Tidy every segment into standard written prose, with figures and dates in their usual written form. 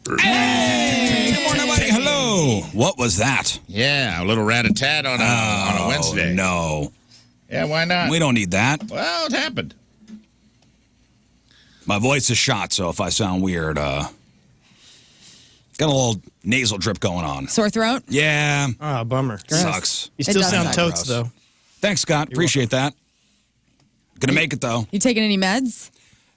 Hey! Good morning, everybody. Hello. What was that? Yeah, a little rat-a-tat on a Wednesday. No. Yeah, why not? We don't need that. Well, it happened. My voice is shot, so if I sound weird, got a little nasal drip going on. Sore throat? Yeah. Oh, bummer. Sucks. You still sound suck. totes, though. Thanks, Scott. Appreciate that. Gonna make it, though. You taking any meds?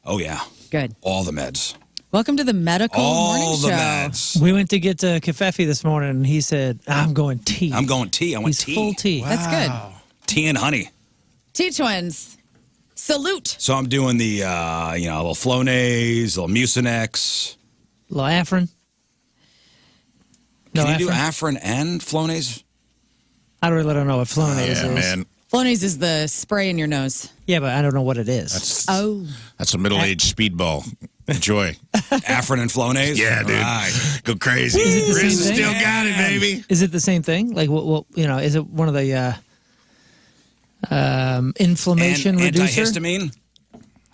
Oh, yeah. Good. All the meds. Welcome to the medical morning All show. the meds. We went to get Kefefe this morning, and he said, I'm going tea. I'm going tea. I want He's tea. full tea. That's good. Tea and honey. T-twins. Salute. So I'm doing the, little Flonase, little Mucinex. Little Afrin. No, Can you do Afrin? Afrin and Flonase? I really don't know what Flonase is. Yeah, man. Flonase is the spray in your nose. Yeah, but I don't know what it is. That's a middle-aged speedball. Enjoy. Afrin and Flonase? Yeah, dude. All right. Go crazy. Is it the Rizz same thing? still got it, baby. Is it the same thing? Like, is it one of the inflammation reducer? Antihistamine?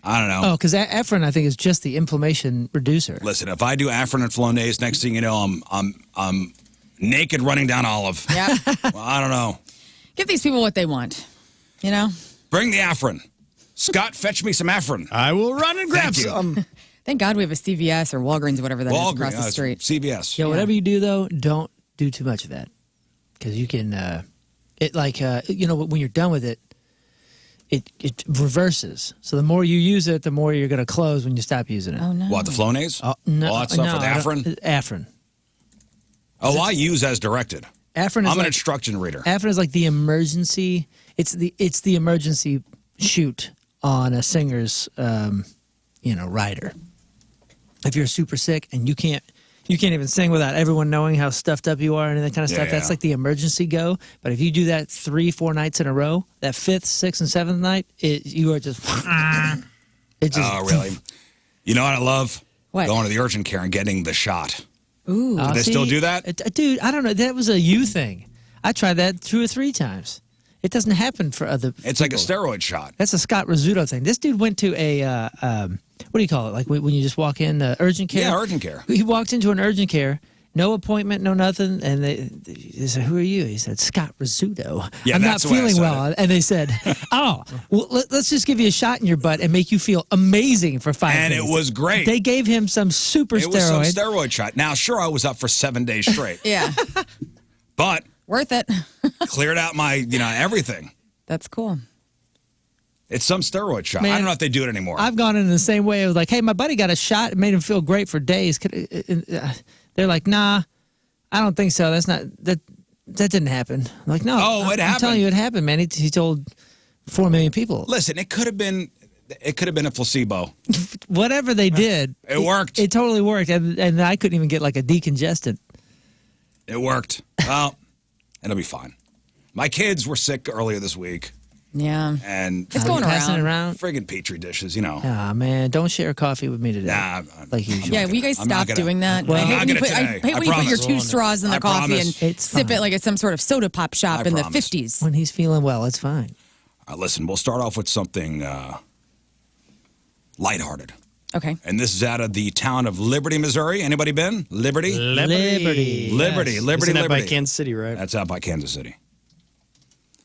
I don't know. Oh, because Afrin, I think, is just the inflammation reducer. Listen, if I do Afrin and Flonase, next thing you know, I'm naked running down Olive. Yeah. Well, I don't know. Give these people what they want. You know? Bring the Afrin. Scott, fetch me some Afrin. I will run and grab Thank you. some. Thank God we have a CVS or Walgreens, whatever that is across the street. CVS. Yeah, whatever you do, though, don't do too much of that. Because you can, when you're done with it, it reverses. So the more you use it, the more you're going to close when you stop using it. Oh, no. What, the Flonase? No, All that stuff no, for the I Afrin? don't- Afrin. Oh, I use as directed. Afrin is I'm an like, instruction reader. Afrin is like the emergency. It's the emergency chute on a singer's, rider. If you're super sick and you can't even sing without everyone knowing how stuffed up you are and that kind of stuff. Yeah. That's like the emergency go. But if you do that 3-4 nights in a row, that 5th, 6th, and 7th night, you are just. It just. Oh, really? You know what I love? What? Going to the urgent care and getting the shot. Ooh. Do they still do that? Dude, I don't know. That was a you thing. I tried that 2 or 3 times. It doesn't happen for other It's like a people. steroid shot. That's a Scott Rizzuto thing. This dude went to a, what do you call it? Like when you just walk in, urgent care? Yeah, urgent care. He walked into an urgent care, no appointment, no nothing, and they said, who are you? He said, Scott Rizzuto. Yeah, I'm not that's the way I feeling said well. it. And they said, oh, well, let's just give you a shot in your butt and make you feel amazing for 5 And minutes. it was great. They gave him some super It was some steroid. steroid shot. Now, sure, I was up for 7 days straight. Yeah. But Worth it. cleared out my, everything. That's cool. It's some steroid shot. Man, I don't know if they do it anymore. I've gone in the same way. It was like, hey, my buddy got a shot. It made him feel great for days. They're like, nah, I don't think so. That didn't happen. I'm like, no. Oh, it I'm happened. telling you, it happened, man. He told 4 million people. Listen, it could have been a placebo. Whatever they did, It worked. It totally worked, and I couldn't even get like a decongestant. It worked. Well, it'll be fine. My kids were sick earlier this week, Yeah. and It's going Passing it around. around. friggin' petri dishes, Ah, man, don't share coffee with me today. Nah, like usual. Yeah, will you guys I'm not stop gonna- doing that? Well, I hate I'm when you not put, gonna I today. hate I when you put your promise. 2 straws in the I coffee promise. and It's sip fine. it like it's some sort of soda pop shop I in the promise. 50s. When he's feeling well, it's fine. listen, we'll start off with something lighthearted. Okay. And this is out of the town of Liberty, Missouri. Anybody been? Liberty? Liberty. Liberty, Yes. Liberty, Isn't that by Liberty. Kansas City, right? That's out by Kansas City.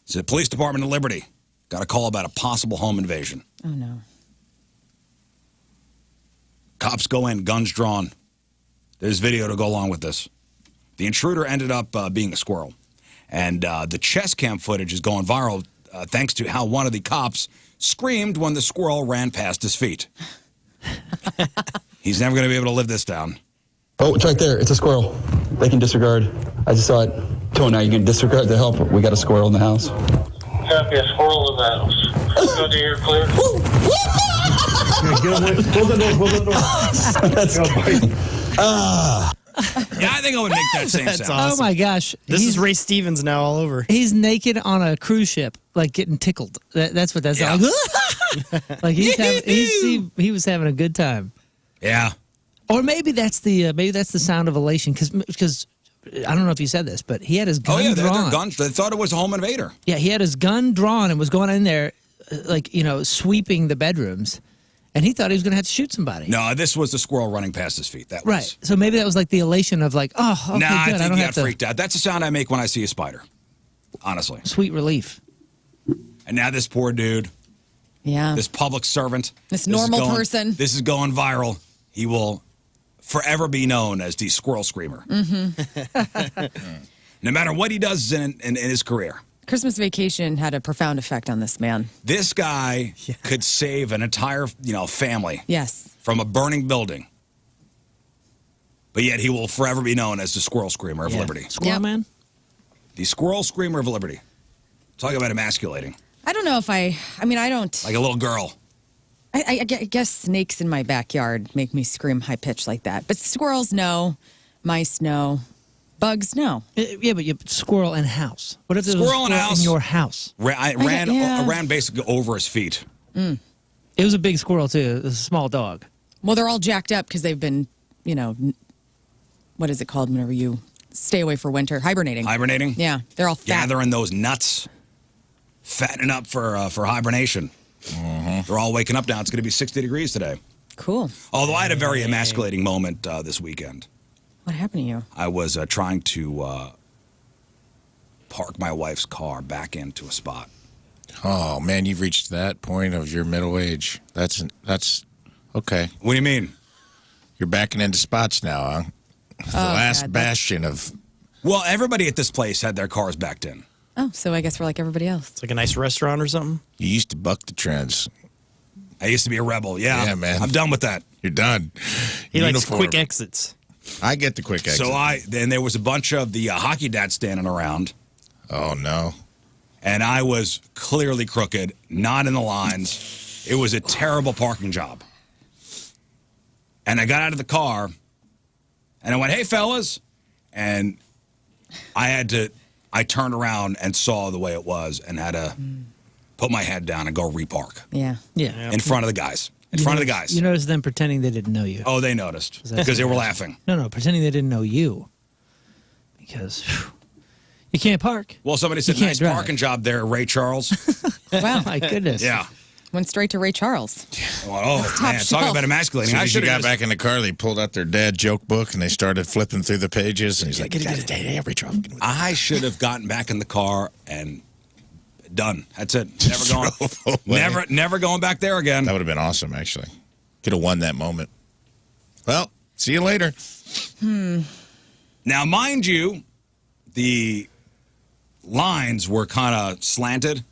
It's the police department of Liberty. Got a call about a possible home invasion. Oh, no. Cops go in, guns drawn. There's video to go along with this. The intruder ended up being a squirrel. And the chest cam footage is going viral thanks to how one of the cops screamed when the squirrel ran past his feet. He's never going to be able to live this down. Oh, it's right there. It's a squirrel. They can disregard. I just saw it. Tony, now you can disregard the help. We got a squirrel in the house. Copy, a squirrel in the house. Go to your clear. Yeah, I think I would make that same That's sound. awesome. Oh my gosh, This he's is Ray Stevens now all over. He's naked on a cruise ship, like getting tickled. That's what that's Yeah. like. Like he was having a good time. Yeah. Or maybe that's the sound of elation because I don't know if you said this, but he had his gun Oh, yeah, drawn. they're guns. They thought it was a home invader. Yeah, he had his gun drawn and was going in there, sweeping the bedrooms. And he thought he was going to have to shoot somebody. No, this was the squirrel running past his feet. That was, Right. So maybe that was like the elation of like, oh, okay, nah, good. I think don't he have got to. freaked out. That's the sound I make when I see a spider. Honestly. Sweet relief. And now this poor dude, Yeah. this public servant, This is normal going- person. This is going viral. He will forever be known as the Squirrel Screamer. No matter what he does in his career. Christmas Vacation had a profound effect on this man. This guy could save an entire, family Yes. from a burning building. But yet he will forever be known as the Squirrel Screamer of Liberty. Squirrel Yep. man? The Squirrel Screamer of Liberty. Talk about emasculating. I don't know if I don't. Like a little girl. I guess snakes in my backyard make me scream high pitched like that. But squirrels, no. Mice, no. Bugs, no. Yeah, but squirrel in house. What if there was a Squirrel in squirrel house? in your house? I ran basically over his feet. It was a big squirrel, too. It was a small dog. Well, they're all jacked up because they've been, what is it called whenever you stay away for winter? Hibernating. Hibernating? Yeah, they're all fat. Gathering those nuts. Fattening up for hibernation. They're all waking up now. It's going to be 60 degrees today. Cool. Although I had a very emasculating moment this weekend. What happened to you? I was trying to park my wife's car back into a spot. Oh, man, you've reached that point of your middle age. That's okay. What do you mean? You're backing into spots now, huh? The last God, bastion of... Well, everybody at this place had their cars backed in. Oh, so I guess we're like everybody else. It's like a nice restaurant or something. You used to buck the trends. I used to be a rebel. Yeah, man. I'm done with that. You're done. He likes Uniform. quick exits. I get the quick exit. So then there was a bunch of the hockey dads standing around, Oh, no. and I was clearly crooked, not in the lines. It was a terrible parking job. And I got out of the car, and I went, "Hey, fellas," and I turned around and saw the way it was, and had to put my head down and go repark Yeah. Yeah. in front of the guys. In front of the guys. You noticed them pretending they didn't know you. Oh, they noticed because they were laughing. No, pretending they didn't know you. Because you can't park. Well, somebody said, You can't "Nice drive." parking job there, Ray Charles." Wow. My goodness. Yeah. Went straight to Ray Charles. Oh, man. shelf. Talk about emasculating. As I soon as should you have got back in the car, they pulled out their dad joke book and they started flipping through the pages. And he's like, I should have gotten back in the car and done. That's it. Never going back there again. That would have been awesome, actually. Could have won that moment. Well, see you later. Now, mind you, the lines were kind of slanted.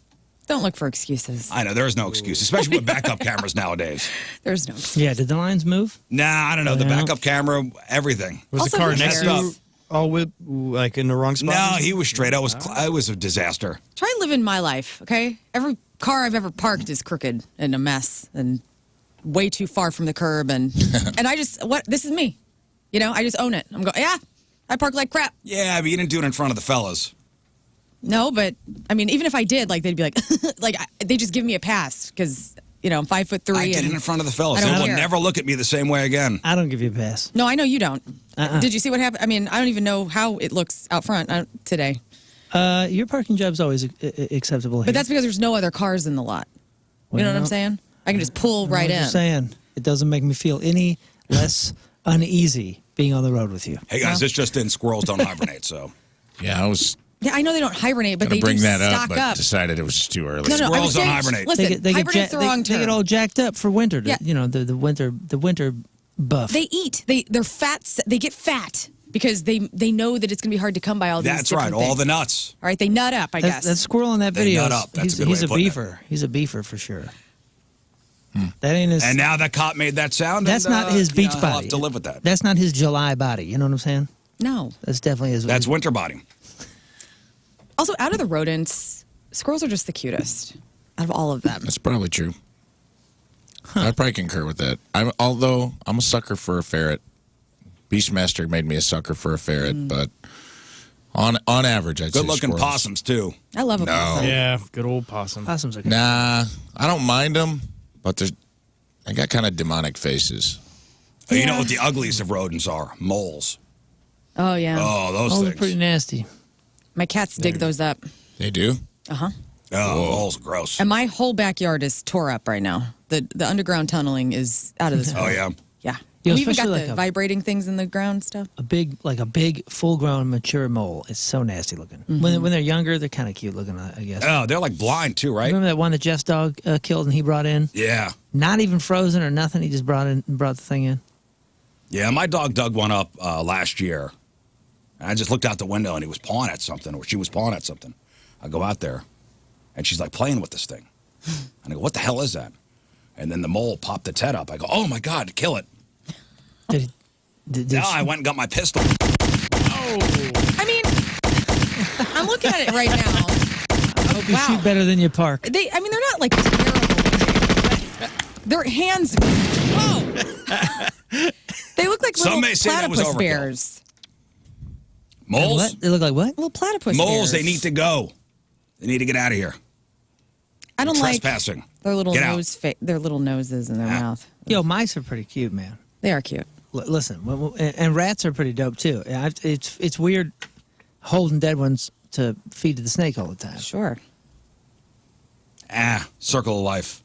Don't look for excuses. I know, there's no excuse, especially with backup cameras nowadays. There's no excuse. Yeah, did the lines move? Nah, I don't know. The Yeah. backup camera, everything. Was Also, the car who next to cares? you all with like in the wrong spot? No, he was straight. I was a disaster. Try living my life, okay? Every car I've ever parked is crooked and a mess and way too far from the curb. And this is me. I just own it. I'm going, yeah, I park like crap. Yeah, but you didn't do it in front of the fellas. No, but I mean, even if I did, like, they'd be like, they just give me a pass because, I'm 5'3". I did it in front of the fellas. I don't They will care. never look at me the same way again. I don't give you a pass. No, I know you don't. Did you see what happened? I mean, I don't even know how it looks out front today. Your parking job's always acceptable here. But that's because there's no other cars in the lot. You know what I'm Well, saying? I can just pull right in. I'm just saying, it doesn't make me feel any less uneasy being on the road with you. Hey, guys, this just in. Squirrels don't hibernate, so. Yeah, I was Yeah, I know they don't hibernate, but going they to bring do that stock up, but up. decided it was just too early. No, I'm Squirrels don't saying- hibernate. Listen, hibernate's the wrong they term. get all jacked up for winter. Yeah. The winter buff. They eat. They're fat. They get fat because they know that it's going to be hard to come by all these. That's right. different All things. the nuts. All right, they nut up. I guess. That squirrel in that They video. nut up. That's a good he's way a of putting it. beaver. He's a beaver for sure. That ain't his. And now the cop made that sound. That's and, not his beach I'll body. have to live with that. That's not his July body. You know what I'm saying? No. That's definitely his. That's winter body. Also, out of the rodents, squirrels are just the cutest out of all of them. That's probably true. I probably concur with that. Although I'm a sucker for a ferret. Beastmaster made me a sucker for a ferret, but on average, I'd say Good-looking squirrels. possums, too. I love a possum. Yeah, good old possum. Possums are good. Nah, I don't mind them, but they got kind of demonic faces. You know what the ugliest of rodents are? Moles. Oh yeah. Oh, those Oh, they're things. pretty nasty. My cats dig those up. They do? Uh huh. Oh, moles are gross. And my whole backyard is tore up right now. The underground tunneling is out of this world. Oh, yeah. Yeah. Yeah, We even got especially the like a- vibrating things in the ground stuff. A big full-grown mature mole is so nasty looking. When they're younger, they're kind of cute looking, I guess. Oh, they're like blind, too, right? Remember that one that Jeff's dog killed and he brought in? Yeah. Not even frozen or nothing. He just brought the thing in. Yeah, my dog dug one up last year. And I just looked out the window and he was pawing at something, or she was pawing at something. I go out there and she's like playing with this thing. And I go, what the hell is that? And then the mole popped its head up. I go, oh my God, kill it. Did Now I went and got my pistol. I mean, I'm looking at it right now. hope you shoot better than you park. They're not like terrible. Their hands, whoa. They look like Some little may say that was platypus overkill. bears. Moles? What? They look like what? Little platypus Moles, bears. they need to go. They need to get out of here. I don't like Trespassing. their little Get out. their little noses in their mouth. Yo, mice are pretty cute, man. They are cute. Listen, and rats are pretty dope too. It's weird holding dead ones to feed to the snake all the time. Sure. Circle of life.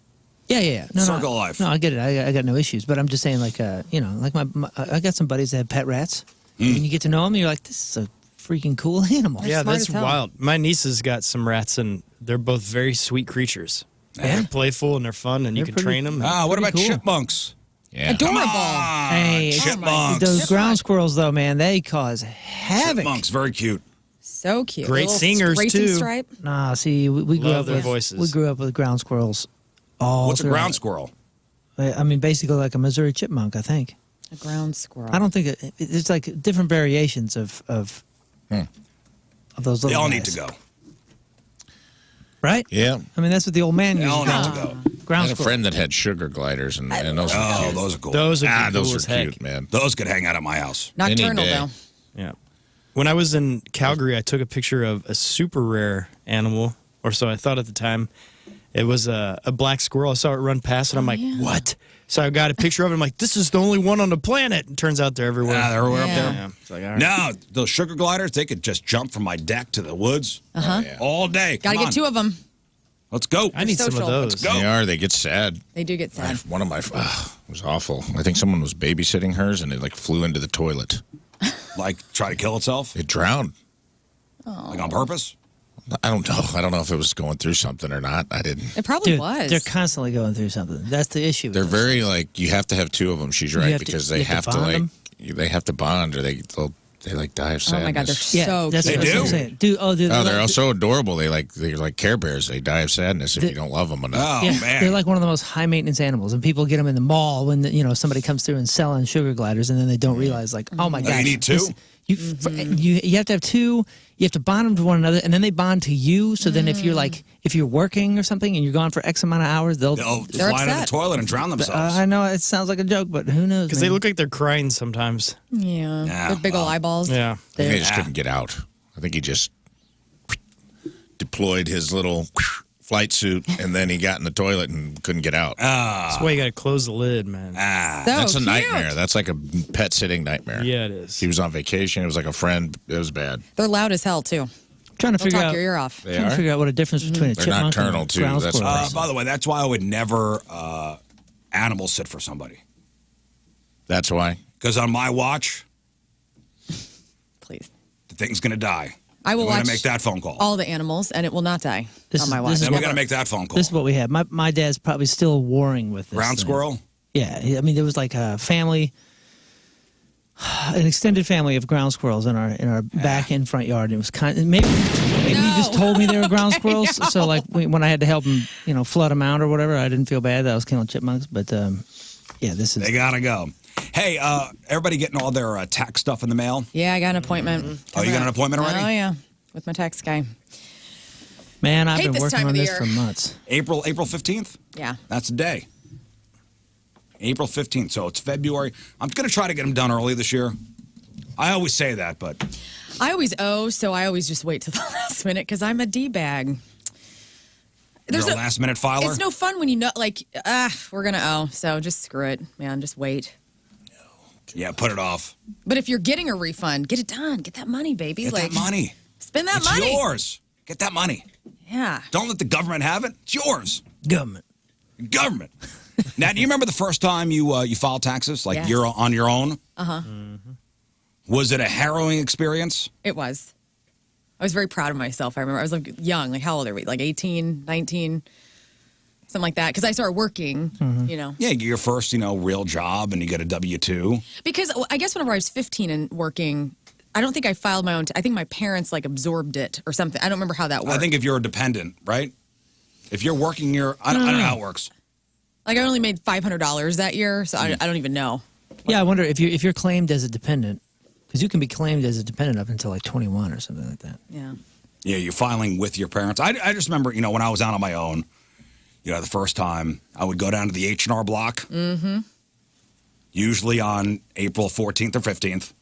Yeah. Circle of life. No, I get it. I got no issues. But I'm just saying, like, like I got some buddies that have pet rats. And when you get to know them, you're like, this is a freaking cool animal. Yeah, smart that's as hell. wild. My niece has got some rats, and they're both very sweet creatures. Yeah. They're playful and they're fun, and you They're can train pretty- them. What about cool. chipmunks? Yeah. Adorable. Hey, Chipmunks. those ground squirrels, though, man, they cause havoc. Chipmunks, very cute. So cute. Great Little singers, racing too. Stripe. Nah, see, we grew Love up their with voices. we grew up with ground squirrels. All What's a throughout. ground squirrel? I mean, basically like a Missouri chipmunk, I think. A ground squirrel. I don't think it's like different variations of those little. They all guys. need to go. Right? Yeah. I mean, that's what the old man They used all to need call to go. I ground had a squirrel. friend that had sugar gliders, and those are Oh, cute. those are cool. Those are Those cool are as heck. cute, man. Those could hang out at my house. Nocturnal, day. though. Yeah. When I was in Calgary, I took a picture of a super rare animal, or so I thought at the time. It was a black squirrel. I saw it run past, and I'm like, what? So I got a picture of it. I'm like, this is the only one on the planet. It turns out they're everywhere. They're everywhere up Yeah. there. Yeah. It's like, all right. No, those sugar gliders, they could just jump from my deck to the woods all day. Gotta Come get on. 2 of them. Let's go. I need some of social. those. Let's go. They are. They get sad. They do get sad. One of my it was awful. I think someone was babysitting hers, and it like flew into the toilet. Like, try to kill itself? It drowned. Like on purpose? I don't know. I don't know if it was going through something or not. I didn't. It probably Dude, was. they're constantly going through something. That's the issue. with They're them. very like you have to have 2 of them. She's right have to- because you they have have to to bond like they have to bond or they like die of Oh sadness. my God, they're Yeah, so that's cute. They what I'm do? saying. Dude, They're also adorable. They're like Care Bears. They die of sadness if you don't love them enough. Oh, Yeah, man. they're like one of the most high maintenance animals, and people get them in the mall when somebody comes through and selling sugar gliders, and then they don't realize like, oh my Oh, god, you need 2? You have to have 2. You have to bond them to one another, and then they bond to you. So then if you're working or something and you're gone for X amount of hours, they'll They'll They're fly into the upset. toilet and drown themselves. I know it sounds like a joke, but who knows? Because they man? look like they're crying sometimes. Yeah. Yeah, With big ol' eyeballs. Yeah. I think they just Yeah. couldn't get out. I think he just deployed his little flight suit, and then he got in the toilet and couldn't get out. That's why you got to close the lid, man. So That's a cute. nightmare. That's like a pet sitting nightmare. Yeah, it is. He was on vacation. It was like a friend. It was bad. They're loud as hell, too. trying to They'll figure talk out. your ear off. They Trying to are. figure out what a difference between a They're chipmunk nocturnal, and a too. ground That's squirrel is. By the way, that's why I would never animal sit for somebody. That's why. Because on my watch, Please. the thing's going to die. I will We're going watch to make that phone call. all the animals, and it will not die This on is- my this watch. is Then we what- got to make that phone call. This is what we have. My dad's probably still warring with this Ground thing. squirrel? Yeah, I mean there was like a family, an extended family of ground squirrels in our back and front yard. And it was maybe you just told me they were ground squirrels. So like when I had to help them, flood them out or whatever, I didn't feel bad that I was killing chipmunks. But yeah, this is They got to go. Hey, everybody getting all their tax stuff in the mail? Yeah, I got an appointment. Oh, you got an appointment already? Oh, yeah. With my tax guy. man. I've Hate been this working time on of the this year. for months. April 15th? Yeah. That's the day. April 15th. So it's February. I'm going to try to get them done early this year. I always say that, but I always owe, so I always just wait till the last minute because I'm a D-bag. you're a last-minute filer? It's no fun when you know, like, we're going to owe, so just screw it, man. Just wait. Yeah, put it off. But if you're getting a refund, get it done. Get that money, baby. Get like, that money. Spend that It's money. yours. Get that money. Yeah. Don't let the government have it. It's yours. Government. Government. Now, do you remember the first time you filed taxes? Like Yes. you're on your own? Uh-huh. Was it a harrowing experience? It was. I was very proud of myself. I remember I was like young. Like, how old are we? Like 18, 19, something like that. Because I started working, you know. Yeah, you get your first, real job and you get a W-2. Because I guess whenever I was 15 and working, I don't think I filed my own. I think my parents like absorbed it or something. I don't remember how that worked. I think if you're a dependent, right? If you're working, I don't know how it works. Like I only made $500 that year, so I don't even know. Yeah, I wonder if you're claimed as a dependent, because you can be claimed as a dependent up until like 21 or something like that. Yeah. Yeah, you're filing with your parents. I just remember, when I was out on my own, the first time I would go down to the H&R Block, usually on April 14th or 15th,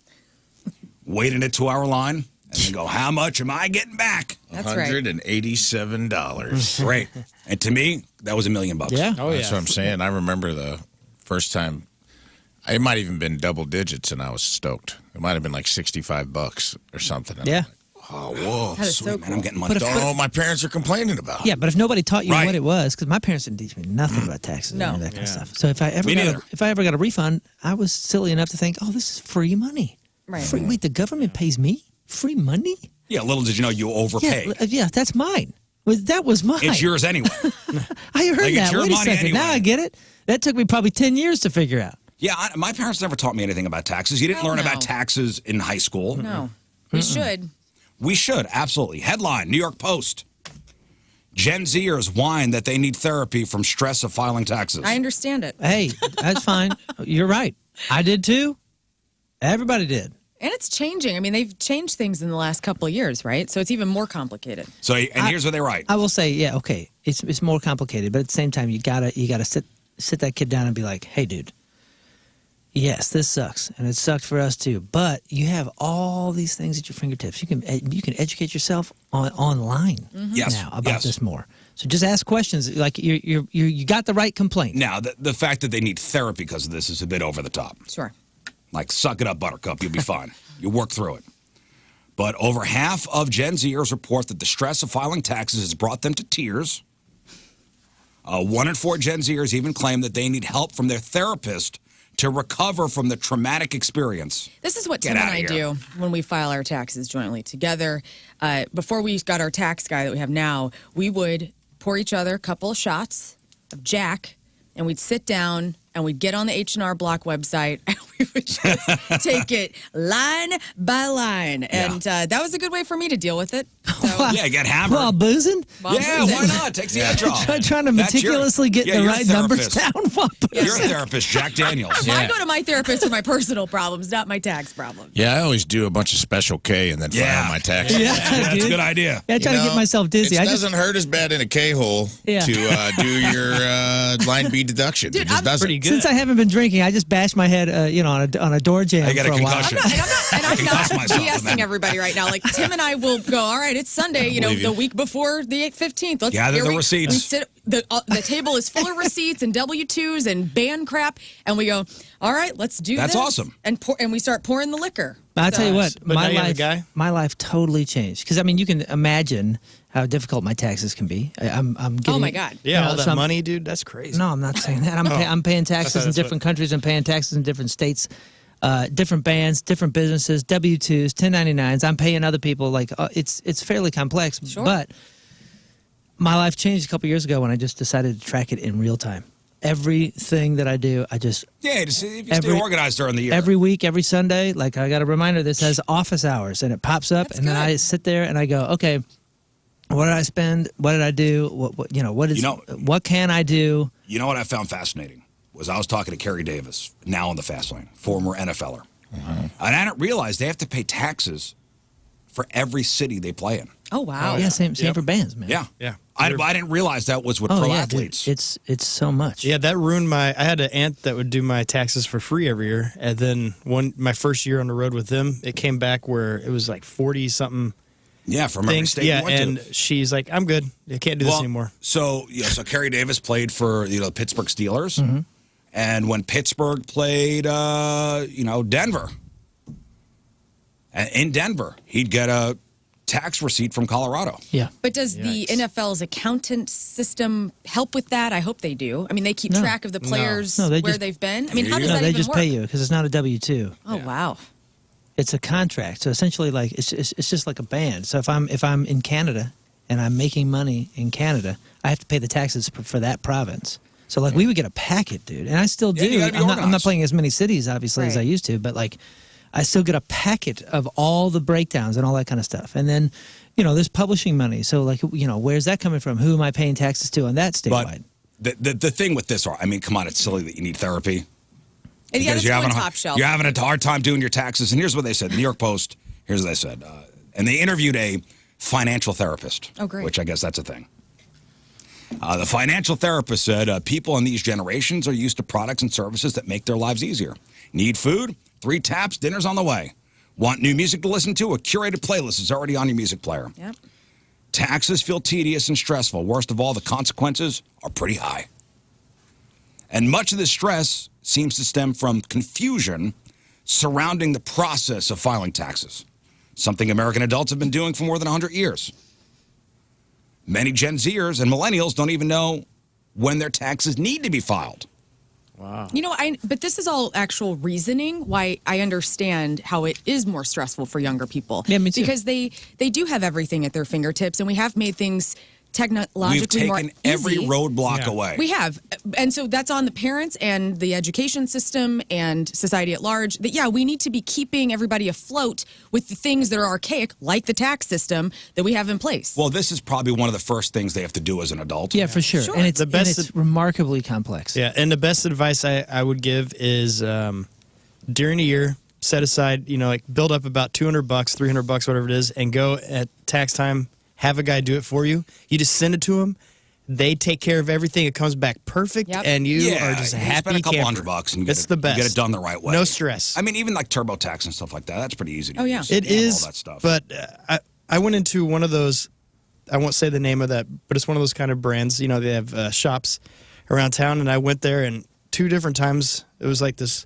wait in a 2-hour line, and then go, how much am I getting back? That's right. $187. Great. And to me, that was $1 million. Yeah. Oh, That's yeah. what I'm saying. I remember the first time. It might have even been double digits, and I was stoked. It might have been like $65 or something. And Yeah. I'm like, oh, whoa. That is Sweet, so man, cool. I'm getting money. Don't know what my parents are complaining about. Yeah, but if nobody taught you Right. what it was, because my parents didn't teach me nothing about taxes No. and all that kind of stuff. So if I ever Me got neither. if I ever got a refund, I was silly enough to think, oh, this is free money. Right. Free, wait, the government pays me free money? Yeah, little did you know you overpay. Yeah, that's mine. That was mine. It's yours anyway. I heard Like, it's that. your Wait a money second. Now anyway. I get it. That took me probably 10 years to figure out. Yeah, my parents never taught me anything about taxes. You didn't Hell learn no. about taxes in high school. No. We should. We should, absolutely. Headline, New York Post. Gen Zers whine that they need therapy from stress of filing taxes. I understand it. Hey, that's fine. You're right. I did too. Everybody did. And it's changing. I mean, they've changed things in the last couple of years, right? So it's even more complicated. So, and here's what they write. I will say, yeah, okay, it's more complicated, but at the same time, you gotta sit that kid down and be like, hey, dude, yes, this sucks, and it sucked for us too. But you have all these things at your fingertips. You can educate yourself online Yes, now about yes. this more. So just ask questions. Like you got the right complaint. Now, the fact that they need therapy because of this is a bit over the top. Sure. Like, suck it up, Buttercup. You'll be fine. You work through it. But over half of Gen Zers report that the stress of filing taxes has brought them to tears. 1 in 4 Gen Zers even claim that they need help from their therapist to recover from the traumatic experience. This is what Get Tim and outta I here. do when we file our taxes jointly together. Before we got our tax guy that we have now, we would pour each other a couple of shots of Jack, and we'd sit down and we'd get on the H&R Block website and we would just take it line by line. And that was a good way for me to deal with it. So, Yeah, get hammered. While boozing? Yeah, why not? Takes the edge off. Trying to That's your- meticulously get yeah, the your right numbers therapist. down while boozing. Your therapist, Jack Daniels. I go to my therapist for my personal problems, not my tax problems. Yeah, I always do a bunch of Special K and then Yeah. file my taxes. Yeah, That's a dude. good idea. Yeah, I try to get myself dizzy. It I just doesn't hurt as bad in a K-hole Yeah. to do your line B deduction. Dude, it just I'm doesn't. pretty good. since I haven't been drinking, I just bash my head, on a door jam I got for a a while. concussion. And I'm concuss not myself, and then- BSing everybody right now. Like Tim and I will go, all right, it's Sunday, believe you. the week before the 15th. Let's Gather here the we receipts. sit, the table is full of receipts and W-2s and band crap, and we go, all right, let's do That's this. awesome. And we start pouring the liquor. I'll tell you what, But now my you have a life, guy? my life totally changed. Because I mean, you can imagine how difficult my taxes can be. I'm getting, Oh my God. Yeah, all so that I'm- money, dude, that's crazy. No, I'm not saying that. I'm paying taxes in that's what- different countries. I'm paying taxes in different states, different bands, different businesses, W-2s, 1099s. I'm paying other people. Like it's fairly complex. Sure. But my life changed a couple years ago when I just decided to track it in real time. Everything that I do, I just Yeah, just, if you stay organized during the year. every week, every Sunday, like I got a reminder that says office hours, and it pops up, That's and then good. I sit there and I go, okay, what did I spend? What did I do? What what can I do? You know what I found fascinating was I was talking to Kerry Davis, now on the fast lane, former NFLer. And I didn't realize they have to pay taxes for every city they play in. Oh, wow. Yeah, same for bands, man. Yeah. Yeah. I didn't realize that was with Oh pro yeah, athletes. dude. It's so much. Yeah, that ruined I had an aunt that would do my taxes for free every year. And then my first year on the road with them, it came back where it was like 40-something Yeah, from every things. state Yeah, you went and to. she's like, I'm good. I can't do this anymore. So Kerry Davis played for the Pittsburgh Steelers, and when Pittsburgh played Denver, in Denver, he'd get a tax receipt from Colorado. Yeah. But does the NFL's accountant system help with that? I hope they do. I mean, they keep track of the players No, they where just- they've been. I mean, how No, does that they even just work? pay you because it's not a W-2. Oh, wow. It's a contract. So essentially, like it's just like a band. So if I'm in Canada and I'm making money in Canada, I have to pay the taxes for that province. So like we would get a packet, dude, and I still do. Yeah, you gotta be I'm not organized. playing as many cities obviously as I Right. used to, but like I still get a packet of all the breakdowns and all that kind of stuff. And then, there's publishing money. So like, where's that coming from? Who am I paying taxes to on that statewide? But the thing with this, I mean, come on, it's silly that you need therapy. And yeah, Because that's going top shelf. you're having a hard time doing your taxes. And here's what they said. The New York Post, here's what they said. And they interviewed a financial therapist. Oh, great. Which I guess that's a thing. The financial therapist said people in these generations are used to products and services that make their lives easier. Need food? 3 taps, dinner's on the way. Want new music to listen to? A curated playlist is already on your music player. Yep. Taxes feel tedious and stressful. Worst of all, the consequences are pretty high. And much of this stress seems to stem from confusion surrounding the process of filing taxes, something American adults have been doing for more than 100 years. Many Gen Zers and millennials don't even know when their taxes need to be filed. Wow. But this is all actual reasoning why I understand how it is more stressful for younger people. Yeah, me too. Because they do have everything at their fingertips, and we have made things technologically We've more taken every easy. roadblock Yeah. away. We have. And so that's on the parents and the education system and society at large. That, yeah, we need to be keeping everybody afloat with the things that are archaic, like the tax system that we have in place. Well, this is probably one of the first things they have to do as an adult. Yeah, for sure. Sure. And it's, The best- it's remarkably complex. Yeah, and the best advice I would give is during a year, set aside, like build up about $200, $300, whatever it is, and go at tax time, have a guy do it for you. You just send it to them. They take care of everything. It comes back perfect, Yep. and you Yeah, are just a you happy spend a couple camper. $100 and you It's get the it, best. You get it done the right way. No stress. I mean, even like TurboTax and stuff like that, that's pretty easy to Oh, yeah. use. It You have is, all that stuff. but I went into one of those, I won't say the name of that, but it's one of those kind of brands. They have shops around town, and I went there, and 2 different times, it was like this.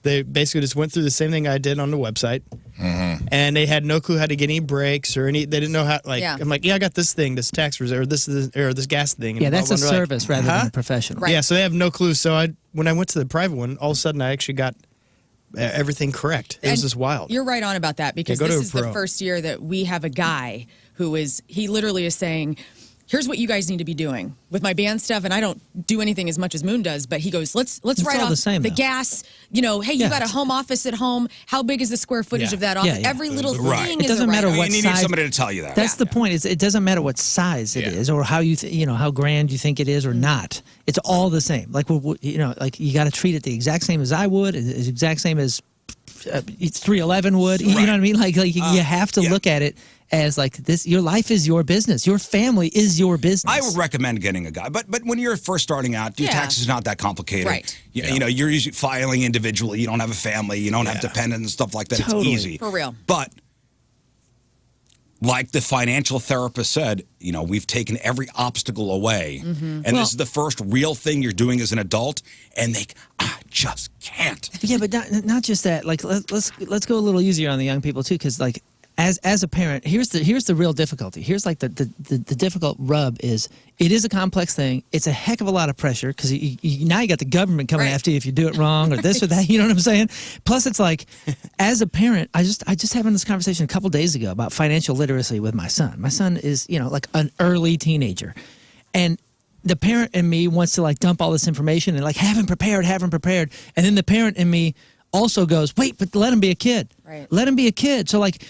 They basically just went through the same thing I did on the website, and they had no clue how to get any breaks or any. They didn't know how. Yeah. I'm like, I got this thing, this tax reserve, or this gas thing. And Yeah, that's a blah, blah, blah. service rather than professional. Right. Yeah, so they have no clue. So when I went to the private one, all of a sudden I actually got everything correct. It was And just wild. You're right on about that because Yeah, go to this a is the pro. first year that we have a guy he literally is saying, here's what you guys need to be doing with my band stuff, and I don't do anything as much as Moon does, but he goes, let's write all off the same, though. gas, hey, you Yeah. got a home office at home, how big is the square footage Yeah. of that office? Yeah, yeah. Every little Right. thing It is doesn't a matter write-off. what you need size- somebody to tell you that. That's the point. It doesn't matter what size it Yeah. is or how how grand you think it is or not. It's all the same. Like like you got to treat it the exact same as I would, the exact same as it's 311 would. You know what I mean? Like you have to yeah. look at it as like this. Your life is your business. Your family is your business. I would recommend getting a guy, but when you're first starting out, your Yeah. taxes are not that complicated. Right. You're usually filing individually. You don't have a family. You don't have dependents and stuff like that. Totally. It's easy. For real. But like the financial therapist said, we've taken every obstacle away, and this is the first real thing you're doing as an adult, and I just can't. Yeah, but not just that. Like let's go a little easier on the young people too, because like as a parent, here's the real difficulty. Here's like the difficult rub is it is a complex thing. It's a heck of a lot of pressure because now you got the government coming Right. after you if you do it wrong or this or that. You know what I'm saying? Plus, it's like as a parent, I just having this conversation a couple days ago about financial literacy with my son. My son is like an early teenager, and the parent in me wants to like dump all this information and like have him prepared, and then the parent in me also goes, wait, but let him be a kid. Right. Let him be a kid. So like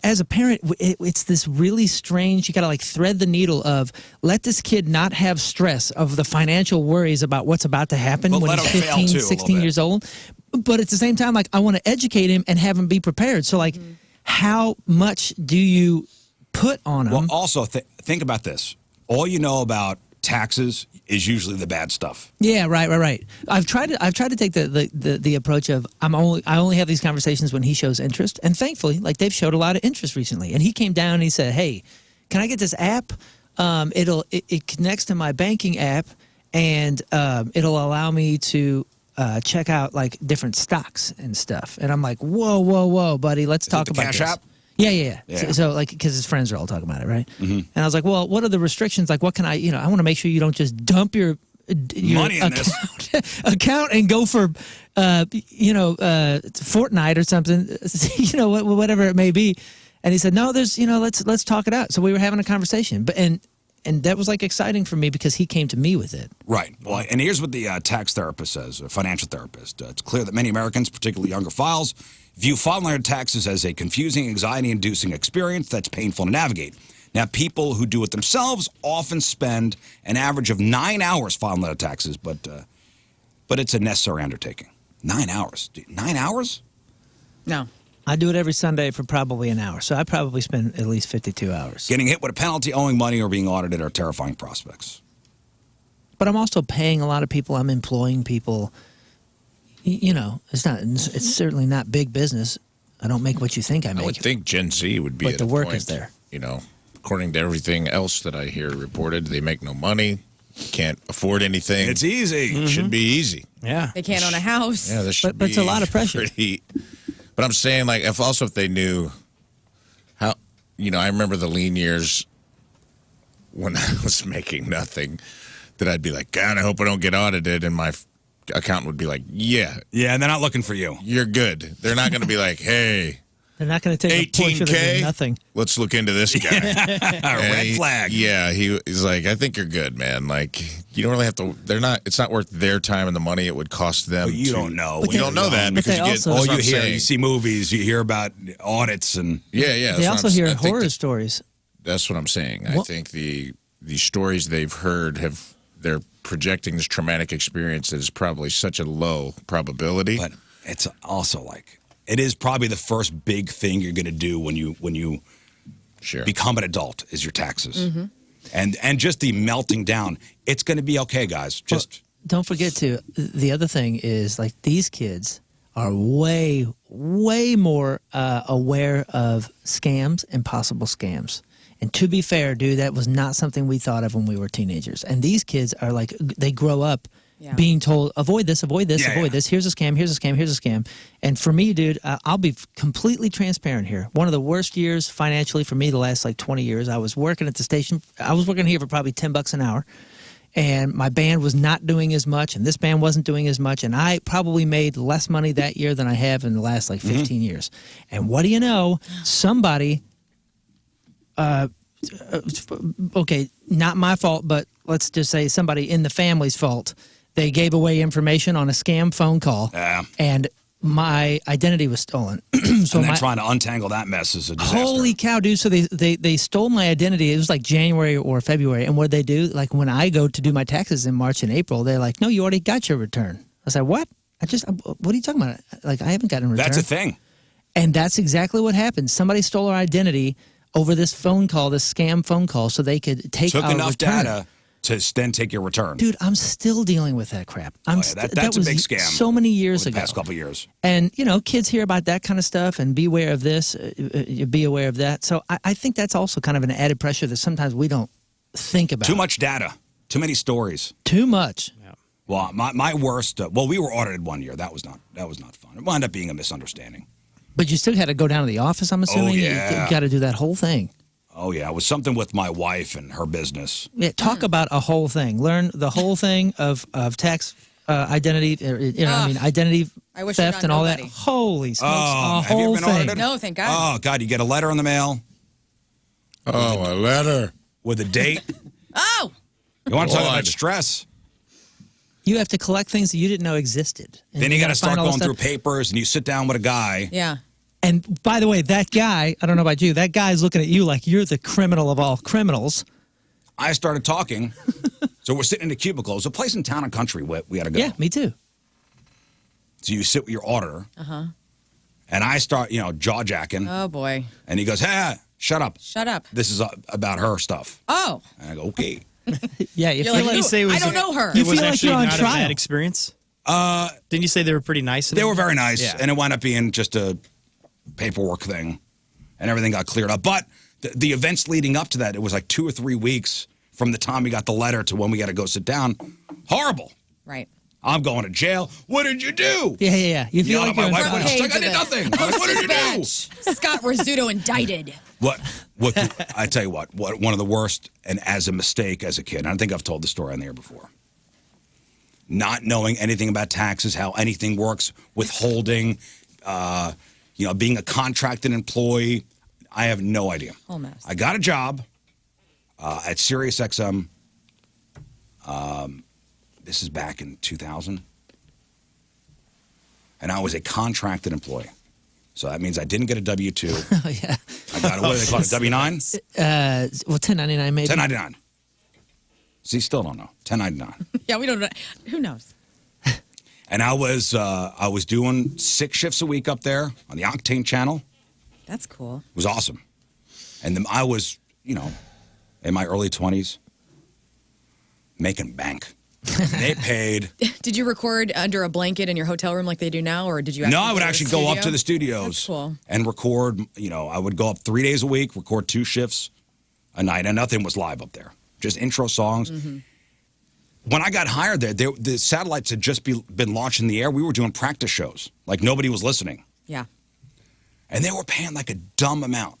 as a parent, it's this really strange, you got to like thread the needle of let this kid not have stress of the financial worries about what's about to happen But when let he's him fail, 15, too, a little 16 bit. years old. But at the same time, like I want to educate him and have him be prepared. So like how much do you put on him? Well, also think about this. All you know about taxes is usually the bad stuff. Yeah, right. I've tried to take the approach of I only have these conversations when he shows interest, and thankfully, like they've showed a lot of interest recently. And he came down and he said, "Hey, can I get this app? It connects to my banking app, and it'll allow me to check out like different stocks and stuff." And I'm like, "Whoa, buddy, let's talk it the about Cash this." App? Yeah. Yeah. So like, because his friends are all talking about it, right? Mm-hmm. And I was like, well, what are the restrictions? Like, what can I want to make sure you don't just dump your money in account and go for, Fortnite or something, whatever it may be. And he said, no, there's, let's talk it out. So we were having a conversation, and that was like exciting for me because he came to me with it. Right. Well, and here's what the tax therapist says, a financial therapist. It's clear that many Americans, particularly younger files, view filing their taxes as a confusing, anxiety-inducing experience that's painful to navigate. Now, people who do it themselves often spend an average of 9 hours filing their taxes, but it's a necessary undertaking. 9 hours. 9 hours? No. I do it every Sunday for probably an hour, so I probably spend at least 52 hours. Getting hit with a penalty, owing money, or being audited are terrifying prospects. But I'm also paying a lot of people. I'm employing people. It's certainly not big business. I don't make what you think I make. I would think Gen Z would be but at the a work point, is there. According to everything else that I hear reported, they make no money, can't afford anything. It's easy. It should be easy. Yeah. They can't own a house. Yeah, this should But it's a lot of pressure. But I'm saying, like, if they knew how, I remember the lean years when I was making nothing, that I'd be like, God, I hope I don't get audited, and my accountant would be like, yeah. Yeah, and they're not looking for you. You're good. They're not going to be like, hey. They're not going to take a portion of nothing. Let's look into this guy. Red flag. Yeah, he's like, I think you're good, man. Like, you don't really have to. It's not worth their time and the money it would cost them. But you don't know. But you don't know that because you get all you hear. You see movies. You hear about audits and yeah. They also hear horror stories. That's what I'm saying. I think the stories they've heard they're projecting this traumatic experience that is probably such a low probability. But it's also like. It is probably the first big thing you're going to do when you become an adult is your taxes. Mm-hmm. And just the melting down. It's going to be okay, guys. Just don't forget the other thing is like these kids are way, way more aware of scams and possible scams. And to be fair, dude, that was not something we thought of when we were teenagers. And these kids are like, they grow up being told, avoid this, avoid this. Here's a scam, here's a scam, here's a scam. And for me, dude, I'll be completely transparent here. One of the worst years financially for me the last like 20 years, I was working at the station. I was working here for probably $10 an hour. And my band was not doing as much, and this band wasn't doing as much. And I probably made less money that year than I have in the last like 15 years. And what do you know? Somebody, okay, not my fault, but let's just say somebody in the family's fault. They gave away information on a scam phone call, and my identity was stolen. So and then trying to untangle that mess is a disaster. Holy cow, dude. So they stole my identity. It was like January or February. And what they do, like when I go to do my taxes in March and April, they're like, no, you already got your return. I said, what? What are you talking about? Like, I haven't gotten a return. That's a thing. And that's exactly what happened. Somebody stole our identity over this phone call, this scam phone call, so they could take our enough return. Data to then take your return. Dude, I'm still dealing with that crap. That's that was a big scam. So many years ago. The past couple of years. And, kids hear about that kind of stuff and be aware of this, be aware of that. So I think that's also kind of an added pressure that sometimes we don't think about. Too much data. Too many stories. Too much. Yeah. Well, my worst, we were audited one year. That was not fun. It wound up being a misunderstanding. But you still had to go down to the office, I'm assuming? Oh, yeah. You got to do that whole thing. Oh, yeah. It was something with my wife and her business. Yeah, talk about a whole thing. Learn the whole thing of tax identity, identity theft and all that. Holy smokes, a have you whole been thing. audited? No, thank God. Oh, God, you get a letter in the mail. Oh, a letter. With a date. Oh! You want to talk about stress? You have to collect things that you didn't know existed. Then you got to start going through papers, and you sit down with a guy. Yeah. And by the way, that guy, I don't know about you, that guy's looking at you like you're the criminal of all criminals. I started talking. So we're sitting in a cubicle. It's a place in town and country where we had to go. Yeah, me too. So you sit with your auditor. Uh-huh. And I start, jaw-jacking. Oh, boy. And he goes, hey, shut up. Shut up. This is about her stuff. Oh. And I go, okay. Yeah, you feel like, like, I don't know her. You It was feel like actually you're on not trial. a bad experience? Didn't you say they were pretty nice? They were very nice. Yeah. And it wound up being just a paperwork thing. And everything got cleared up. But the events leading up to that, it was like 2 or 3 weeks from the time we got the letter to when we got to go sit down. Horrible. Right. I'm going to jail. What did you do? Yeah. You feel like my you're wife in went, front. she's like, I did nothing. I'm like, what did you do? Scott Rizzuto indicted. What I tell you what, one of the worst, and as a mistake as a kid, and I think I've told the story on the air before, not knowing anything about taxes, how anything works, withholding, being a contracted employee. I have no idea. Whole mess. I got a job at SiriusXM. This is back in 2000. And I was a contracted employee. So that means I didn't get a W-2. Oh, yeah. I got, what do they call it, a W-9? 1099 maybe. 1099. See, still don't know. 1099. Yeah, we don't know. Who knows? And I was doing 6 shifts a week up there on the Octane channel. That's cool. It was awesome. And then I was, in my early 20s, making bank. They paid. Did you record under a blanket in your hotel room like they do now, or did you? No, I would actually go up to the studios. That's cool. And record. I would go up 3 days a week, record 2 shifts a night, and nothing was live up there. Just intro songs. Mm-hmm. When I got hired there, the satellites had just been launched in the air. We were doing practice shows, like nobody was listening. Yeah. And they were paying like a dumb amount.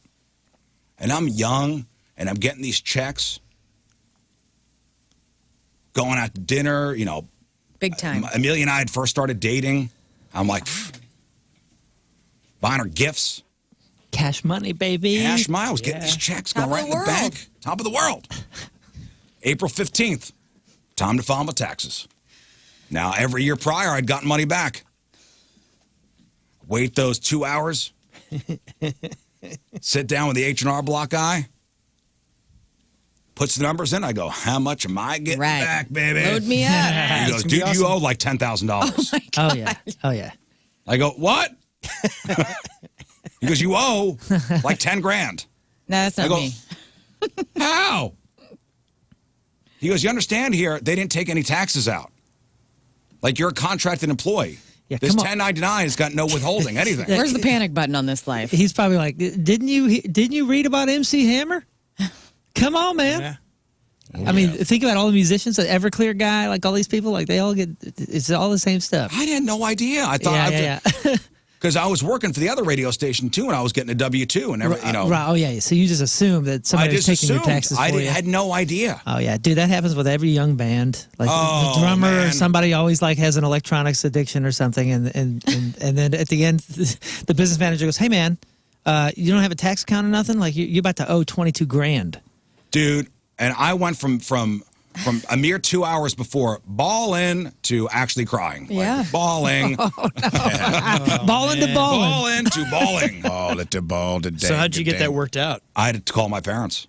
And I'm young, and I'm getting these checks. Going out to dinner, Big time. Amelia and I had first started dating. I'm like, buying her gifts. Cash money, baby. Cash money. I was getting these checks going right in the bank. Top of the world. April 15th. Time to file my taxes. Now, every year prior, I'd gotten money back. Wait those 2 hours. Sit down with the H&R Block guy. Puts the numbers in. I go, how much am I getting back, baby? Load me up. He goes, dude, you owe like $10,000. Oh, Oh, yeah. I go, what? He goes, you owe like 10 grand. No, that's not me. How? He goes, you understand here, they didn't take any taxes out. Like, you're a contracted employee. Yeah, this come on. 1099 has got no withholding, anything. Where's the panic button on this life? He's probably like, didn't you read about MC Hammer? Come on, man. Yeah. I mean, think about all the musicians, the Everclear guy, like all these people, like they all it's all the same stuff. I had no idea. I thought, because I was working for the other radio station too, and I was getting a W-2 and everything. Right. Oh yeah. So you just assume that somebody was taking your taxes for you. I had no idea. Oh yeah, dude, that happens with every young band. Like the drummer or somebody always like has an electronics addiction or something, and then at the end, the business manager goes, "Hey man, you don't have a tax account or nothing? Like you're about to owe 22 grand." Dude, and I went from a mere 2 hours before Ballin to actually crying. Like, bawling. Ballin to ballin'. Ballin to bawling. Ball it to ball to dang. So how'd you get that worked out? I had to call my parents.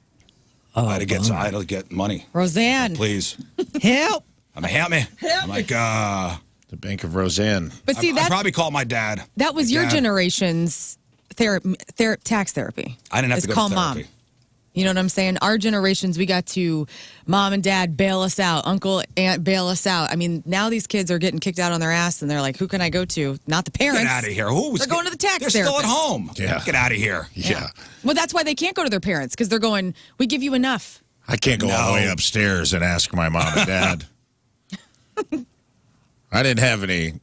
I had to get money. Roseanne. Please. Help. Help me. I'm like, The Bank of Roseanne. But see, I probably called my dad. that was your generation's tax therapy. I didn't have It's to go called to therapy. mom. You know what I'm saying? Our generations, we got to mom and dad bail us out, uncle, aunt bail us out. I mean, now these kids are getting kicked out on their ass, and they're like, who can I go to? Not the parents. Get out of here. They're going to the tax They're still at therapist. home. Yeah. Get out of here. Yeah. Well, that's why they can't go to their parents, because they're going, we give you enough. I can't go all the way upstairs and ask my mom and dad. I didn't have any.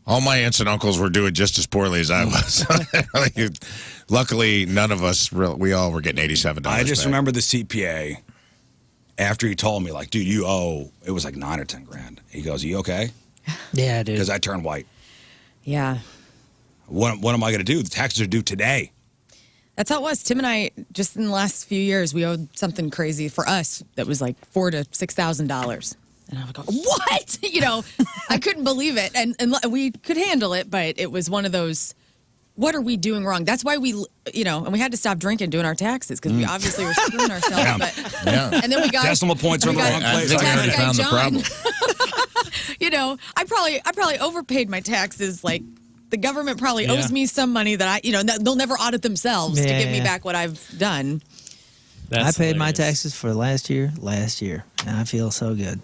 All my aunts and uncles were doing just as poorly as I was. Luckily, none of us, we all were getting $87 I just back. remember the CPA, after he told me, like, dude, you owe, it was like 9 or 10 grand. He goes, are you okay? Yeah, dude. Because I turned white. Yeah. What am I going to do? The taxes are due today. That's how it was. Tim and I, just in the last few years, we owed something crazy for us that was like $4,000 to $6,000. And I would go, what? I couldn't believe it. And we could handle it, but it was one of those, what are we doing wrong? That's why we, and we had to stop drinking doing our taxes because we obviously were screwing ourselves. Yeah. But, And then we got decimal points are in the wrong I place. think I tax already guy found the John. problem. I probably overpaid my taxes. Like the government probably owes me some money that they'll never audit themselves to give me back what I've done. I paid my taxes for last year, and I feel so good.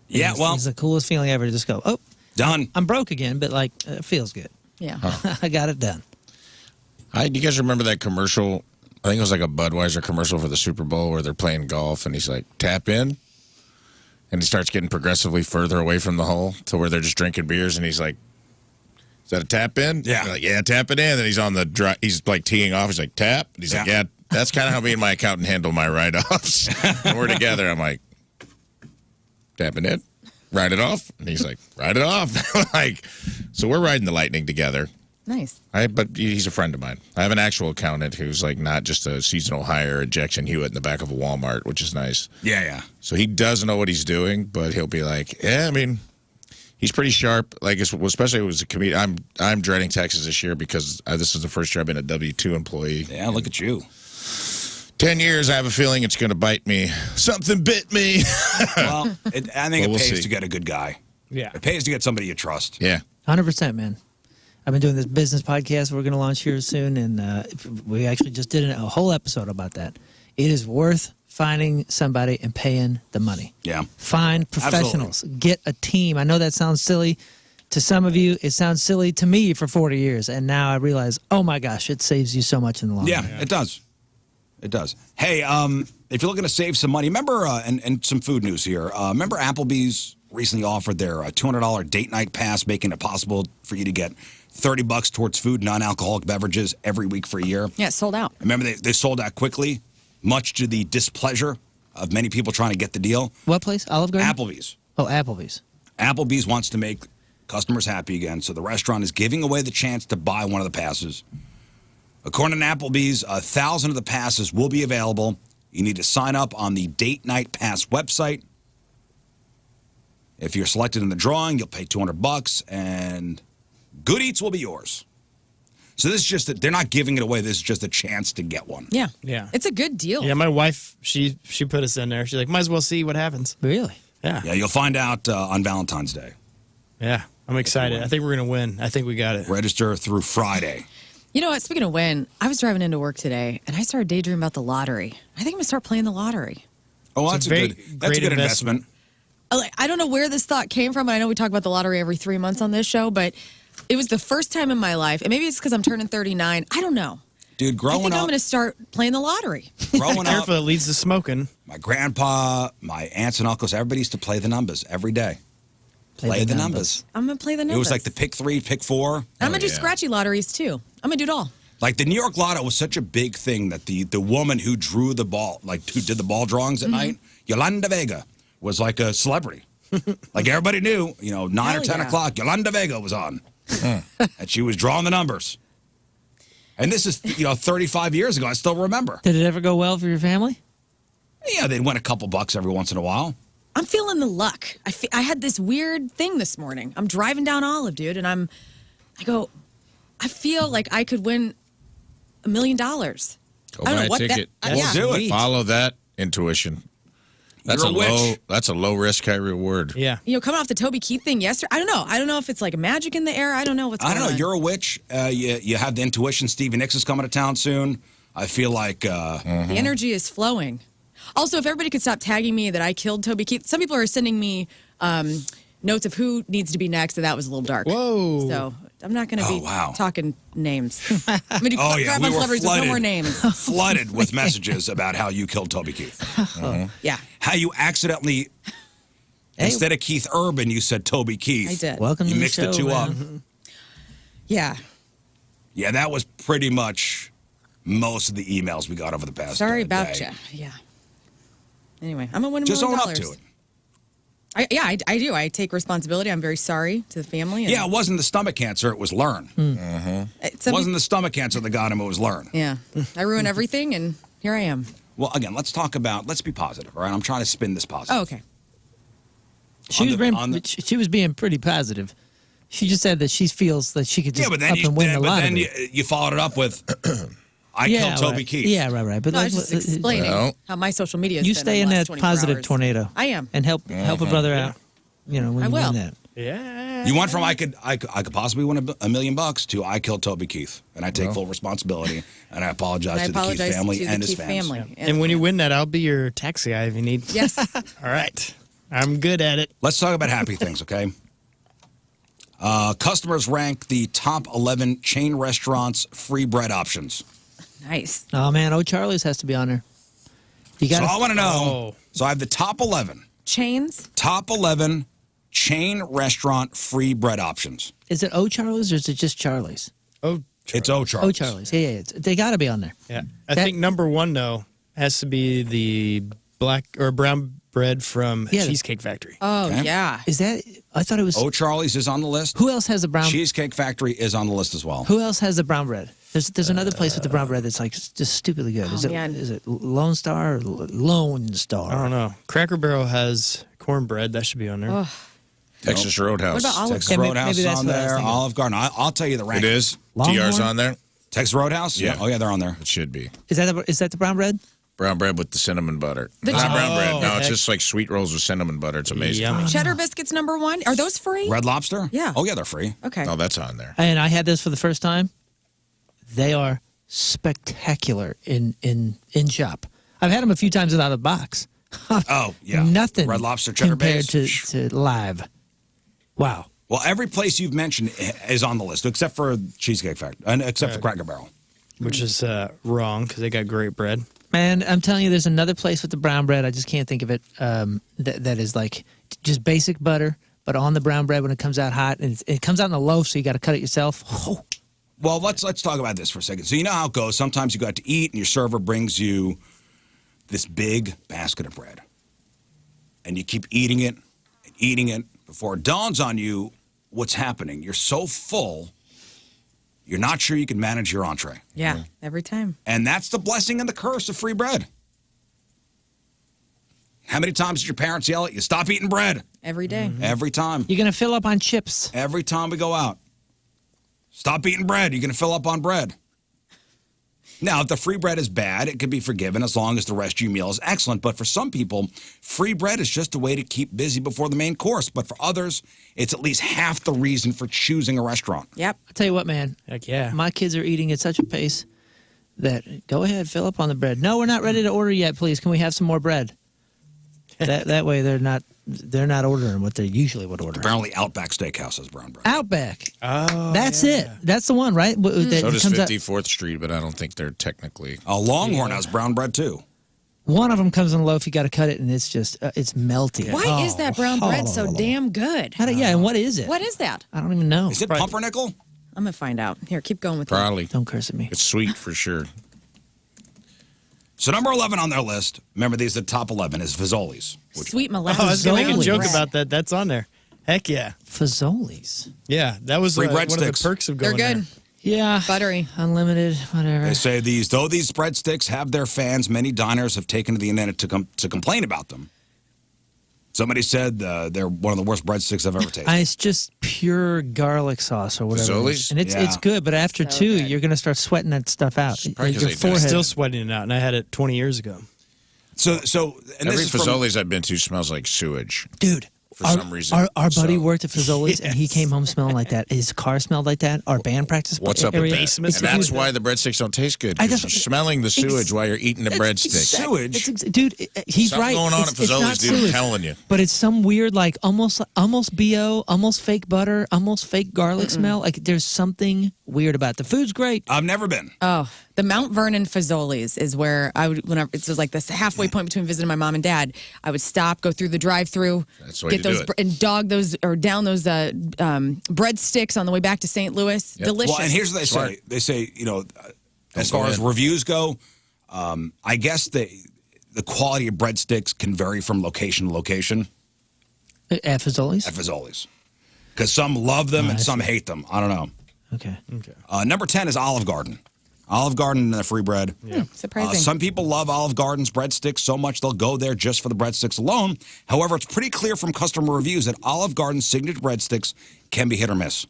Yeah, well, it's the coolest feeling ever to just go, oh, done. I'm broke again, but like it feels good. Yeah. I got it done. Do you guys remember that commercial? I think it was like a Budweiser commercial for the Super Bowl where they're playing golf and he's like, tap in. And he starts getting progressively further away from the hole to where they're just drinking beers, and he's like, "Is that a tap in?" Yeah. They're like, "Yeah, tap it in." Then he's on the he's like teeing off. He's like, "Tap." And he's like, "Yeah." That's kind of how me and my accountant handle my write-offs. When we're together, I'm like, tapping it, write it off. And he's like, write it off. Like, so we're riding the lightning together. Nice. But he's a friend of mine. I have an actual accountant who's like not just a seasonal hire injection Hewitt in the back of a Walmart, which is nice. Yeah. So he does know what he's doing, but he'll be like, yeah, I mean, he's pretty sharp. Like, especially if it was a comedian. I'm dreading taxes this year because this is the first year I've been a W-2 employee. Yeah, look at you. 10 years, I have a feeling it's going to bite me. Something bit me. Well, I think We'll it pays see. to get a good guy. Yeah. It pays to get somebody you trust. Yeah. 100%, man. I've been doing this business podcast we're going to launch here soon, and we actually just did a whole episode about that. It is worth finding somebody and paying the money. Yeah. Find professionals. Get a team. I know that sounds silly to some of you. It sounds silly to me for 40 years, and now I realize, oh my gosh, it saves you so much in the long run. Yeah, it does. It does. Hey, if you're looking to save some money, remember, and some food news here, remember Applebee's recently offered their $200 date night pass, making it possible for you to get $30 towards food, non-alcoholic beverages every week for a year. Yeah, it's sold out. Remember, they sold out quickly, much to the displeasure of many people trying to get the deal. What place? Olive Garden? Applebee's. Oh, Applebee's. Applebee's wants to make customers happy again, so the restaurant is giving away the chance to buy one of the passes. According to Applebee's, 1,000 of the passes will be available. You need to sign up on the Date Night Pass website. If you're selected in the drawing, you'll pay $200, and good eats will be yours. So this is just that they're not giving it away. This is just a chance to get one. Yeah. Yeah. It's a good deal. Yeah, my wife, she put us in there. She's like, might as well see what happens. Really? Yeah. Yeah, you'll find out on Valentine's Day. Yeah. I'm excited. I think we're going to win. I think we got it. Register through Friday. You know what? Speaking of win, I was driving into work today, and I started daydreaming about the lottery. I think I'm going to start playing the lottery. Oh, It's that's a a very good great investment. I don't know where this thought came from, and I know we talk about the lottery every 3 months on this show, but it was the first time in my life, and maybe it's because I'm turning 39. I don't know. Dude, I growing think I'm up, going to start playing the lottery. growing up, Careful, it leads to smoking. my grandpa, my aunts and uncles, everybody used to play the numbers every day. Play the numbers. I'm going to play the numbers. It was like the pick 3, pick 4. I'm going to do scratchy lotteries, too. I'm going to do it all. Like the New York Lotto was such a big thing that the woman who drew the ball, like who did the ball drawings at night, Yolanda Vega, was like a celebrity. Like everybody knew, 9 Hell or 10 yeah. o'clock, Yolanda Vega was on. And she was drawing the numbers. And this is, 35 years ago. I still remember. Did it ever go well for your family? Yeah, they'd win a couple bucks every once in a while. I'm feeling the luck. I had this weird thing this morning. I'm driving down Olive, dude, and I feel like I could win $1 million. Go I buy don't know a what ticket. that. We'll do it. Follow that intuition. That's You're a witch. That's a low risk, high reward. Yeah. Coming off the Toby Keith thing yesterday. I don't know. I don't know if it's like magic in the air. I don't know what's I going don't know. on. You're a witch. You have the intuition. Stevie Nicks is coming to town soon. I feel like The energy is flowing. Also, if everybody could stop tagging me that I killed Toby Keith. Some people are sending me notes of who needs to be next, and that was a little dark. Whoa. So I'm not going to be wow. talking names. I'm going to Oh, yeah, grab we on were celebrities with no flooded. more names. flooded with messages about how you killed Toby Keith. Yeah, How you accidentally, instead of Keith Urban, you said Toby Keith. I did. Welcome You to the mixed show, the two up. man. Yeah. Yeah, that was pretty much most of the emails we got over the past Sorry day. about you. Yeah. Anyway, I'm going to win $1 Just million. own up to it. I do. I take responsibility. I'm very sorry to the family. And Yeah, it wasn't the stomach cancer. It was Lern. It wasn't the stomach cancer that got him. It was Lern. Yeah. I ruined everything, and here I am. Well, again, let's be positive, all right? I'm trying to spin this positive. Oh, okay. She was being pretty positive. She just said that she feels that she could just Yeah, but then, up and win the lottery. you followed it up with, I killed Toby right. Keith. Yeah, right. But No, I was just explaining Well, how my social media has you been stay in in the that last 24 positive hours. tornado. I am. And help a brother out. When I you will. win that. Yeah. You went from I could possibly win $1 million to I killed Toby Keith, and I take full responsibility, and I apologize I to the Keith apologize family to the and his Keith fans. family. And when you win that, I'll be your taxi guy if you need. Yes. All right. I'm good at it. Let's talk about happy things, okay? Customers rank the top 11 chain restaurants' free bread options. Nice. Oh man, O'Charlie's has to be on there. You So got I want to know. Oh. So I have the top 11. Chains? Top 11 chain restaurant free bread options. Is it O'Charlie's or is it just Charlie's? Oh, It's O'Charlie's. O'Charlie's. Yeah. They got to be on there. yeah. I think number one though has to be the black or brown bread from Yeah. Cheesecake Factory. Oh, Okay. yeah. Is that? I thought it was. O'Charlie's is on the list. Who else has the brown? Cheesecake Factory is on the list as well. Who else has the brown bread? There's another place with the brown bread that's like just stupidly good. Oh, man. Is it Lone Star or Lone Star? I don't know. Cracker Barrel has cornbread. That should be on there. Oh, Texas Roadhouse. What about Olive Texas Yeah, maybe Roadhouse is that's on what I was there. thinking. Olive Garden. I'll tell you the rank. It is? Longhorn? TR's on there? Texas Roadhouse? Yeah. Oh, yeah, they're on there. It should be. Is that the brown bread? Brown bread with the cinnamon butter. The Not brown bread. Oh, No, it's heck. just like sweet rolls with cinnamon butter. It's amazing. Yummy. Cheddar biscuits number one. Are those free? Red Lobster? Yeah. Oh, yeah, they're free. Okay. Oh, that's on there. And I had this for the first time. They are spectacular in shop. I've had them a few times without a box. Oh, yeah. Nothing. Red Lobster cheddar compared base. to live. Wow. Well, every place you've mentioned is on the list, except for Cheesecake Factory, and except for Cracker Barrel. Which is wrong because they got great bread. Man, I'm telling you, there's another place with the brown bread. I just can't think of it. That is like just basic butter, but on the brown bread when it comes out hot, and it comes out in a loaf, so you got to cut it yourself. Oh, Well, let's talk about this for a second. So you know how it goes. Sometimes you go out to eat, and your server brings you this big basket of bread, and you keep eating it and eating it before it dawns on you what's happening. You're so full, you're not sure you can manage your entree. Yeah, every time. And that's the blessing and the curse of free bread. How many times did your parents yell at you, stop eating bread? Every day. Every time. you're gonna fill up on chips. Every time we go out. Stop eating bread. You're going to fill up on bread. Now, if the free bread is bad, it can be forgiven as long as the rest of your meal is excellent. But for some people, free bread is just a way to keep busy before the main course. But for others, it's at least half the reason for choosing a restaurant. Yep. I'll tell you what, man. Heck yeah. My kids are eating at such a pace that go ahead, fill up on the bread. No, we're not ready to order yet. Please, can we have some more bread? that way they're not ordering what they usually would order. Apparently, Outback Steakhouse has brown bread. Outback. Oh, That's it. That's the one, right? That So does comes out- 54th Street, but I don't think they're technically. Longhorn has brown bread, too. One of them comes in a loaf. You got to cut it, and it's just it's melty. Why is that brown bread so damn good? Yeah, and what is it? What is that? I don't even know. Is it pumpernickel? I'm going to find out. Here, keep going with it. Probably. Don't curse at me. It's sweet for sure. So number 11 on their list, remember these, the top 11, is Fazoli's. Sweet Oh, I molasses. was going to make a Fazoli's. joke bread. about that. That's on there. Heck yeah. Fazoli's. Yeah, that was Free one of the breadsticks. perks of They're going good. there. Yeah. Buttery. Unlimited, whatever. They say though these breadsticks have their fans, many diners have taken to the internet to complain about them. Somebody said they're one of the worst breadsticks I've ever tasted. It's just pure garlic sauce or whatever. it is. Fazoli's? And it's Yeah. good, but after So two, good. you're going to start sweating that stuff out. Probably 'cause Your they die. forehead. Still sweating it out, and I had it 20 years ago. So and Every this is from, Fazoli's I've been to smells like sewage. Dude. For some reason. Our buddy So- worked at Fazoli's, and he came home smelling like that. His car smelled like that. Our band practice What's up with area. that? basement And that's why the breadsticks don't taste good. 'Cause you're smelling the sewage while you're eating the breadstick. sewage. Dude, he's Something right. going on it's, at it's not Fazoli's, dude. I'm sewage, telling you. but it's some weird, like almost BO, almost fake butter, almost fake garlic smell. Like there's something weird about it. The food's great. I've never been. Oh, the Mount Vernon Fazoli's is where I would, whenever it was like this halfway point between visiting my mom and dad, I would stop, go through the drive-through, That's the way get to do those it. and dog those or down those breadsticks on the way back to St. Louis. Yep. Delicious. Well, and here's what they Smart. say. They say, as go far as ahead. reviews go, I guess the quality of breadsticks can vary from location to location At Fazoli's? at Fazoli's. Because some love them and some hate them. I don't know. Okay. Number 10 is Olive Garden. Olive Garden and the free bread. surprising. Some people love Olive Garden's breadsticks so much they'll go there just for the breadsticks alone. However, it's pretty clear from customer reviews that Olive Garden's signature breadsticks can be hit or miss.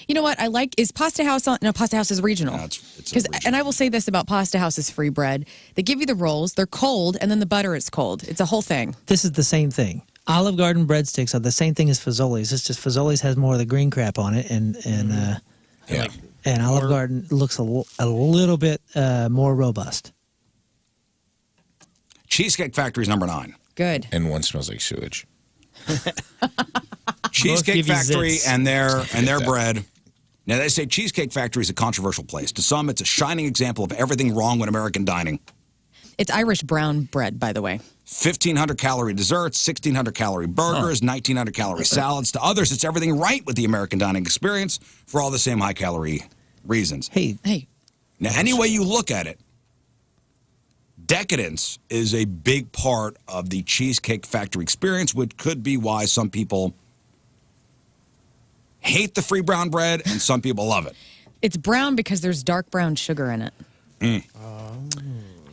You know what I like is Pasta House on. No, Pasta House is regional. No, it's Because and I will say this about Pasta House's free bread: they give you the rolls, they're cold, and then the butter is cold. It's a whole thing. This is the same thing. Olive Garden breadsticks are the same thing as Fazoli's. It's just Fazoli's has more of the green crap on it, and Yeah. and Olive Garden looks a little bit more robust. Cheesecake Factory's number 9. Good. And one smells like sewage. Cheesecake give you Factory zits. and their that. bread. Now, they say Cheesecake Factory is a controversial place. To some, it's a shining example of everything wrong with American dining. It's Irish brown bread, by the way. 1,500 calorie desserts, 1,600 calorie burgers, 1,900 calorie salads. To others, it's everything right with the American dining experience for all the same high calorie reasons. Hey. Now, any way you look at it, decadence is a big part of the Cheesecake Factory experience, which could be why some people hate the free brown bread and some people love it. It's brown because there's dark brown sugar in it.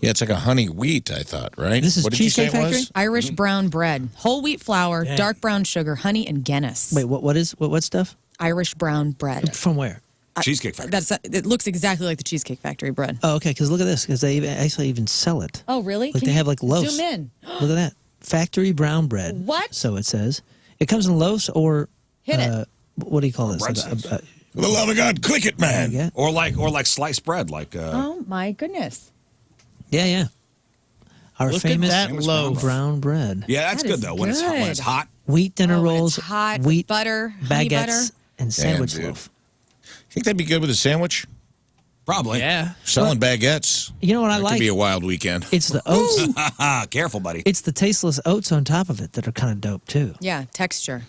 Yeah, it's like a honey wheat, I thought, right? This is what did you say Cheesecake it Factory? was? Irish brown bread, whole wheat flour, dark brown sugar, honey, and Guinness. Wait, what stuff? Irish brown bread. From where? Cheesecake Factory. It looks exactly like the Cheesecake Factory bread. Oh, okay, because look at this, because they actually even sell it. Oh, really? Like Can they you have like loaves. Zoom in. Look at that. Factory brown bread. What? So it says. It comes in loaves or... Hit it. What do you call this? breadsticks. For the love of God, click it, man. Yeah. Or like sliced bread, like Oh, my goodness. Yeah. Our Look at famous that loaf. brown bread. yeah, that's That good is though when good. it's hot. Wheat dinner When rolls, it's hot, with wheat butter, honey baguettes, butter. and sandwich dude. loaf. Think that'd be good with a sandwich? Probably. Yeah. Selling baguettes. You know what I That like? could be a wild weekend. It's the oats. Careful, buddy. It's the tasteless oats on top of it that are kind of dope too. Yeah, texture.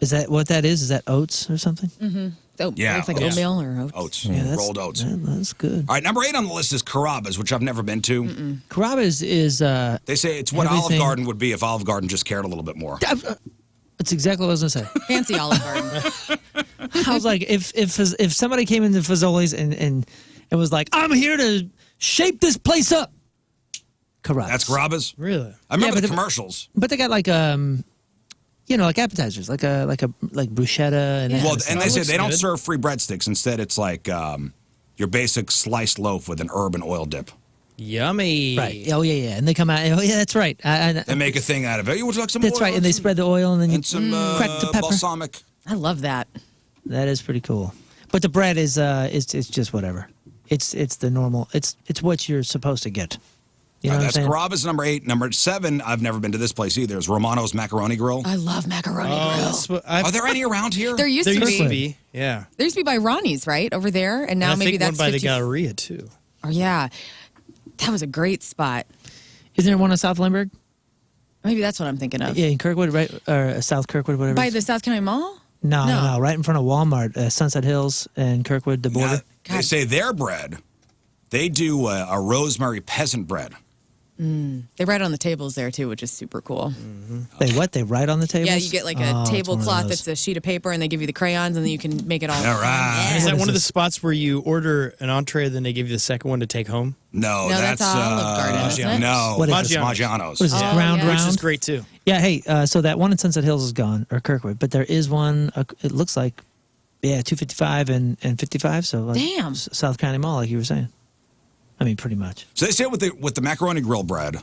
Is that what that is? Is that oats or something? Oh, Yeah, it's like oats. oatmeal or oats. Oats. Yeah, Rolled oats. That's good. All right, number 8 on the list is Carrabba's, which I've never been to. Carrabba's is They say it's what Olive Everything- Garden would be if Olive Garden just cared a little bit more. That's exactly what I was gonna say. Fancy Olive Garden. I was like, if somebody came into Fazoli's and was like, I'm here to shape this place up. Carrabba's. That's Carrabba's? Really? I remember but the the- commercials. But they got like like appetizers, like bruschetta and that Well, kind of and stuff. they say looks they don't good. serve free breadsticks. Instead, it's like your basic sliced loaf with an herb and oil dip. Yummy. Right. Oh yeah. And they come out. Oh yeah, that's right. They make a thing out of it. You would like some That's oil right. And they spread the oil and then you and some crack the pepper. balsamic. I love that. That is pretty cool. But the bread is it's just whatever. It's the normal. It's what you're supposed to get. You know what I'm That's saying? Carrabba's number 8. Number 7, I've never been to this place either, is Romano's Macaroni Grill. I love macaroni Oh, grill. that's what I've, Are there any around here? There used there to used be. to be. Yeah. There used to be by Ronnie's, right? Over there. And now And I maybe think that's one by 50 the Galleria, too. Oh, yeah. That was a great spot. Isn't there one in South Limburg? Maybe that's what I'm thinking of. Yeah, in Kirkwood, right? Or South Kirkwood, whatever. By it's- the South County Mall? No, right in front of Walmart, Sunset Hills and Kirkwood, the border. Now, they say their bread, they do a rosemary peasant bread. They write it on the tables there, too, which is super cool. They what? They write on the tables? Yeah, you get like Oh, a it's one of tablecloth those. that's a sheet of paper, and they give you the crayons, and then you can make it all. All right. Is What that is one of the this? spots where you order an entree, then they give you the second one to take home? No, No, that's Olive Garden, isn't it? No, What is that's this? Maggiano's. What is this, Yeah. ground yeah. Which round? is great, too. Yeah, hey, so that one in Sunset Hills is gone, or Kirkwood, but there is one, it looks like, 255 and 55, so like Damn. South County Mall, like you were saying. I mean, pretty much. So they say with the macaroni grill bread,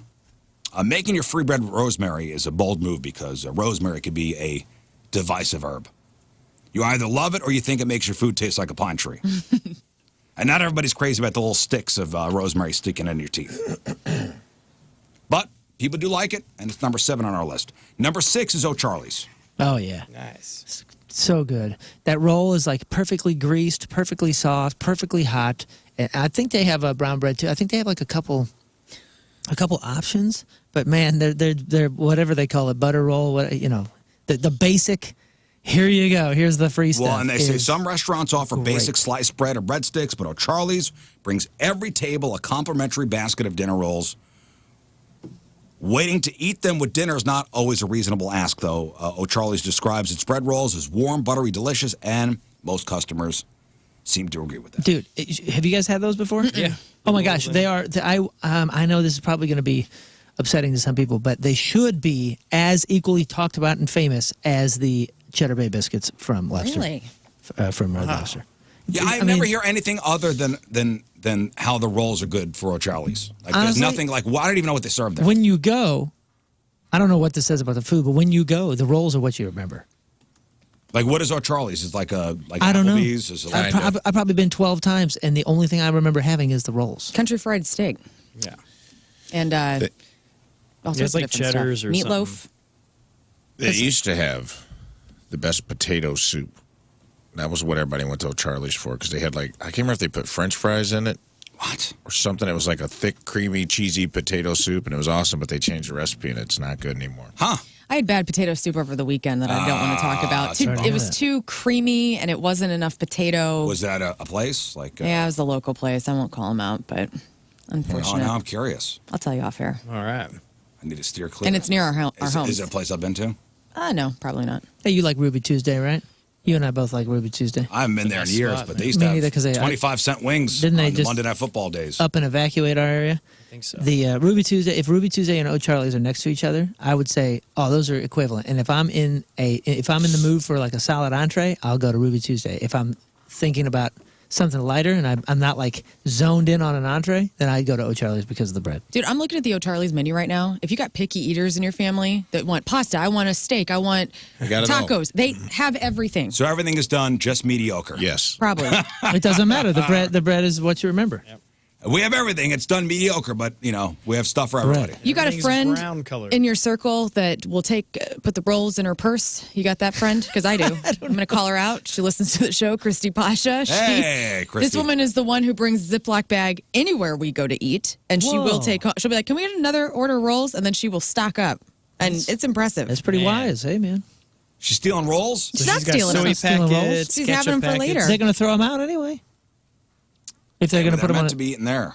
making your free bread with rosemary is a bold move because rosemary could be a divisive herb. You either love it or you think it makes your food taste like a pine tree. And not everybody's crazy about the little sticks of rosemary sticking in your teeth. But people do like it, and it's number 7 on our list. Number 6 is O'Charlie's. Oh, yeah. Nice. So good. That roll is like perfectly greased, perfectly soft, perfectly hot. And I think they have a brown bread too. I think they have like a couple options. But man, they're whatever they call it, butter roll. The basic. Here you go. Here's the free stuff. Well, and they say is some restaurants offer basic great. sliced bread or breadsticks, but O'Charlie's brings every table a complimentary basket of dinner rolls. Waiting to eat them with dinner is not always a reasonable ask, though. O'Charlie's describes its bread rolls as warm, buttery, delicious, and most customers seem to agree with that. Dude, have you guys had those before? Yeah. Oh my gosh, they are. I know this is probably going to be upsetting to some people, but they should be as equally talked about and famous as the Cheddar Bay biscuits from Lobster. Really? From Red Lobster. Yeah, I mean- never hear anything other than how the rolls are good for O'Charlie's. Like, there's Honestly, nothing like, well, I don't even know what they serve there. When you go, I don't know what this says about the food, but when you go, the rolls are what you remember. Like, what is O'Charlie's? Is it like I don't know. Applebee's? Is it like, I've probably been 12 times, and the only thing I remember having is the rolls. Country fried steak. Yeah. And all sorts it's of like different cheddars stuff. or Meatloaf. something. They used to have the best potato soup. That was what everybody went to O'Charlie's for because they had I can't remember if they put French fries in it. What? or something. It was like a thick, creamy, cheesy potato soup, and it was awesome, but they changed the recipe, and it's not good anymore. Huh? I had bad potato soup over the weekend that I don't want to talk about. sorry to It hear was that. too creamy, and it wasn't enough potato. Was that a place? Like, Yeah, it was a local place. I won't call them out, but oh, unfortunate. now I'm curious. I'll tell you off air. All right. I need to steer clear. And it's near our home. Is it a place I've been to? No, probably not. Hey, you like Ruby Tuesday, right? You and I both like Ruby Tuesday. I haven't been there in nice years, spot, but man. they used Me to neither, have 'cause they- 25-cent wings Didn't they on the just- Monday Night Football days. Up and evacuate our area. I think so. The Ruby Tuesday, if Ruby Tuesday and O'Charlie's are next to each other, I would say, oh, those are equivalent. And if I'm in the mood for like a solid entree, I'll go to Ruby Tuesday. If I'm thinking about something lighter and I'm not like zoned in on an entree, then I'd go to O'Charlie's because of the bread. Dude, I'm looking at the O'Charlie's menu right now. If you got picky eaters in your family that want pasta, I want a steak, I want You got it all. tacos, they have everything. So everything is done just mediocre. Yes. Probably. It doesn't matter. The bread is what you remember. We have everything. It's done mediocre, but, we have stuff for everybody. You got a Everything's friend brown colored. in your circle that will put the rolls in her purse? You got that friend? Because I do. I'm going to call her out. She listens to the show, Christy Pasha. Hey, Christy. This woman is the one who brings Ziploc bag anywhere we go to eat, and she will Whoa. she'll be like, "Can we get another order of rolls?" And then she will stock up, and it's impressive. That's pretty Man. wise. Hey, man. She's stealing rolls? She's not She's got stealing soy them. Stealing rolls? packets. She's having them ketchup for later. packets. They're going to throw them out anyway. If they're going to They're put them on meant to be eaten there.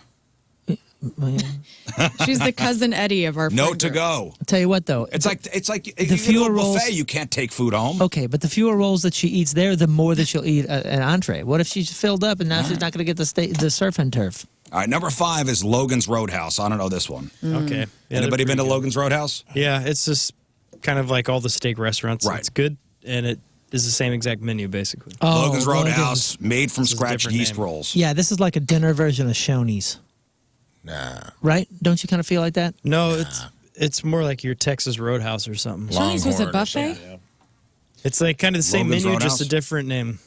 She's the cousin Eddie of our No friend to group. go. I'll tell you what, though. It's like if you fewer go to a rolls- buffet, you can't take food home. Okay, but the fewer rolls that she eats there, the more that she'll eat an entree. What if she's filled up and now she's not going to get the surf and turf? All right, number 5 is Logans Roadhouse. I don't know this one. Okay. Yeah, they're Anybody been to pretty good. Logan's Roadhouse? Yeah, it's just kind of like all the steak restaurants. Right. It's good, and it is the same exact menu, basically. Oh, Logan's Roadhouse, made from This is a scratch different yeast name. rolls. Yeah, this is like a dinner version of Shoney's, Nah. right? Don't you kind of feel like that? No, it's more like your Texas Roadhouse or something. Shoney's was a Longhorn or buffet? something. It's like kind of the same Logan's menu, Roadhouse? just a different name.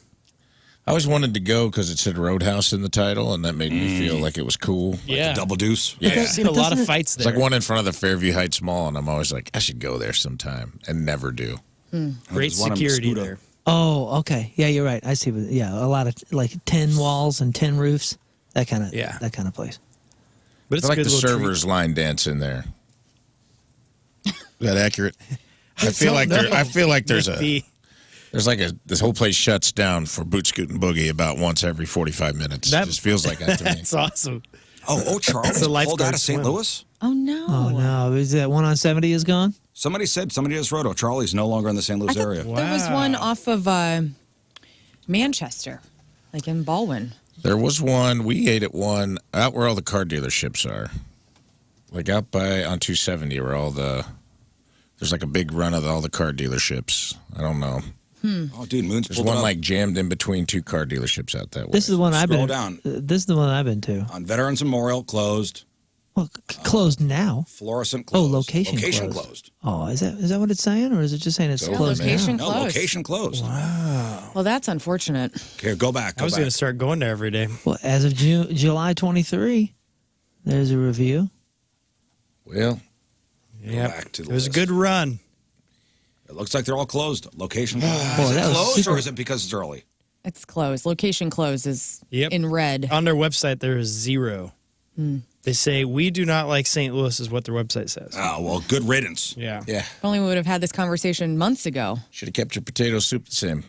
I always wanted to go because it said Roadhouse in the title, and that made me feel like it was cool. Yeah. Double deuce. Yeah. I've seen a lot of Doesn't it- fights It's there. like one in front of the Fairview Heights Mall, and I'm always like, I should go there sometime, and never do. Great There's one in security Rizzuto. there. Oh, okay. Yeah, you're right. I see. Yeah, a lot of like 10 walls and 10 roofs. That kind of place. But I it's like a good the little servers line dance in there. Is that accurate? I don't feel like there's treat. this whole place shuts down for Boot Scoot and Boogie about once every 45 minutes. That- It just feels like that to me. That's awesome. Oh, Charles It's a pulled lifeguard out of St. swim. Louis? Oh no! Oh, no. Is that one on 70 is gone? Somebody just wrote, Charlie's no longer in the St. I Louis thought area. there was one off of Manchester, like in Ballin. There was one. We ate at one out where all the car dealerships are, like out on 270, where there's like a big run of all the car dealerships. I don't know. Oh, dude, Moon's There's pulled one it up. like jammed in between two car dealerships out that way. This is the one I've Scroll been. down. This is the one I've been to. On Veterans Memorial, closed. Well, closed now. Fluorescent Oh, closed. location closed. Oh, is that what it's saying, or is it just saying it's Yeah, closed location now? No, closed. location closed. Well, that's unfortunate. Okay, go back. I was going to start going there every day. Well, as of July 23, there's a review. Well, Yeah, back to the it was a list. good run. It looks like they're all closed. Location closed. Boy, Is it that was closed super- or is it because it's early? It's closed. Location closed is Yep. in red. On their website, there is 0. They say, we do not like St. Louis, is what their website says. Oh, well, good riddance. Yeah. yeah. If only we would have had this conversation months ago. Should have kept your potato soup the same.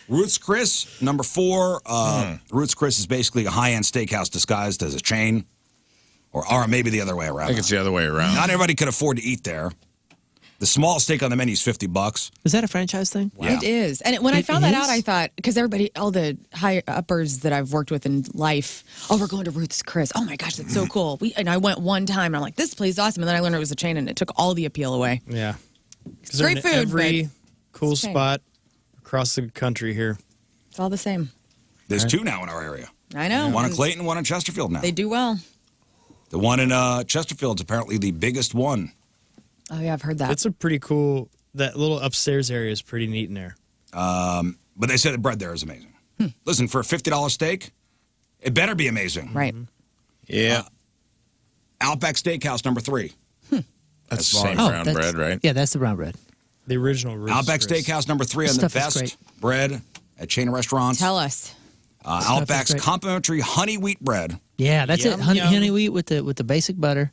Ruths Chris, number 4. Ruths Chris is basically a high-end steakhouse disguised as a chain. Or maybe the other way around. I think it's the other way around. Not everybody could afford to eat there. The small steak on the menu is $50. Is that a franchise thing? Yeah. It is. And when I It found that is? out, I thought, because all the high uppers that I've worked with in life, we're going to Ruth's Chris. Oh my gosh, that's so cool. And I went one time and I'm like, this place is awesome. And then I learned it was a chain and it took all the appeal away. Yeah. 'Cause Great they're in food, every but cool it's the same. spot across the country here. It's all the same. There's 2 now in our area. I know. One in Clayton, one in Chesterfield now. They do well. The one in Chesterfield's apparently the biggest one. Oh, yeah, I've heard that. It's a pretty cool, that little upstairs area is pretty neat in there. But they say the bread there is amazing. Listen, for a $50 steak, it better be amazing. right. Yeah. Outback Steakhouse, number 3. That's the far same as- brown that's- bread, right? Yeah, that's the brown bread. The original Ruths Outback Chris. Steakhouse, number 3 on the Stuff is best great. bread at chain of restaurants. Tell us. Outback's great. complimentary honey wheat bread. Yeah, that's Yum, it. Honey, yum. honey wheat with the basic butter.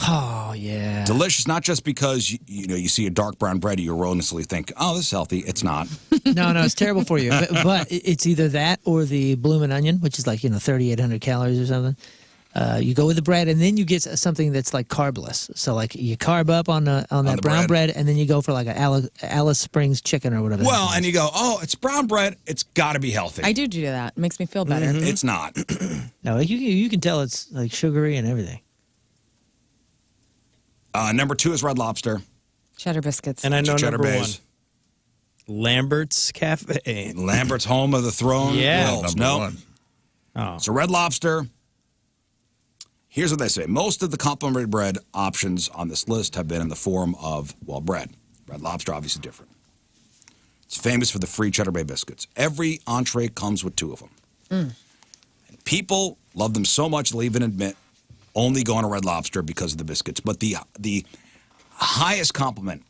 Oh yeah. Delicious, not just because you see a dark brown bread, you erroneously think, oh, this is healthy. It's not. No, it's terrible for you. But it's either that or the bloomin' onion, which is like 3,800 calories or something. You go with the bread, and then you get something that's like carbless. So like you carb up on that brown bread, and then you go for like a Alice Springs chicken or whatever. Well, and you go, oh, it's brown bread. It's got to be healthy. I do that. It makes me feel better. It's not. No, you can tell it's like sugary and everything. Number 2 is Red Lobster. Cheddar biscuits. And I know Cheddar number Bays. 1. Lambert's Cafe. Lambert's home of the throne. Yeah. Grills. Number No. 1. Oh. So Red Lobster. Here's what they say. Most of the complimentary bread options on this list have been in the form of, bread. Red Lobster, obviously different. It's famous for the free Cheddar Bay biscuits. Every entree comes with 2 of them. And people love them so much they'll even admit only going to Red Lobster because of the biscuits. But the highest compliment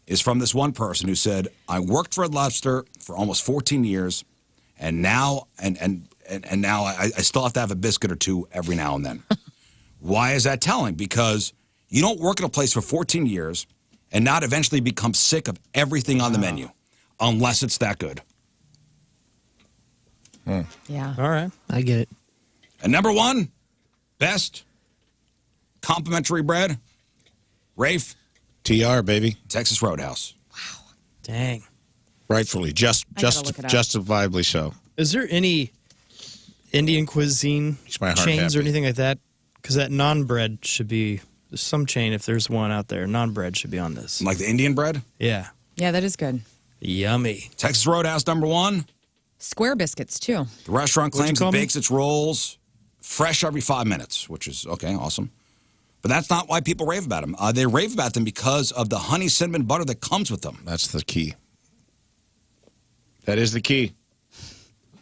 is from this one person who said, I worked for Red Lobster for almost 14 years, and now now I still have to have a biscuit or 2 every now and then. Why is that telling? Because you don't work at a place for 14 years and not eventually become sick of everything on the menu, unless it's that good. Yeah. All right. I get it. And number 1, best complimentary bread, Rafe, TR, baby. Texas Roadhouse. Dang. Rightfully. I gotta look it up. Justifiably so. Is there any Indian cuisine Makes my heart chains or happy. anything like that? Because that non-bread should be, there's some chain, if there's one out there, non-bread should be on this. Like the Indian bread. Yeah. Yeah, that is good. Yummy. Texas Roadhouse, number 1. Square biscuits, too. The restaurant What'd you claims call it me? bakes its rolls fresh every 5 minutes, which is, okay, awesome. But that's not why people rave about them. They rave about them because of the honey cinnamon butter that comes with them. That's the key. That is the key.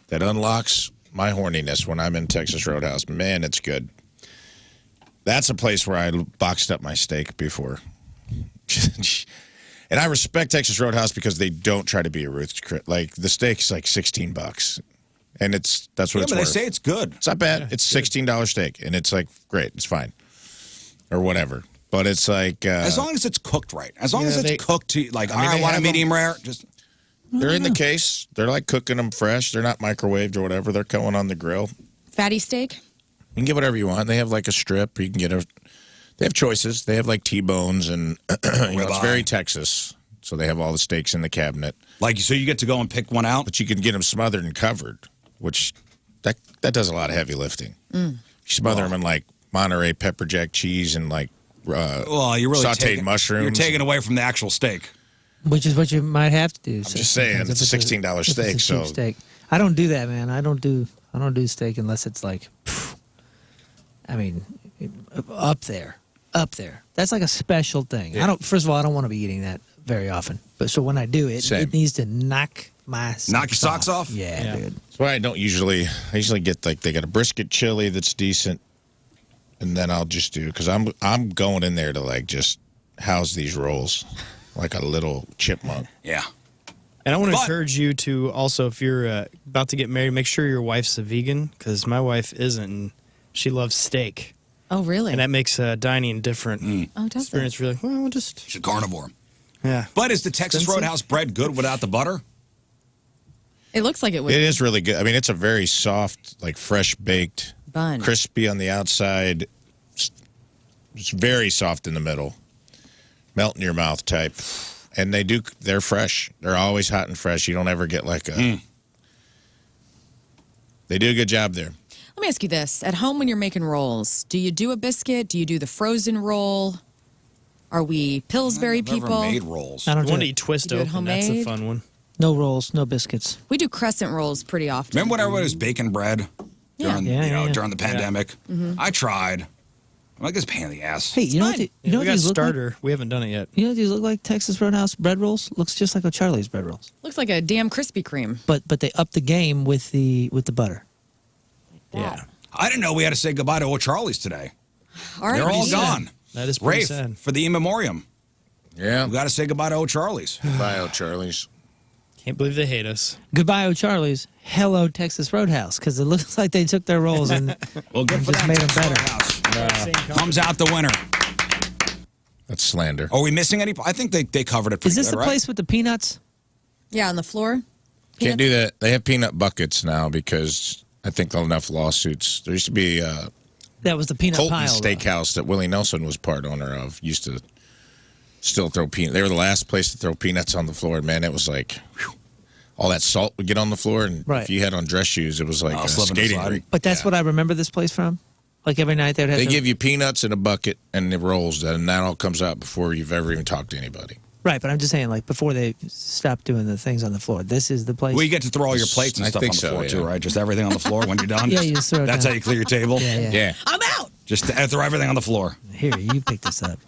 That unlocks my horniness when I'm in Texas Roadhouse. Man, it's good. That's a place where I boxed up my steak before. And I respect Texas Roadhouse because they don't try to be a Ruths Chris. Like, the steak's like $16. And that's what Yeah, it's but worth. they say it's good. It's not bad. It's $16 steak. And it's like, great. It's fine. Or whatever. But it's like... As long as it's cooked right. As long as it's they- cooked to, like, I mean, I they want a have medium rare. Just they're in the case. They're like cooking them fresh. They're not microwaved or whatever. They're going on the grill. Fatty steak? You can get whatever you want. They have like a strip. Or you can get a... They have choices. They have like T-bones and it's very Texas. So they have all the steaks in the cabinet. like, so you get to go and pick one out. But you can get them smothered and covered, which that does a lot of heavy lifting. You smother them in like Monterey pepper jack cheese and like Well, you're really sauteed mushrooms. You're taking away from the actual steak. Which is what you might have to do. I'm just saying, it's a $16 steak, so- steak. I don't do that, man. I don't do steak unless it's like, I mean, up there. That's like a special thing. Yeah. First of all, I don't want to be eating that very often. But so when I do, it needs to knock my socks off? Yeah, dude. That's why I usually get like, they got a brisket chili that's decent. And then I'll just do, because I'm going in there to like just house these rolls like a little chipmunk. Yeah. And I want to encourage you to also, if you're about to get married, make sure your wife's a vegan, because my wife isn't, and she loves steak. Oh, really? And that makes dining different. Oh, does experience. Really, well, we'll just... She's a carnivore. Yeah. But is the Texas Expensive? Roadhouse bread good without the butter? It looks like it would. It is really good. I mean, it's a very soft, like fresh baked, Bun. crispy on the outside. It's very soft in the middle. Melt in your mouth type. And they're fresh. They're always hot and fresh. You don't ever get like a... They do a good job there. Let me ask you this. At home when you're making rolls, do you do a biscuit? Do you do the frozen roll? Are we Pillsbury I've never people? made rolls. I don't I want do to it. eat twist You do it open. That's a homemade? fun one. No rolls, no biscuits. We do crescent rolls pretty often. Remember when everybody was baking bread during, Yeah. during the pandemic? I tried. I'm like, it's a pain in the ass. Hey, you know what? fine. You know we what got these look like? starter. We haven't done it yet. You know what these look like? Texas Roadhouse bread rolls looks just like O'Charlie's bread rolls, Looks like a damn Krispy Kreme. but they up the game with the butter. Yeah. I didn't know we had to say goodbye to O'Charlie's today. All right, They're all we gone. That is pretty Rafe, sad. for the in memoriam. Yeah. We got to say goodbye to O'Charlie's. Bio Charlie's. Can't believe they hate us. Goodbye, O'Charlie's. Hello, Texas Roadhouse, because it looks like they took their roles and Well, good for just them, made them Texas better. Roadhouse. Comes out the winner. That's slander. Are we missing any? I think they covered it pretty Is this good, the right? place with the peanuts? Yeah, on the floor. Can't do that. They have peanut buckets now because I think there are enough lawsuits. There used to be That was the peanut Colton pile. though. Steakhouse that Willie Nelson was part owner of. Used to still throw peanuts. They were the last place to throw peanuts on the floor. And man, it was like all that salt would get on the floor. And Right. if you had on dress shoes, it was like a slip and skating slide. rink. But that's Yeah. what I remember this place from. Like every night they'd have They to- give you peanuts in a bucket and the rolls, and that all comes out before you've ever even talked to anybody. Right, but I'm just saying, like, before they stop doing the things on the floor, this is the place. Well, you get to throw all your plates and I stuff on think the so, floor yeah. too, right? Just everything on the floor when you're done. Yeah, you just throw it That's down. how you clear your table. Yeah. Yeah. I'm out. Just throw everything on the floor. Here, you pick this up.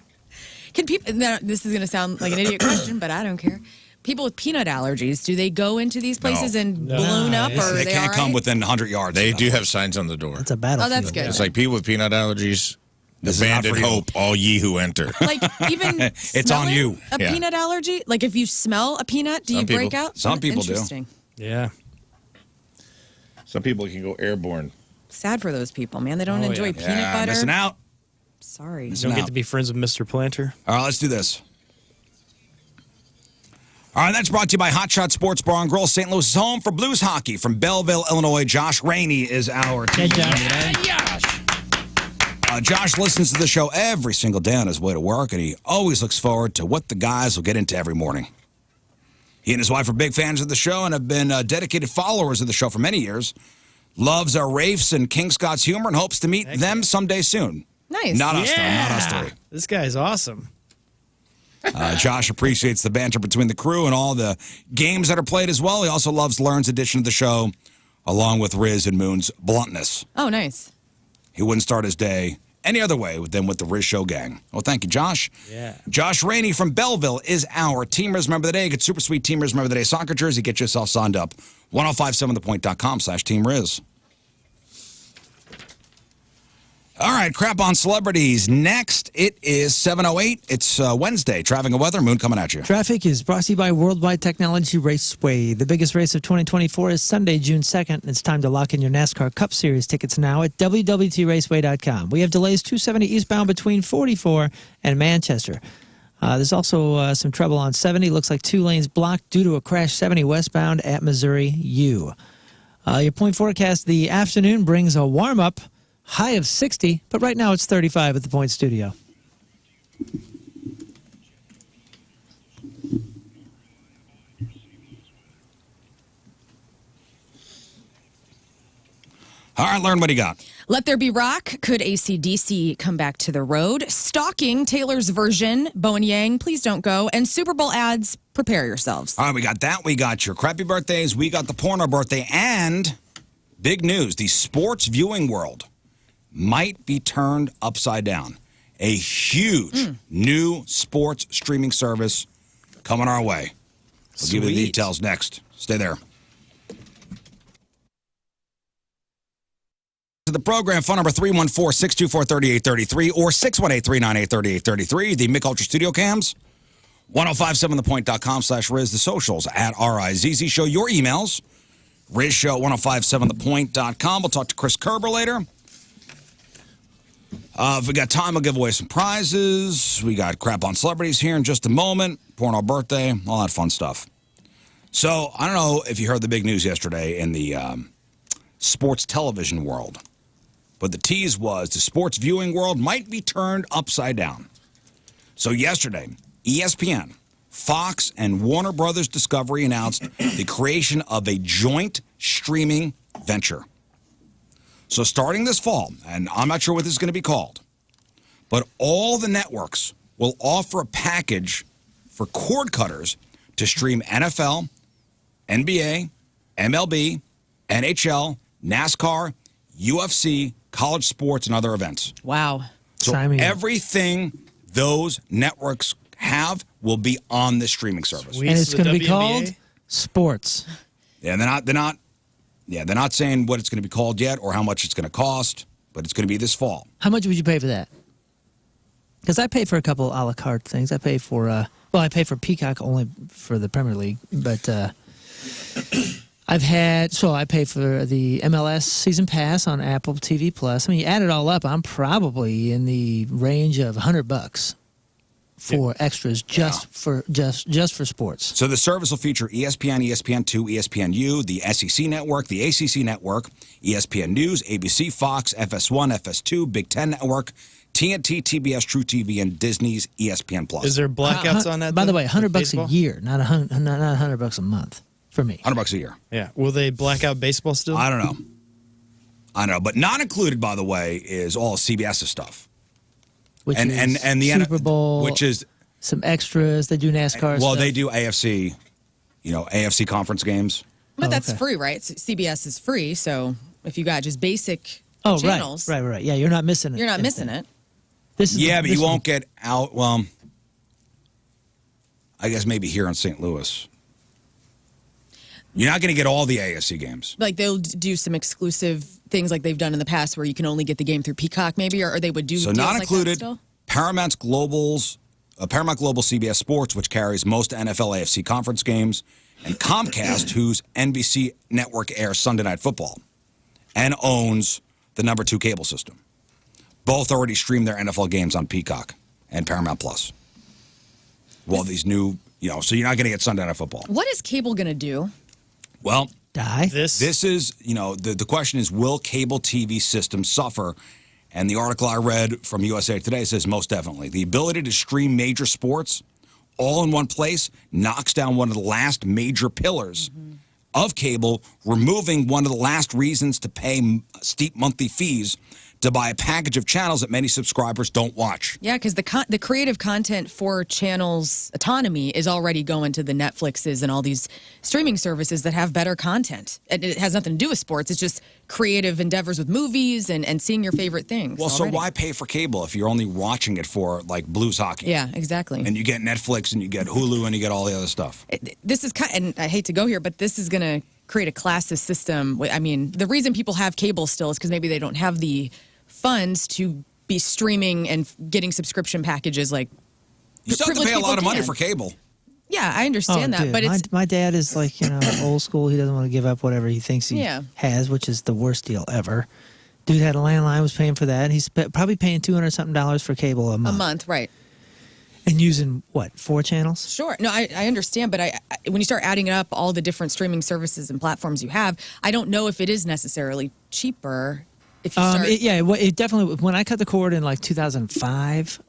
Can people? Now, this is going to sound like an idiot question, but I don't care. People with peanut allergies, do they go into these places and balloon up, or They are they can't all come right? within 100 yards. They of do that. have signs on the door. It's a battlefield. Oh, that's good. It's like people with peanut allergies, This is not abandon for you. hope, all ye who enter. Like even It's on smelling you. A Yeah. peanut allergy? Like if you smell a peanut, do you Some break people- out? some people do. Interesting. Yeah. Some people can go airborne. Sad for those people, man. They don't Oh, enjoy yeah. peanut Yeah, butter. missing out. Sorry. Don't out. get to be friends with Mr. Planter. All right, let's do this. All right, that's brought to you by Hot Shot Sports Bar and Grill, St. Louis' home for blues hockey. From Belleville, Illinois, Josh Rainey is our team. Josh listens to the show every single day on his way to work, and he always looks forward to what the guys will get into every morning. He and his wife are big fans of the show and have been dedicated followers of the show for many years. Loves our Rafe's and King Scott's humor and hopes to meet them someday soon. Nice. Not us, though. Not us three. This guy's awesome. Josh appreciates the banter between the crew and all the games that are played as well. He also loves Lern's edition of the show, along with Rizz and Moon's bluntness. Oh, nice. He wouldn't start his day any other way than with the Rizz Show gang. Well, thank you, Josh. Yeah. Josh Rainey from Belleville is our Team Rizz Member of the Day. Get super sweet Team Rizz Member of the Day soccer jersey. Get yourself signed up. 1057thepoint.com/Team Rizz. All right, crap on celebrities. Next, it is 7:08. It's Wednesday. Traffic and weather. Moon coming at you. Traffic is brought to you by Worldwide Technology Raceway. The biggest race of 2024 is Sunday, June 2nd. It's time to lock in your NASCAR Cup Series tickets now at www.raceway.com. We have delays 270 eastbound between 44 and Manchester. There's also some trouble on 70. Looks like 2 lanes blocked due to a crash 70 westbound at Missouri U. Your point forecast, the afternoon brings a warm-up. High of 60, but right now it's 35 at the Point Studio. All right, Lern, what do you got? Let There Be Rock. Could AC/DC come back to the road? Stalking Taylor's version. Bowen Yang, please don't go. And Super Bowl ads. Prepare yourselves. All right, we got that. We got your crappy birthdays. We got the porno birthday. And big news, the sports viewing world might be turned upside down. A huge new sports streaming service coming our way. We'll give you the Sweet. details next. Stay there. To the program, phone number 314-624-3833 or 618-398-3833. The Mick Ultra Studio Cams, 1057thepoint.com/Rizz. The socials at RIZZ Show. Your emails, RizzShow1057thepoint.com. We'll talk to Chris Kerber later. If we got time, we'll give away some prizes. We got crap on celebrities here in just a moment. Porno birthday, all that fun stuff. So, I don't know if you heard the big news yesterday in the sports television world. But the tease was the sports viewing world might be turned upside down. So yesterday, ESPN, Fox, and Warner Brothers Discovery announced the creation of a joint streaming venture. So starting this fall, and I'm not sure what this is going to be called, but all the networks will offer a package for cord cutters to stream NFL, NBA, MLB, NHL, NASCAR, UFC, college sports, and other events. Wow. So Sign me up. everything those networks have will be on this streaming service. Sweet. And it's So the going to be WNBA? called Sports. Yeah, they're not saying what it's going to be called yet or how much it's going to cost, but it's going to be this fall. How much would you pay for that? Because I pay for a couple a la carte things. I pay for, I pay for Peacock only for the Premier League, but I pay for the MLS season pass on Apple TV Plus. I mean, you add it all up, I'm probably in the range of $100 for extras just for sports. So the service will feature ESPN, ESPN2, ESPNU, the SEC network, the ACC network, ESPN News, ABC, Fox, FS1, FS2, Big Ten Network, TNT, TBS, True TV, and Disney's ESPN Plus. Is there blackouts on that? By the way, $100 baseball? a year, not $100 a month for me. $100 a year. Yeah. Will they black out baseball still? I don't know. But not included, by the way, is all CBS's stuff. Which and the Super Bowl, which is some extras. They do NASCAR. Well, stuff. they do AFC, AFC conference games. But that's free, right? CBS is free, so if you got just basic Oh, channels, right. Yeah, you're not missing it. you're not missing it. This is Yeah, but you won't get out. Well, I guess maybe here in St. Louis. You're not going to get all the AFC games. Like they'll do some exclusive things like they've done in the past where you can only get the game through Peacock maybe, or they would do So deals not like that included, still? Paramount Global CBS Sports, which carries most NFL AFC conference games, and Comcast, whose NBC network airs Sunday Night Football and owns the #2 cable system. Both already stream their NFL games on Peacock and Paramount Plus. Well, these new, so you're not going to get Sunday Night Football. What is cable going to do? Well, die. This is, the question is, will cable TV systems suffer? And the article I read from USA Today says most definitely. The ability to stream major sports all in one place knocks down one of the last major pillars of cable, removing one of the last reasons to pay steep monthly fees to buy a package of channels that many subscribers don't watch. Yeah, because the creative content for channels' autonomy is already going to the Netflixes and all these streaming services that have better content. And it has nothing to do with sports. It's just creative endeavors with movies and seeing your favorite things. Well, already. so why pay for cable if you're only watching it for, like, Blues hockey? Yeah, exactly. And you get Netflix and you get Hulu and you get all the other stuff. This is and I hate to go here, but this is going to create a classist system. I mean, the reason people have cable still is because maybe they don't have the funds to be streaming and getting subscription packages like You still have to pay a lot of money for cable. Yeah, I understand that, dude, but it's my dad is like old school. He doesn't want to give up whatever he thinks he has, which is the worst deal ever. Dude had a landline, was paying for that. He's probably paying $200-something for cable a month. a month, right? And using what, 4 channels? Sure. No, I understand, but when you start adding up all the different streaming services and platforms you have, I don't know if it is necessarily cheaper. If you start, it definitely. When I cut the cord in like 2005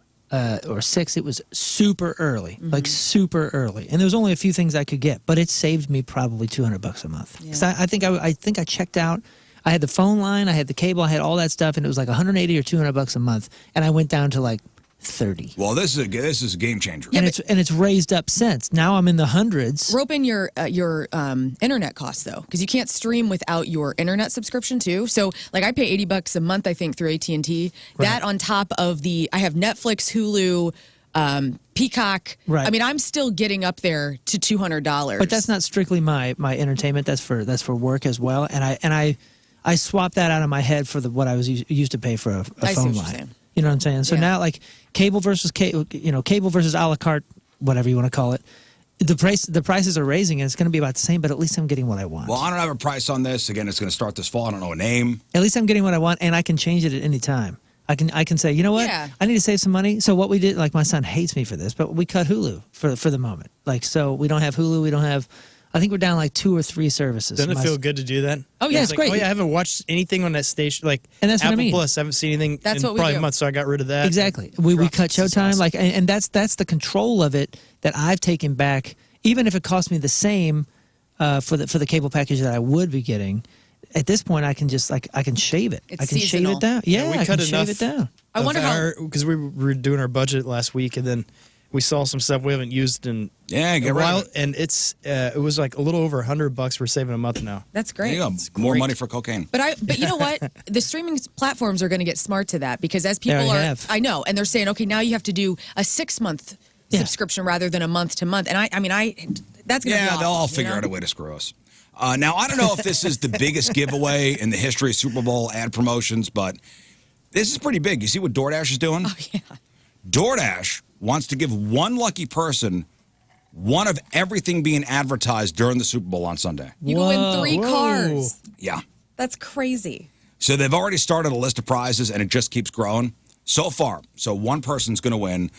or 6, it was super early, like super early, and there was only a few things I could get, but it saved me probably $200 a month. Because I think I checked out. I had the phone line, I had the cable, I had all that stuff, and it was like $180 or $200 a month, and I went down to like 30. Well, this is a game changer. Yeah, and it's raised up since. Now I'm in the hundreds. rope in your internet costs though, because you can't stream without your internet subscription too. So like I pay $80 a month, I think, through AT&T. That on top of I have Netflix, Hulu, Peacock. Right. I mean, I'm still getting up there to $200. But that's not strictly my entertainment. That's for work as well. And I swapped that out of my head for what I was used to pay for a I see phone what you're line. saying. You know what I'm saying? So Yeah. now, like cable versus cable versus a la carte, whatever you want to call it. The prices are raising, and it's going to be about the same. But at least I'm getting what I want. Well, I don't have a price on this. Again, it's going to start this fall. I don't know a name. At least I'm getting what I want, and I can change it at any time. I can say, you know what? Yeah. I need to save some money. So what we did, like my son hates me for this, but we cut Hulu for the moment. Like, so we don't have Hulu. We don't have. I think we're down like 2 or 3 services. Doesn't it feel good to do that? Oh, yeah, it's great. Oh, yeah, I haven't watched anything on that station. Like, And that's what I Apple mean. Plus, I haven't seen anything That's in what we probably do. a month, so I got rid of that. Exactly. We cut Showtime, like, and that's the control of it that I've taken back. Even if it cost me the same for the cable package that I would be getting, at this point I can just I can shave it. It's I can seasonal. shave it down. Yeah, we I cut can enough shave it down. I wonder how. Because we were doing our budget last week, and then we saw some stuff we haven't used in Yeah, get a rid while, of it. and it was like a little over $100 we're saving a month now. That's There great. you go. More money for cocaine. But you know what? The streaming platforms are going to get smart to that because as people already are, have. I know, and they're saying, okay, now you have to do a 6-month subscription rather than a month to month, and that's going to be Yeah, awful, they'll all you figure know? out a way to screw us. Now, I don't know if this is the biggest giveaway in the history of Super Bowl ad promotions, but this is pretty big. You see what DoorDash is doing? Oh yeah. DoorDash wants to give one lucky person one of everything being advertised during the Super Bowl on Sunday. You can win 3 cars. Yeah. That's crazy. So they've already started a list of prizes, and it just keeps growing. So far, so one person's going to win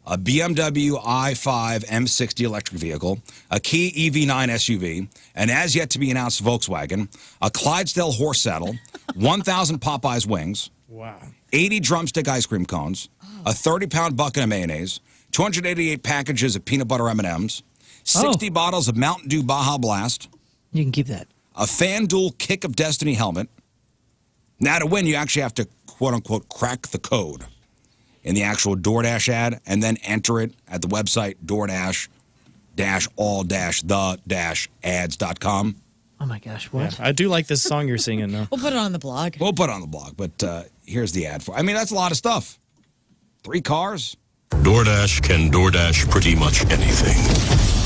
a BMW i5 M60 electric vehicle, a Kia EV9 SUV, an as-yet-to-be-announced Volkswagen, a Clydesdale horse saddle, 1,000 Popeyes wings, Wow. 80 drumstick ice cream cones, a 30-pound bucket of mayonnaise, 288 packages of peanut butter M&Ms, 60 bottles of Mountain Dew Baja Blast. You can keep that. A FanDuel Kick of Destiny helmet. Now, to win, you actually have to, quote-unquote, crack the code in the actual DoorDash ad and then enter it at the website DoorDash-all-the-ads.com. Oh, my gosh. What? Yeah, I do like this song you're singing, though. We'll put it on the blog. We'll put it on the blog, but here's the ad for. I mean, that's a lot of stuff. 3 cars. DoorDash can DoorDash pretty much anything.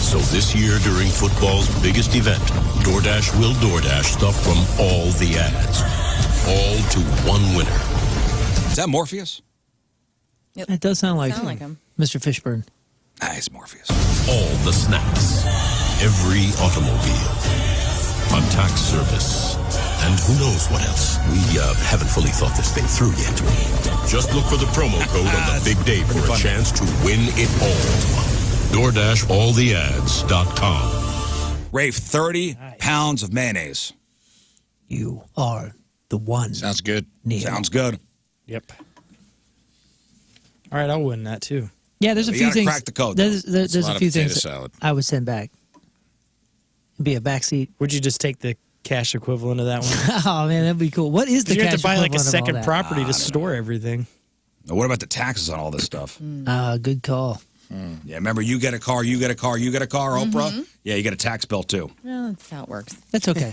So this year during football's biggest event, DoorDash will DoorDash stuff from all the ads. All to one winner. Is that Morpheus? Yep. It does sound like him. Mr. Fishburne. Ah, it's Morpheus. All the snacks. Every automobile. A tax service. And who knows what else. We haven't fully thought this thing through yet. Just look for the promo code on the big day for a chance to win it all. DoorDashAllTheAds.com. Rafe, 30 pounds of mayonnaise. You are the one. Sounds good. Neil. Sounds good. Yep. All right, I'll win that, too. Yeah, there's a You few gotta things. crack the code, There's a lot a of few potato things salad. I would send back. Be a backseat. Would you just take the cash equivalent of that one? Oh man, that'd be cool. What is the? You have cash to buy like a equivalent of all second that? property to store everything. Now, what about the taxes on all this stuff? Good call. Yeah, remember, you get a car, you get a car, you get a car, Oprah? Yeah, you get a tax bill, too. Well, that's how it works. That's okay.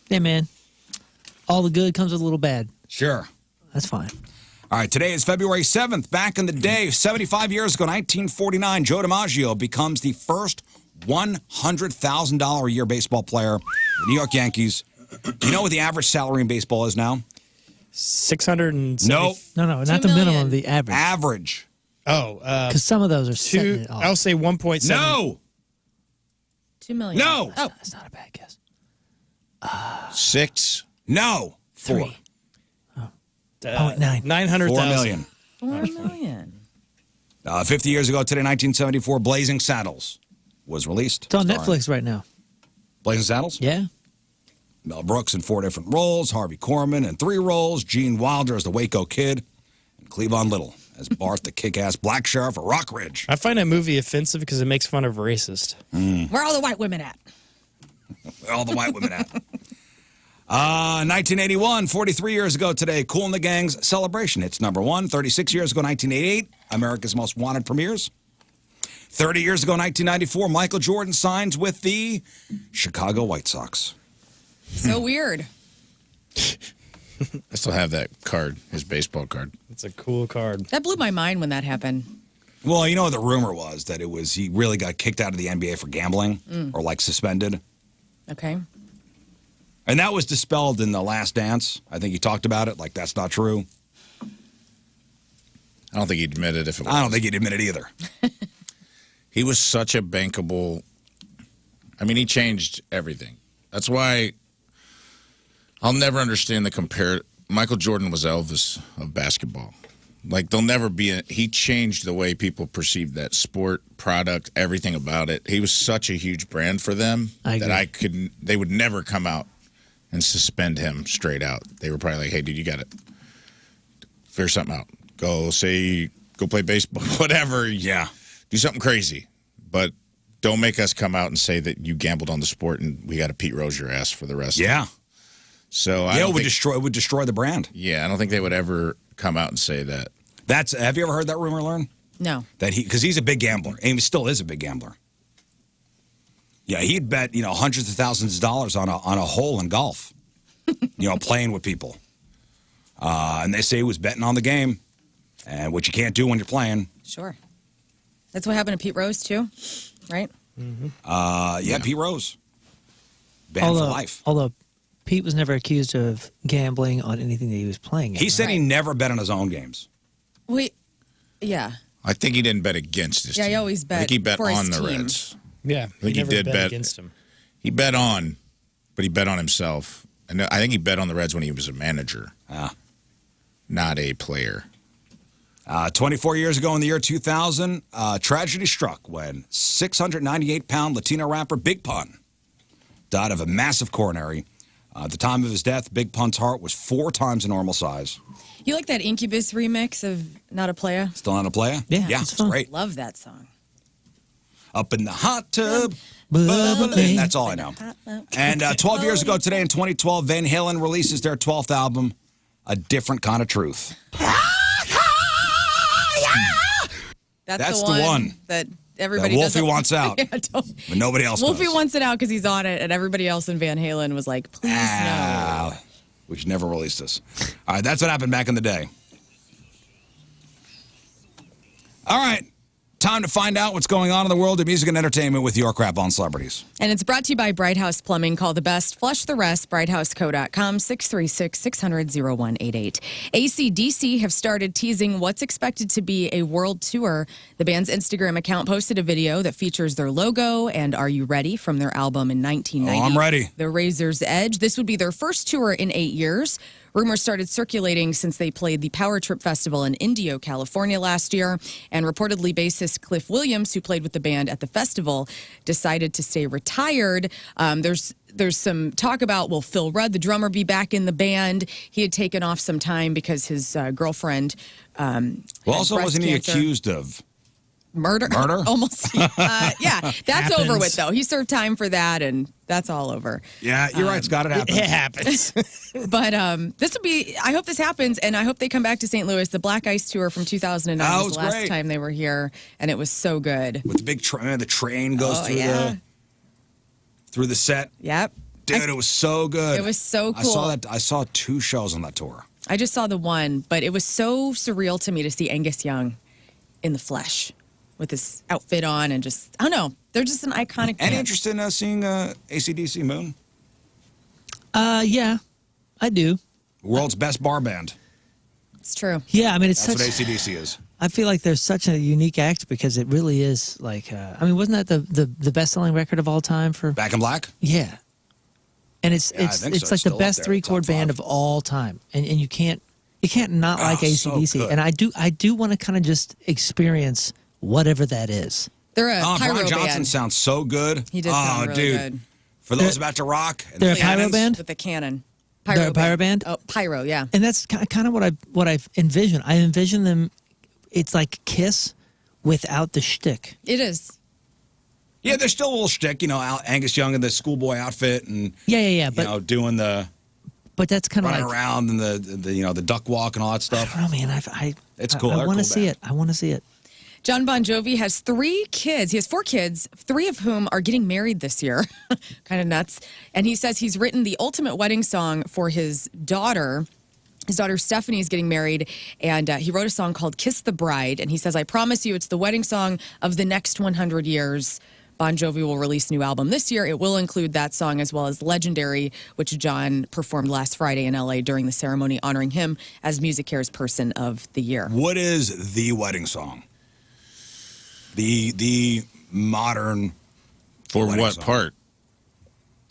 Hey man, all the good comes with a little bad. Sure. That's fine. All right, today is February 7th. Back in the day, 75 years ago, 1949, Joe DiMaggio becomes the first $100,000 a year baseball player, the New York Yankees. Do you know what the average salary in baseball is now? 670. No. No, not the million. minimum, the average. Average. Oh, Because some of those are setting it off. I'll say 1.7. No. 2 million. No. Oh, That's not a bad guess. 6. No. 4. 3. 0.9. 900,000. 4 million. 4 million. 50 years ago today, 1974, Blazing Saddles was released. It's on Starring Netflix right now. Blazing Saddles? Yeah. Mel Brooks in 4 different roles, Harvey Korman in 3 roles, Gene Wilder as the Waco Kid, and Cleavon Little as Bart the kick-ass black sheriff of Rock Ridge. I find that movie offensive because it makes fun of racist. Where are all the white women at? Where all the white women at? 1981, 43 years ago today, Kool and the Gang's Celebration. It's number 1. 36 years ago, 1988, America's Most Wanted premieres. 30 years ago, 1994, Michael Jordan signs with the Chicago White Sox. So weird. I still have that card, his baseball card. It's a cool card. That blew my mind when that happened. Well, you know, the rumor was that he really got kicked out of the NBA for gambling or like suspended. Okay. And that was dispelled in The Last Dance. I think he talked about it like that's not true. I don't think he'd admit it if it was. I don't think he'd admit it either. He was such a bankable. I mean, he changed everything. That's why I'll never understand the compare. Michael Jordan was Elvis of basketball. Like, there'll never be he changed the way people perceived that sport, product, everything about it. He was such a huge brand for them that they would never come out and suspend him straight out. They were probably like, hey, dude, you got to figure something out. Go play baseball, whatever. Yeah. Do something crazy. But don't make us come out and say that you gambled on the sport and we got to Pete Rose your ass for the rest of it. So it would destroy the brand. Yeah, I don't think they would ever come out and say that. Have you ever heard that rumor, Lern? No. Because he's a big gambler, and he still is a big gambler. Yeah, he'd bet hundreds of thousands of dollars on a hole in golf. Playing with people, and they say he was betting on the game, and what you can't do when you're playing. Sure. That's what happened to Pete Rose too, right? Yeah, Pete Rose banned for life. Although Pete was never accused of gambling on anything that he was playing. He said he never bet on his own games. Yeah. I think he didn't bet against his team. Yeah, he always bet I think he bet for his on the team. Reds. Yeah, I think he never did bet against him. He bet on, but he bet on himself. And I think he bet on the Reds when he was a manager, not a player. 24 years ago in the year 2000, tragedy struck when 698-pound Latino rapper Big Pun died of a massive coronary. At the time of his death, Big Pun's heart was 4 times the normal size. You like that Incubus remix of Not a Playa? Still not a player? Yeah, it's great. Love that song. Up in the hot tub, bubbling. That's all I know. And 12 years ago today in 2012, Van Halen releases their 12th album, A Different Kind of Truth. That's the one that everybody that Wolfie doesn't- wants out. Yeah, But nobody else Wolfie does. wants it out because he's on it, and everybody else in Van Halen was like, please no. We should never release this. All right, that's what happened back in the day. All right, time to find out what's going on in the world of music and entertainment with your crap on celebrities. And it's brought to you by Bright House Plumbing. Call the best, flush the rest, brighthouseco.com, 636-600-0188. AC/DC have started teasing what's expected to be a world tour. The band's Instagram account posted a video that features their logo and Are You Ready from their album in 1990. Oh, I'm ready. The Razor's Edge. This would be their first tour in 8 years. Rumors started circulating since they played the Power Trip Festival in Indio, California last year. And reportedly, bassist Cliff Williams, who played with the band at the festival, decided to stay retired. There's some talk about, will Phil Rudd, the drummer, be back in the band? He had taken off some time because his girlfriend Well, also, wasn't he accused of murder? Almost. Yeah, that's over with, though. He served time for that, and that's all over. Yeah, you're right, Scott. It happens. It happens. But this would be, I hope this happens, and I hope they come back to St. Louis. The Black Ice Tour from 2009 was the last great. time they were here, and it was so good. With the big train, the train goes through the set. Yep. Dude, it was so good. It was so cool. I saw 2 shows on that tour. I just saw the one, but it was so surreal to me to see Angus Young in the flesh with his outfit on and just, I don't know. They're just an iconic Any band. interest in seeing AC/DC Moon? Yeah, I do. World's best bar band. It's true. Yeah, I mean, it's That's such. what AC/DC is. I feel like there's such a unique act because it really is like. I mean, wasn't that the best-selling record of all time for? Back in Black? Yeah, and it's Yeah, I think so. it's like Still the up best there, 3-chord top 5. band of all time, and you can't not like so AC/DC. good. And I do want to kind of just experience whatever that is. They're a pyro Brian Johnson band. sounds so good. He did sound really dude. good. For those about to rock. And They're the a pyro cannons, band? With the cannon. They're a pyro band? Oh, pyro, yeah. And that's kind of what I envision. I envision them. It's like Kiss without the shtick. It is. Yeah, there's still a little shtick, Angus Young in the schoolboy outfit and Yeah. But doing the but that's kind of running like around and the duck walk and all that stuff. I don't know, man. It's cool. I They're want to cool see band. it. I want to see it. John Bon Jovi has 3 kids. He has 4 kids, 3 of whom are getting married this year. Kind of nuts. And he says he's written the ultimate wedding song for his daughter. His daughter Stephanie is getting married, and he wrote a song called Kiss the Bride. And he says, I promise you it's the wedding song of the next 100 years. Bon Jovi will release a new album this year. It will include that song as well as Legendary, which John performed last Friday in L.A. during the ceremony, honoring him as MusiCare's Person of the Year. What is the wedding song? The modern For wedding what song. part?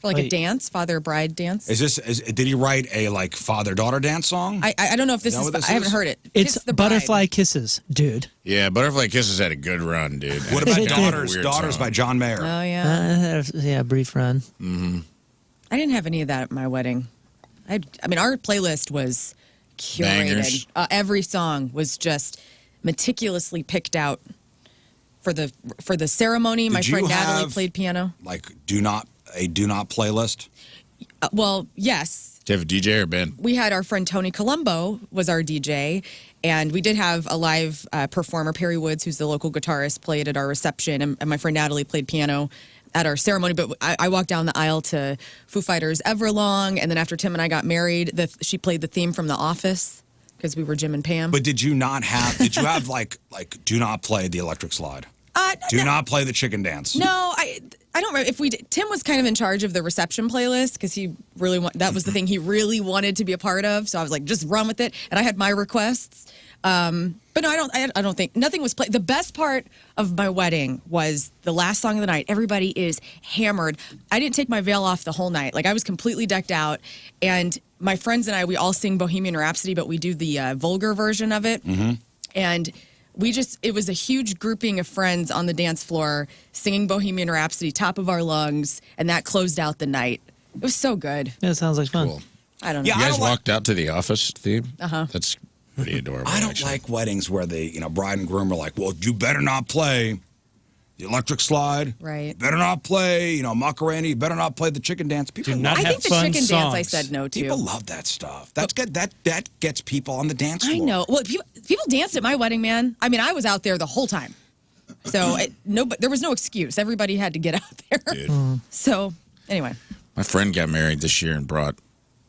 For like a Wait. dance, father-bride dance. Did he write a father-daughter dance song? I don't know if this Is that is, what this I haven't is? heard it. It's Kiss the Bride. Butterfly Kisses, dude. Yeah, Butterfly Kisses had a good run, dude. What And about it's kind of a Daughters? weird Daughters song. by John Mayer. Oh, yeah. Yeah, brief run. I didn't have any of that at my wedding. I mean, our playlist was curated. Bangers. Every song was just meticulously picked out for the ceremony. My Did you friend Natalie have- played piano. Like do not playlist. Well, yes. Do you have a DJ or band? We had our friend Tony Colombo was our DJ, and we did have a live performer, Perry Woods, who's the local guitarist, played at our reception, and my friend Natalie played piano at our ceremony. But I walked down the aisle to Foo Fighters' Everlong, and then after Tim and I got married, she played the theme from The Office because we were Jim and Pam. But did you have like do not play the electric slide? Do not play the chicken dance. No, I don't remember if we did. Tim was kind of in charge of the reception playlist because he really that was the thing he really wanted to be a part of. So I was like, just run with it. And I had my requests. But no, I don't think nothing was played. The best part of my wedding was the last song of the night. Everybody is hammered. I didn't take my veil off the whole night. Like I was completely decked out, and my friends and I, we all sing Bohemian Rhapsody, but we do the vulgar version of it. And it was a huge grouping of friends on the dance floor singing Bohemian Rhapsody, top of our lungs, and that closed out the night. It was so good. Yeah, it sounds like fun. Cool. I don't know. Yeah, You I guys don't walked out to the office theme? Uh-huh. That's pretty adorable. I don't actually. like weddings where the bride and groom are like, well, you better not play the electric slide. Right. You better not play, Macarena. You better not play the chicken dance. People Do not I have think the fun chicken dance I songs. said no to. People love that stuff. That's good. That gets people on the dance floor. I know. Well, people danced at my wedding, man. I mean, I was out there the whole time. So but there was no excuse. Everybody had to get out there. Dude. So anyway, My friend got married this year and brought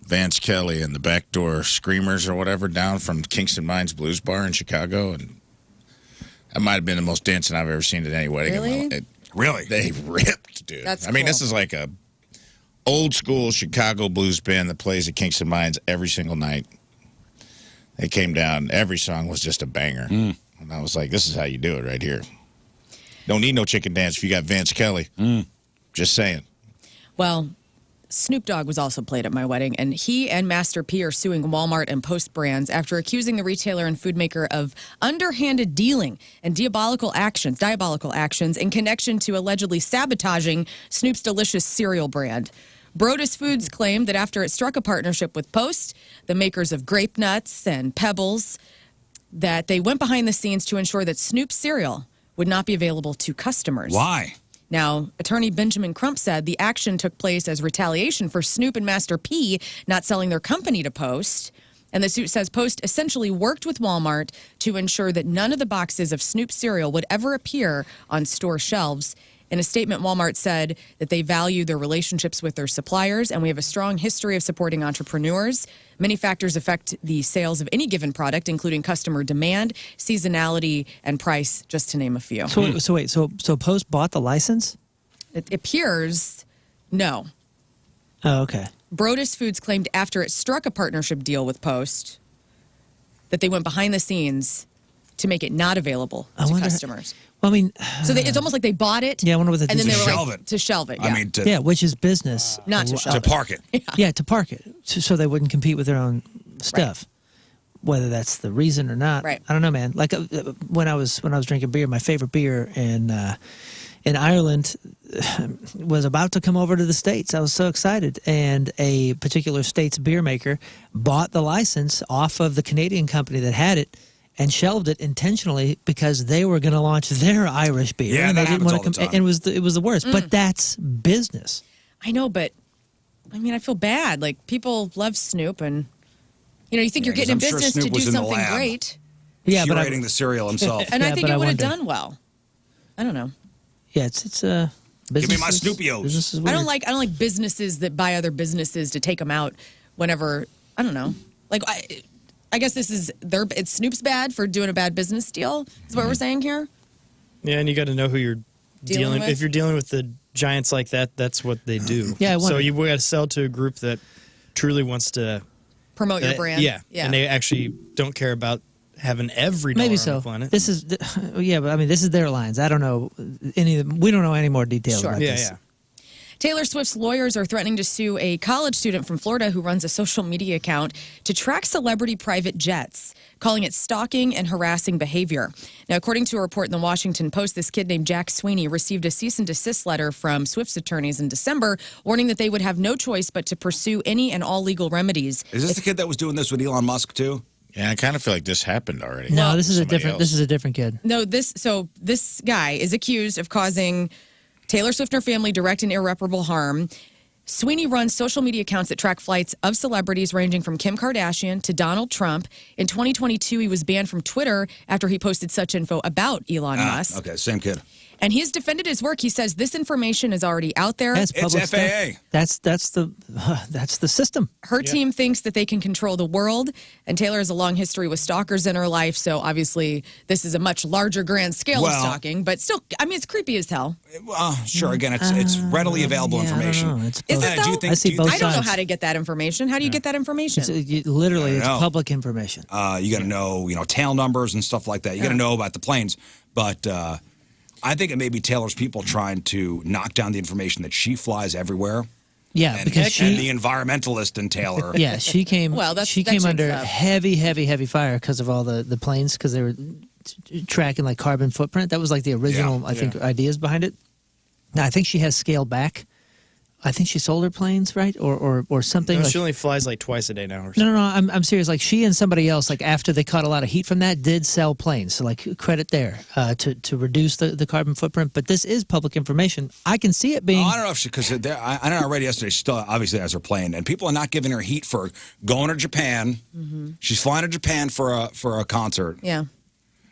Vance Kelly and the Backdoor Screamers or whatever down from Kingston Mines Blues Bar in Chicago, and that might have been the most dancing I've ever seen at any wedding. Really? In my life. Really? They ripped, dude. That's I mean, cool. this is like a old school Chicago blues band that plays at Kingston Mines every single night. They came down. Every song was just a banger. And I was like, this is how you do it right here. Don't need no chicken dance if you got Vance Kelly. Just saying. well, Snoop Dogg was also played at my wedding, and he and Master P are suing Walmart and Post Brands after accusing the retailer and food maker of underhanded dealing and diabolical actions in connection to allegedly sabotaging Snoop's delicious cereal brand. Brodus Foods claimed that after it struck a partnership with Post, the makers of Grape Nuts and Pebbles, that they went behind the scenes to ensure that Snoop's cereal would not be available to customers. Why? Now, attorney Benjamin Crump said the action took place as retaliation for Snoop and Master P not selling their company to Post. And the suit says Post essentially worked with Walmart to ensure that none of the boxes of Snoop cereal would ever appear on store shelves. In a statement, Walmart said that they value their relationships with their suppliers, and we have a strong history of supporting entrepreneurs. Many factors affect the sales of any given product, including customer demand, seasonality, and price, just to name a few. So Post bought the license? It appears no. Oh, okay. Brodus Foods claimed after it struck a partnership deal with Post that they went behind the scenes to make it not available to customers. Well, I mean, So it's almost like they bought it. Yeah, I wonder what the and then they decision- were Shelve like, it. to shelve it. Yeah. I mean, yeah, which is business. Not to shelve to park it. Yeah, to park it, so they wouldn't compete with their own stuff. Whether that's the reason or not, Right. I don't know, man. Like when I was drinking beer, my favorite beer in Ireland was about to come over to the States. I was so excited, and a particular state's beer maker bought the license off of the Canadian company that had it and shelved it intentionally because they were going to launch their Irish beer. Yeah, and that they didn't happens wanna all the time. And it was the worst. But that's business. I know, but I mean, I feel bad. Like, people love Snoop, and you think you're 'cause getting in I'm sure business Snoop to do was in the something lab. great. Yeah, but Curating the cereal himself. And I Yeah, think but it I would have wonder. done well. I don't know. yeah, it's business. Give me my Snoopios. Business is I weird. don't like businesses that buy other businesses to take them out whenever, I don't know. Like, I guess it's Snoop's bad for doing a bad business deal, is what we're saying here. Yeah, and you got to know who you're Dealing dealing. with? If you're dealing with the giants like that, that's what they do. Yeah, I so wonder. you got to sell to a group that truly wants to Promote your brand. Yeah, and they actually don't care about having every dollar Maybe on so. the planet. This is, yeah, but I mean, this is their lines. I don't know any. We don't know any more details Sure. about yeah, this. yeah. Taylor Swift's lawyers are threatening to sue a college student from Florida who runs a social media account to track celebrity private jets, calling it stalking and harassing behavior. Now, according to a report in the Washington Post, this kid named Jack Sweeney received a cease and desist letter from Swift's attorneys in December, warning that they would have no choice but to pursue any and all legal remedies. Is this the kid that was doing this with Elon Musk too? Yeah, I kind of feel like this happened already. No, this is a Somebody different. else. This is a different kid. No, this guy is accused of causing Taylor Swift and her family direct and irreparable harm. Sweeney runs social media accounts that track flights of celebrities ranging from Kim Kardashian to Donald Trump. In 2022, he was banned from Twitter after he posted such info about Elon Musk. Okay, same kid. And he has defended his work. He says this information is already out there. That's It's public FAA. stuff. That's the system. Her team thinks that they can control the world, and Taylor has a long history with stalkers in her life, so obviously this is a much larger grand scale of stalking, but still, I mean, it's creepy as hell. Sure, again, it's readily available information. I don't know. It's Is both- it though? Do you think, I see do you both think- I don't know sides. how to get that information. How do you get that information? Literally, I it's don't know. public information. you got to know, tail numbers and stuff like that. You got to know about the planes. But I think it may be Taylor's people trying to knock down the information that she flies everywhere. Yeah, And, because and the environmentalist in Taylor. Yeah, she came. Well, that came checks under out. heavy fire because of all the planes, because they were tracking like carbon footprint. That was like the original, I think, ideas behind it. Now I think she has scaled back. I think she sold her planes, right, or something. No, like, she only flies like twice a day now or something. no. I'm serious. Like she and somebody else, like after they caught a lot of heat from that, did sell planes. So like credit there to reduce the carbon footprint. But this is public information. I can see it being. I don't know if she, because I know I read yesterday, she still obviously has her plane, and people are not giving her heat for going to Japan. She's flying to Japan for a concert. Yeah.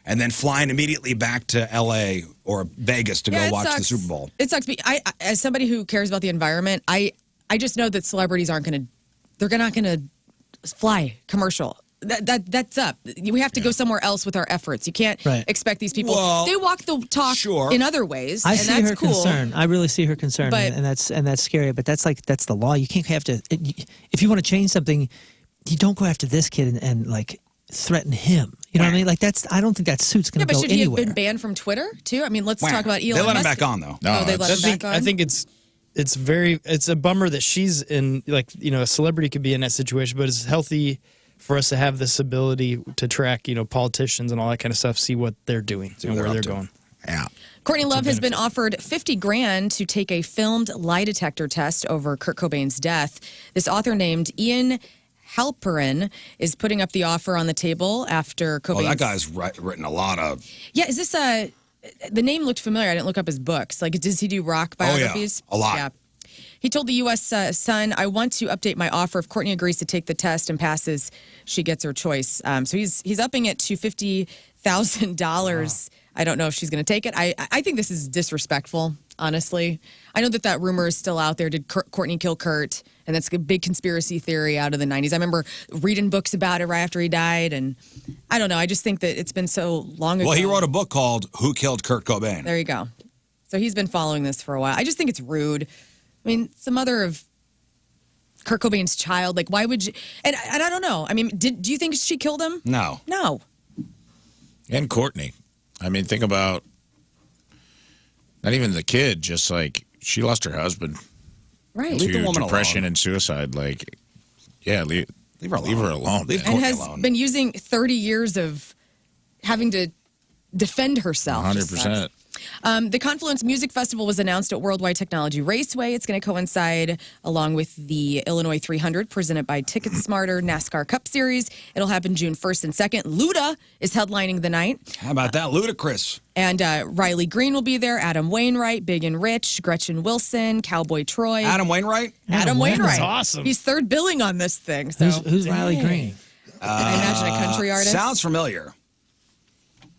And then flying immediately back to L.A. or Vegas to go it watch the sucks. Super Bowl. It sucks. But I, as somebody who cares about the environment, I just know that celebrities aren't going to, they're not going to fly commercial. That's up. We have to go somewhere else with our efforts. You can't expect these people. Well, they walk the talk in other ways, I and see that's her cool. concern. I really see her concern, But- and that's scary. But that's the law. You can't have to. If you want to change something, you don't go after this kid and like threaten him. You know what I mean? Like I don't think that suit's going Yeah, to but go should he anywhere. have been banned from Twitter too? I mean, let's talk about Elon They let him Musk. back on though. Oh, they let him back on. I think it's a bummer that she's in, like, a celebrity could be in that situation, but it's healthy for us to have this ability to track, politicians and all that kind of stuff, see what they're doing and where they're going. Yeah. Courtney Love has been offered $50,000 to take a filmed lie detector test over Kurt Cobain's death. This author named Ian Halperin is putting up the offer on the table after Cobain's... Oh, that guy's written a lot of... Yeah, is this the name looked familiar. I didn't look up his books. Like, does he do rock biographies? Oh, yeah. A lot. Yeah. He told the U.S. Sun, I want to update my offer. If Courtney agrees to take the test and passes, she gets her choice. So he's upping it to $50,000. I don't know if she's going to take it. I think this is disrespectful, honestly. I know that rumor is still out there. Did Courtney kill Kurt? And that's a big conspiracy theory out of the 90s. I remember reading books about it right after he died. And I don't know. I just think that it's been so long ago. Well, he wrote a book called Who Killed Kurt Cobain? There you go. So he's been following this for a while. I just think it's rude. I mean, it's the mother of Kurt Cobain's child. Like, why would you? And I don't know. I mean, do you think she killed him? No. No. And Courtney. I mean, think about not even the kid, just like she lost her husband Right. Leave the to woman depression alone. and suicide. Like, yeah, leave her alone. Leave her alone. Leave man. And Courtney has alone. been using 30 years of having to defend herself. 100%. The Confluence Music Festival was announced at Worldwide Technology Raceway. It's going to coincide along with the Illinois 300 presented by Ticket Smarter NASCAR Cup Series. It'll happen June 1st and 2nd. Luda is headlining the night. How about that? Ludicrous. And Riley Green will be there, Adam Wainwright, Big and Rich, Gretchen Wilson, Cowboy Troy. Adam Wainwright? Adam Wainwright. That's awesome. He's third billing on this thing. So Who's Riley Green? I imagine a country artist. Sounds familiar.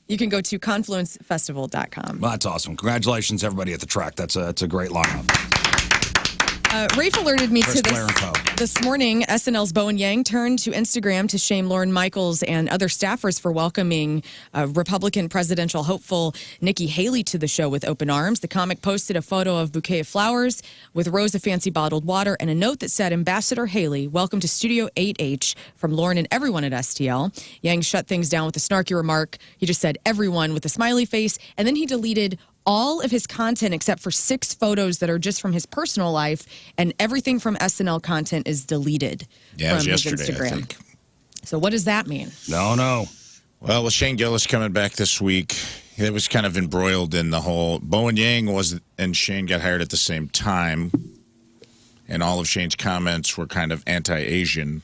You can go to confluencefestival.com. Well, that's awesome. Congratulations, everybody at the track. That's a great lineup. Rafe alerted me Chris to Blair and Co. this morning. SNL's Bowen Yang turned to Instagram to shame Lorne Michaels and other staffers for welcoming Republican presidential hopeful Nikki Haley to the show with open arms. The comic posted a photo of a bouquet of flowers with rows of fancy bottled water and a note that said, Ambassador Haley, welcome to Studio 8H from Lorne and everyone at STL. Yang shut things down with a snarky remark. He just said everyone with a smiley face, and then he deleted all of his content except for 6 photos that are just from his personal life, and everything from SNL content is deleted Yeah, it from was his yesterday, I Instagram. think. So what does that mean? No. Well, with Shane Gillis coming back this week, he was kind of embroiled in the whole. Bowen Yang and Shane got hired at the same time, and all of Shane's comments were kind of anti-Asian,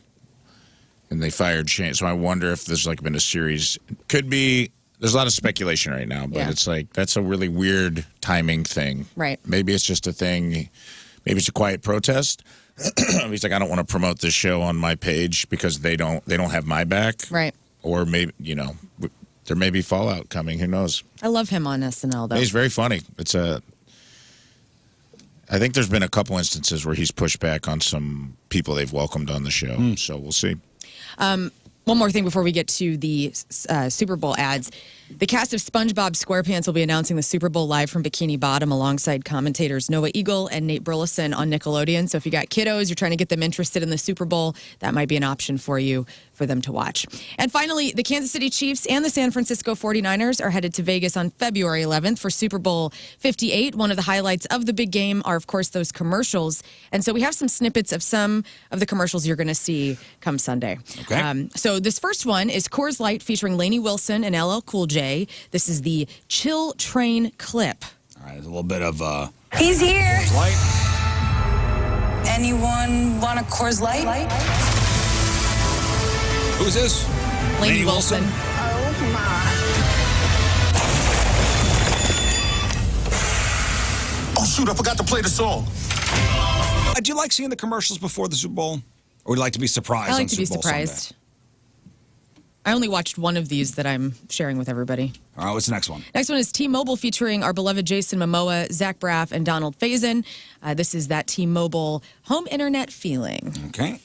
and they fired Shane. So I wonder if there's been a series. Could be. There's a lot of speculation right now, but it's that's a really weird timing thing. Right. Maybe it's just a thing. Maybe it's a quiet protest. He's like, I don't want to promote this show on my page because they don't have my back. Right. Or maybe, there may be fallout coming. Who knows? I love him on SNL, though. He's very funny. I think there's been a couple instances where he's pushed back on some people they've welcomed on the show. So we'll see. One more thing before we get to the Super Bowl ads. The cast of SpongeBob SquarePants will be announcing the Super Bowl live from Bikini Bottom alongside commentators Noah Eagle and Nate Burleson on Nickelodeon. So if you got kiddos, you're trying to get them interested in the Super Bowl, that might be an option for you for them to watch. And finally, the Kansas City Chiefs and the San Francisco 49ers are headed to Vegas on February 11th for Super Bowl 58. One of the highlights of the big game are, of course, those commercials. And so we have some snippets of some of the commercials you're going to see come Sunday. Okay. So this first one is Coors Light featuring Lainey Wilson and LL Cool J. This is the Chill Train clip. All right, there's a little bit of He's here. Coors Light. Anyone want a Coors Light? Who's this? Lainey Wilson. Oh, shoot, I forgot to play the song. Do you like seeing the commercials before the Super Bowl? Or would you like to be surprised I like on to be Super Bowl Sunday? surprised. I only watched one of these that I'm sharing with everybody. All right, what's the next one? Next one is T-Mobile featuring our beloved Jason Momoa, Zach Braff, and Donald Faison. This is that T-Mobile home internet feeling. Okay.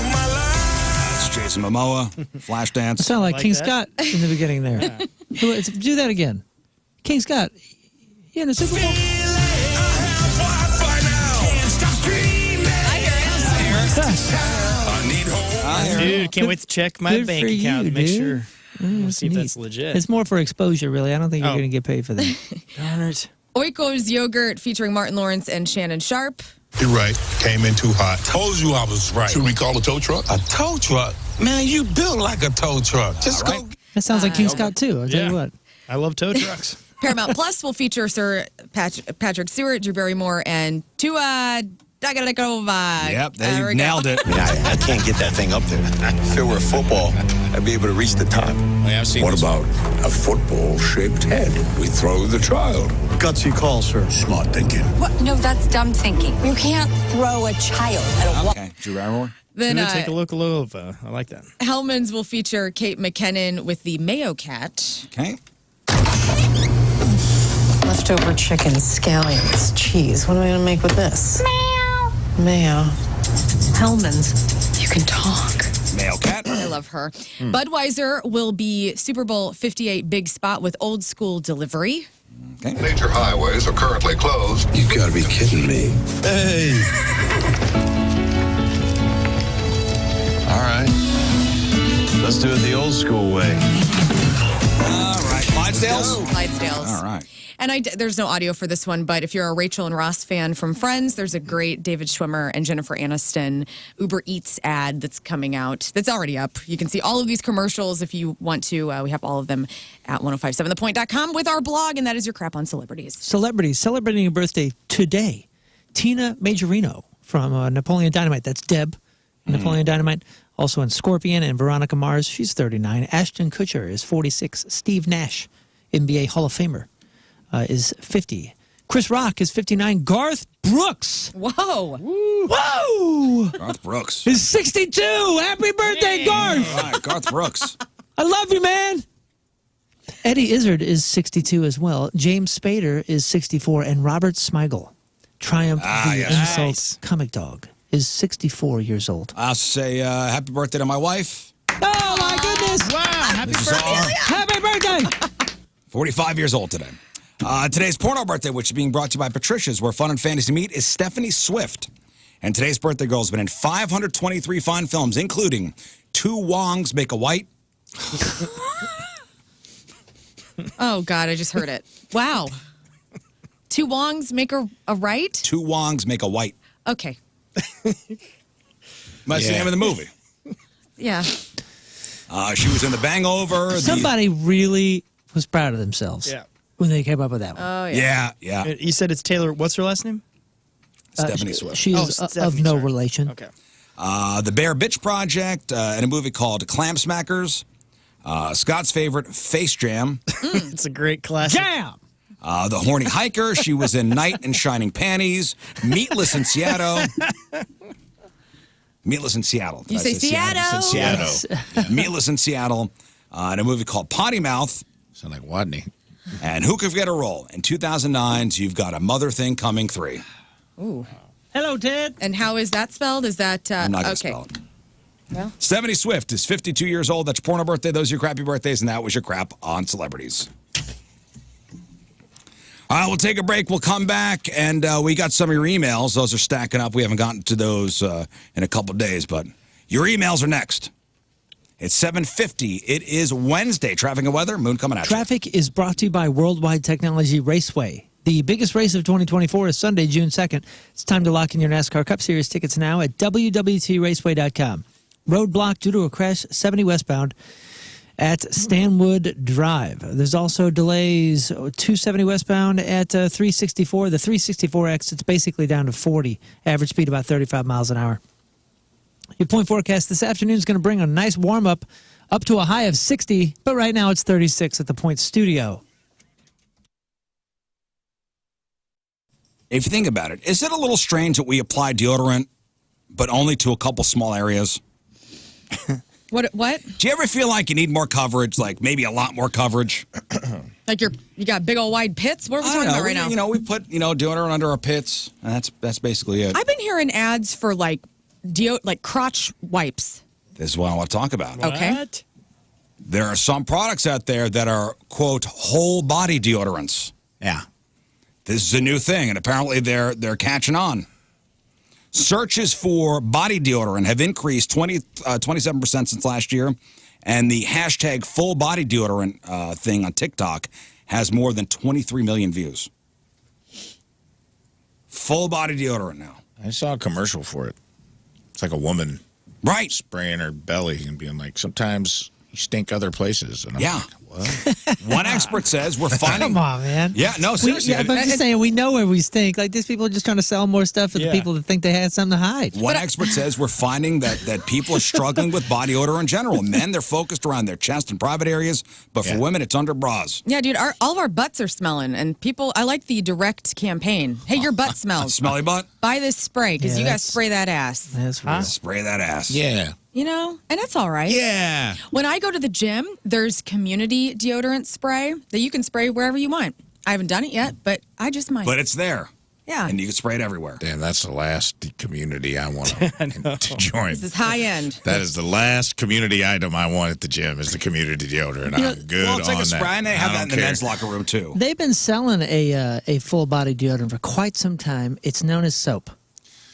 That's Jason Momoa, Flashdance. It sounded like Like King that? Scott in the beginning there. Do that again. King Scott. You in the Super Bowl? Dude, can't wait to check my Good bank for account you, to make dude. sure. That's See if neat. that's legit. It's more for exposure, really. I don't think you're Oh. going to get paid for that. Darn it. Oiko's Yogurt featuring Martin Lawrence and Shannon Sharp. You're right. Came in too hot. Told you I was right. Should we call a tow truck? A tow truck? Man, you built like a tow truck. Just go. That sounds like King Scott, too. I'll tell Yeah. you what. I love tow trucks. Paramount Plus will feature Sir Patrick Stewart, Drew Barrymore, and Tua Tagovailoa. Yep, There they we nailed go. it. I can't get that thing up there. If it were football, I'd be able to reach the top. Yeah, I've seen What this. about a football-shaped head? We throw the child. Gutsy call, sir. Smart thinking. What? No, that's dumb thinking. You can't throw a child at a wall. Okay, Drew Barrymore. Then Ooh, take a look over. I like that. Hellman's will feature Kate McKinnon with the Mayo Cat. Okay. Leftover chicken, scallions, cheese. What am I going to make with this? Mayo. Hellman's. You can talk. Male cat. I love her. Budweiser will be Super Bowl 58 big spot with old school delivery. Okay. Major highways are currently closed. You gotta be kidding me. Hey. All right. Let's do it the old school way. All right. Clydesdales. Clydesdales. All right. And there's no audio for this one, but if you're a Rachel and Ross fan from Friends, there's a great David Schwimmer and Jennifer Aniston Uber Eats ad that's coming out. That's already up. You can see all of these commercials if you want to. We have all of them at 1057thepoint.com with our blog, and that is your crap on celebrities. Celebrities celebrating a birthday today. Tina Majorino from Napoleon Dynamite. That's Deb, Napoleon Dynamite. Also in Scorpion and Veronica Mars. She's 39. Ashton Kutcher is 46. Steve Nash, NBA Hall of Famer, is 50. Chris Rock is 59. Garth Brooks. Whoa. Whoa! Garth Brooks. Is 62. Happy birthday, Garth. All right, Garth Brooks. I love you, man. Eddie Izzard is 62 as well. James Spader is 64. And Robert Smigel, Triumph the yes. Insult Nice. comic dog, is 64 years old. I'll say happy birthday to my wife. Oh, my goodness. Wow. Happy This is birthday. our Happy birthday. 45 years old today. Today's porno birthday, which is being brought to you by Patricia's, where fun and fantasy meet, is Stephanie Swift. And today's birthday girl has been in 523 fine films, including Two Wongs Make a White. Oh, God, I just heard it. Wow. Two Wongs make a right? Two Wongs Make a White. Okay. That's the name of the movie. Yeah. She was in The Bangover. Somebody really was proud of themselves Yeah. when they came up with that one. Oh, yeah. Yeah. You said it's Taylor. What's her last name? Stephanie Swift. She is Stephanie, of no sorry. relation. Okay. The Bear Bitch Project, and a movie called Clam Smackers. Scott's favorite, Face Jam. It's a great classic. Jam! The Horny Hiker, she was in Knight in Shining Panties. Meatless in Seattle. Meatless in Seattle. You say Seattle? Seattle. Meatless in Seattle. In a movie called Potty Mouth. Sound like Wadney. And Who Could Forget a Role? In 2009's You've Got a Mother Thing Coming 3. Ooh. Hello, Ted. And how is that spelled? Is that I'm not going to okay? spell it. Well, Stephanie Swift is 52 years old. That's porno birthday. Those are your crappy birthdays, and that was your crap on celebrities. All right, we'll take a break. We'll come back, and we got some of your emails. Those are stacking up. We haven't gotten to those in a couple days, but your emails are next. It's 7:50. It is Wednesday. Traffic and weather. Moon coming at you. Traffic is brought to you by Worldwide Technology Raceway. The biggest race of 2024 is Sunday, June 2nd. It's time to lock in your NASCAR Cup Series tickets now at www.raceway.com. Roadblock due to a crash 70 westbound at Stanwood Drive. There's also delays 270 westbound at 364. The 364 exit's basically down to 40. Average speed about 35 miles an hour. Your point forecast this afternoon is going to bring a nice warm-up up to a high of 60, but right now it's 36 at the Point Studio. If you think about it, is it a little strange that we apply deodorant, but only to a couple small areas? what? Do you ever feel like you need more coverage, like maybe a lot more coverage? Like you got big old wide pits? What are we talking about right now? You know, we put, deodorant under our pits, and that's basically it. I've been hearing ads for like crotch wipes. This is what I want to talk about. Okay. There are some products out there that are, quote, whole body deodorants. Yeah. This is a new thing, and apparently they're catching on. Searches for body deodorant have increased 27% since last year, and the hashtag full body deodorant thing on TikTok has more than 23 million views. Full body deodorant now. I saw a commercial for it. It's like a woman spraying her belly and being like, sometimes you stink other places. And I'm like, what? One expert says we're finding... Come on, man. Yeah, no, seriously. But I'm just saying, we know where we stink. Like, these people are just trying to sell more stuff for the people that think they had something to hide. One expert says we're finding that people are struggling with body odor in general. Men, they're focused around their chest and private areas, but for women, it's under bras. Yeah, dude, all of our butts are smelling, and people, I like the direct campaign. Hey, your butt smells. Smelly butt? Buy this spray, because you guys spray that ass. That's real. Spray that ass. Yeah. You know, and that's all right. Yeah. When I go to the gym, there's community deodorant spray that you can spray wherever you want. I haven't done it yet, but I just might. But it's there. Yeah. And you can spray it everywhere. Damn, that's the last community I want to join. This is high end. That is the last community item I want at the gym is the community deodorant. I'm good Well, it's like on a spray, that. and they have I that in the don't men's care. locker room, too. They've been selling a full body deodorant for quite some time. It's known as soap.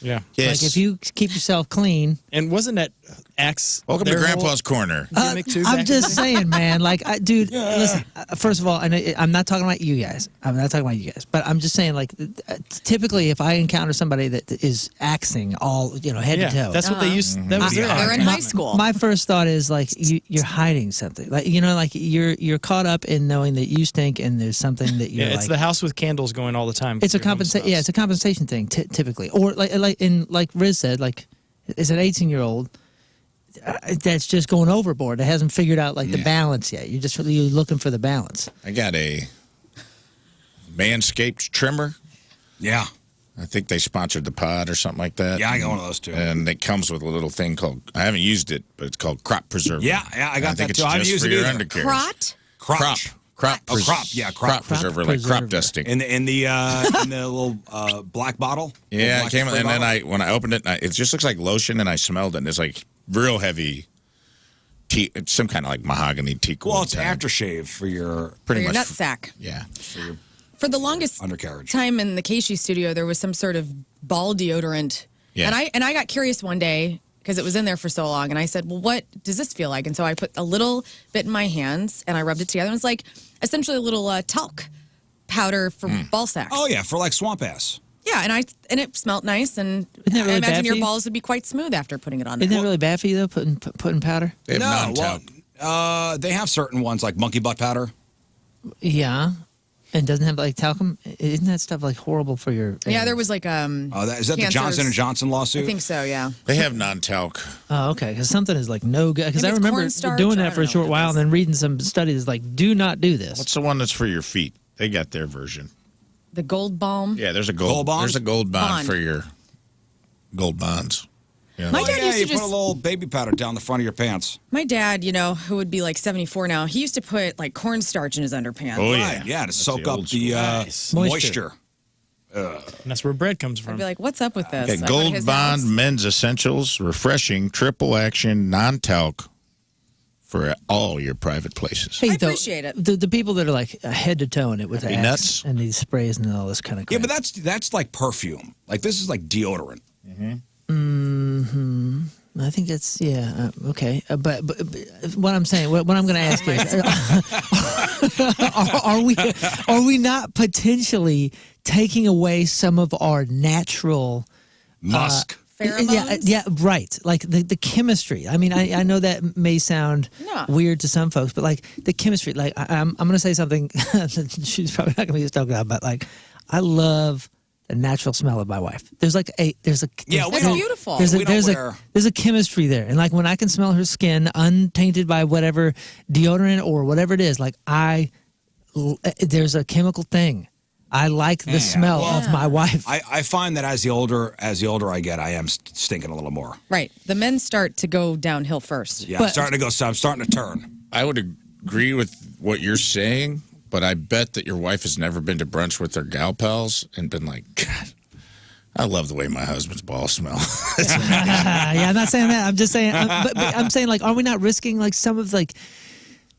Yeah. Yes. Like if you keep yourself clean. And wasn't that Axe? Welcome to Grandpa's Corner. Gimmick too I'm back just in the day? saying, man. Like, dude, listen. First of all, and I'm not talking about you guys. I'm not talking about you guys. But I'm just saying, like, typically, if I encounter somebody that is axing all, head to toe. That's what they used. That was their They're in high school. My first thought is like you're hiding something. Like like you're caught up in knowing that you stink and there's something that you're Yeah, it's like. the house with candles going all the time. It's a compensation. Yeah, it's a compensation thing typically. Or like Rizz said, like, is an 18-year-old that's just going overboard. It hasn't figured out like the balance yet. You're looking for the balance. I got a Manscaped trimmer. Yeah. I think they sponsored the pod or something like that. Yeah, I got one of those, too. And it comes with a little thing called, I haven't used it, but it's called Crop Preserver. Yeah, I got that, too. I haven't used it either. Crot? Crotch. Crop preserver, like crop dusting. In the little black bottle. Yeah, Black it came, spray and then bottle? when I opened it, it just looks like lotion, and I smelled it, and it's like real heavy. It's some kind of like mahogany teak. Well, it's aftershave for your pretty your much nutsack. Yeah. For the longest undercarriage time in the Keishi studio, there was some sort of ball deodorant. Yeah. And I got curious one day because it was in there for so long, and I said, well, what does this feel like? And so I put a little bit in my hands, and I rubbed it together, and it's like essentially a little talc powder for ball sacks. Oh, yeah, for like swamp ass. Yeah, and it smelled nice, and Isn't that really I bad imagine for your you? balls would be quite smooth after putting it on there. Isn't that really bad for you though? Putting powder. They have non-talc. Well, they have certain ones like monkey butt powder. Yeah, and doesn't have like talcum. Isn't that stuff like horrible for your? Yeah, there was like is that the cancers. Johnson & Johnson lawsuit? I think so. Yeah. They have non-talc. Oh, okay. Because something is like no good. Because I Maybe it's remember cornstarch, doing I that for a don't know short what it while is. and then reading some studies like, do not do this. What's the one that's for your feet? They got their version. The gold balm. Yeah, there's a gold bond? There's a gold bond Bond. for your gold bonds. Yeah. My dad used to you just put a little baby powder down the front of your pants. My dad, who would be like 74 now, he used to put like cornstarch in his underpants. Oh, Right, yeah, to That's soak the up old the school. moisture. And that's where bread comes I'd from. be like, what's up with this? Okay, I go to Gold his Bond house. Men's Essentials, refreshing, triple action, non-talc for all your private places. Hey, I though, appreciate it. The people that are like head to toe in it with Happy Axe nuts. and these sprays and all this kind of Yeah, crap. but that's like perfume. Like this is like deodorant. I think that's okay. But what I'm saying, what I'm going to ask is, are we not potentially taking away some of our natural Musk. Pheromones? Yeah, right. Like the chemistry. I mean, I know that may sound No. weird to some folks, but like the chemistry. Like I'm going to say something that she's probably not going to be stoked about, but like I love the natural smell of my wife. There's a That's beautiful. There's We don't wear- a chemistry there, and like when I can smell her skin untainted by whatever deodorant or whatever it is, like there's a chemical thing. I like the smell of my wife. I find that as the older I get, I am stinking a little more. Right. The men start to go downhill first. Yeah, I'm starting to turn. I would agree with what you're saying, but I bet that your wife has never been to brunch with their gal pals and been like, God, I love the way my husband's balls smell. Yeah, I'm not saying that. I'm just saying. But I'm saying like, are we not risking like some of like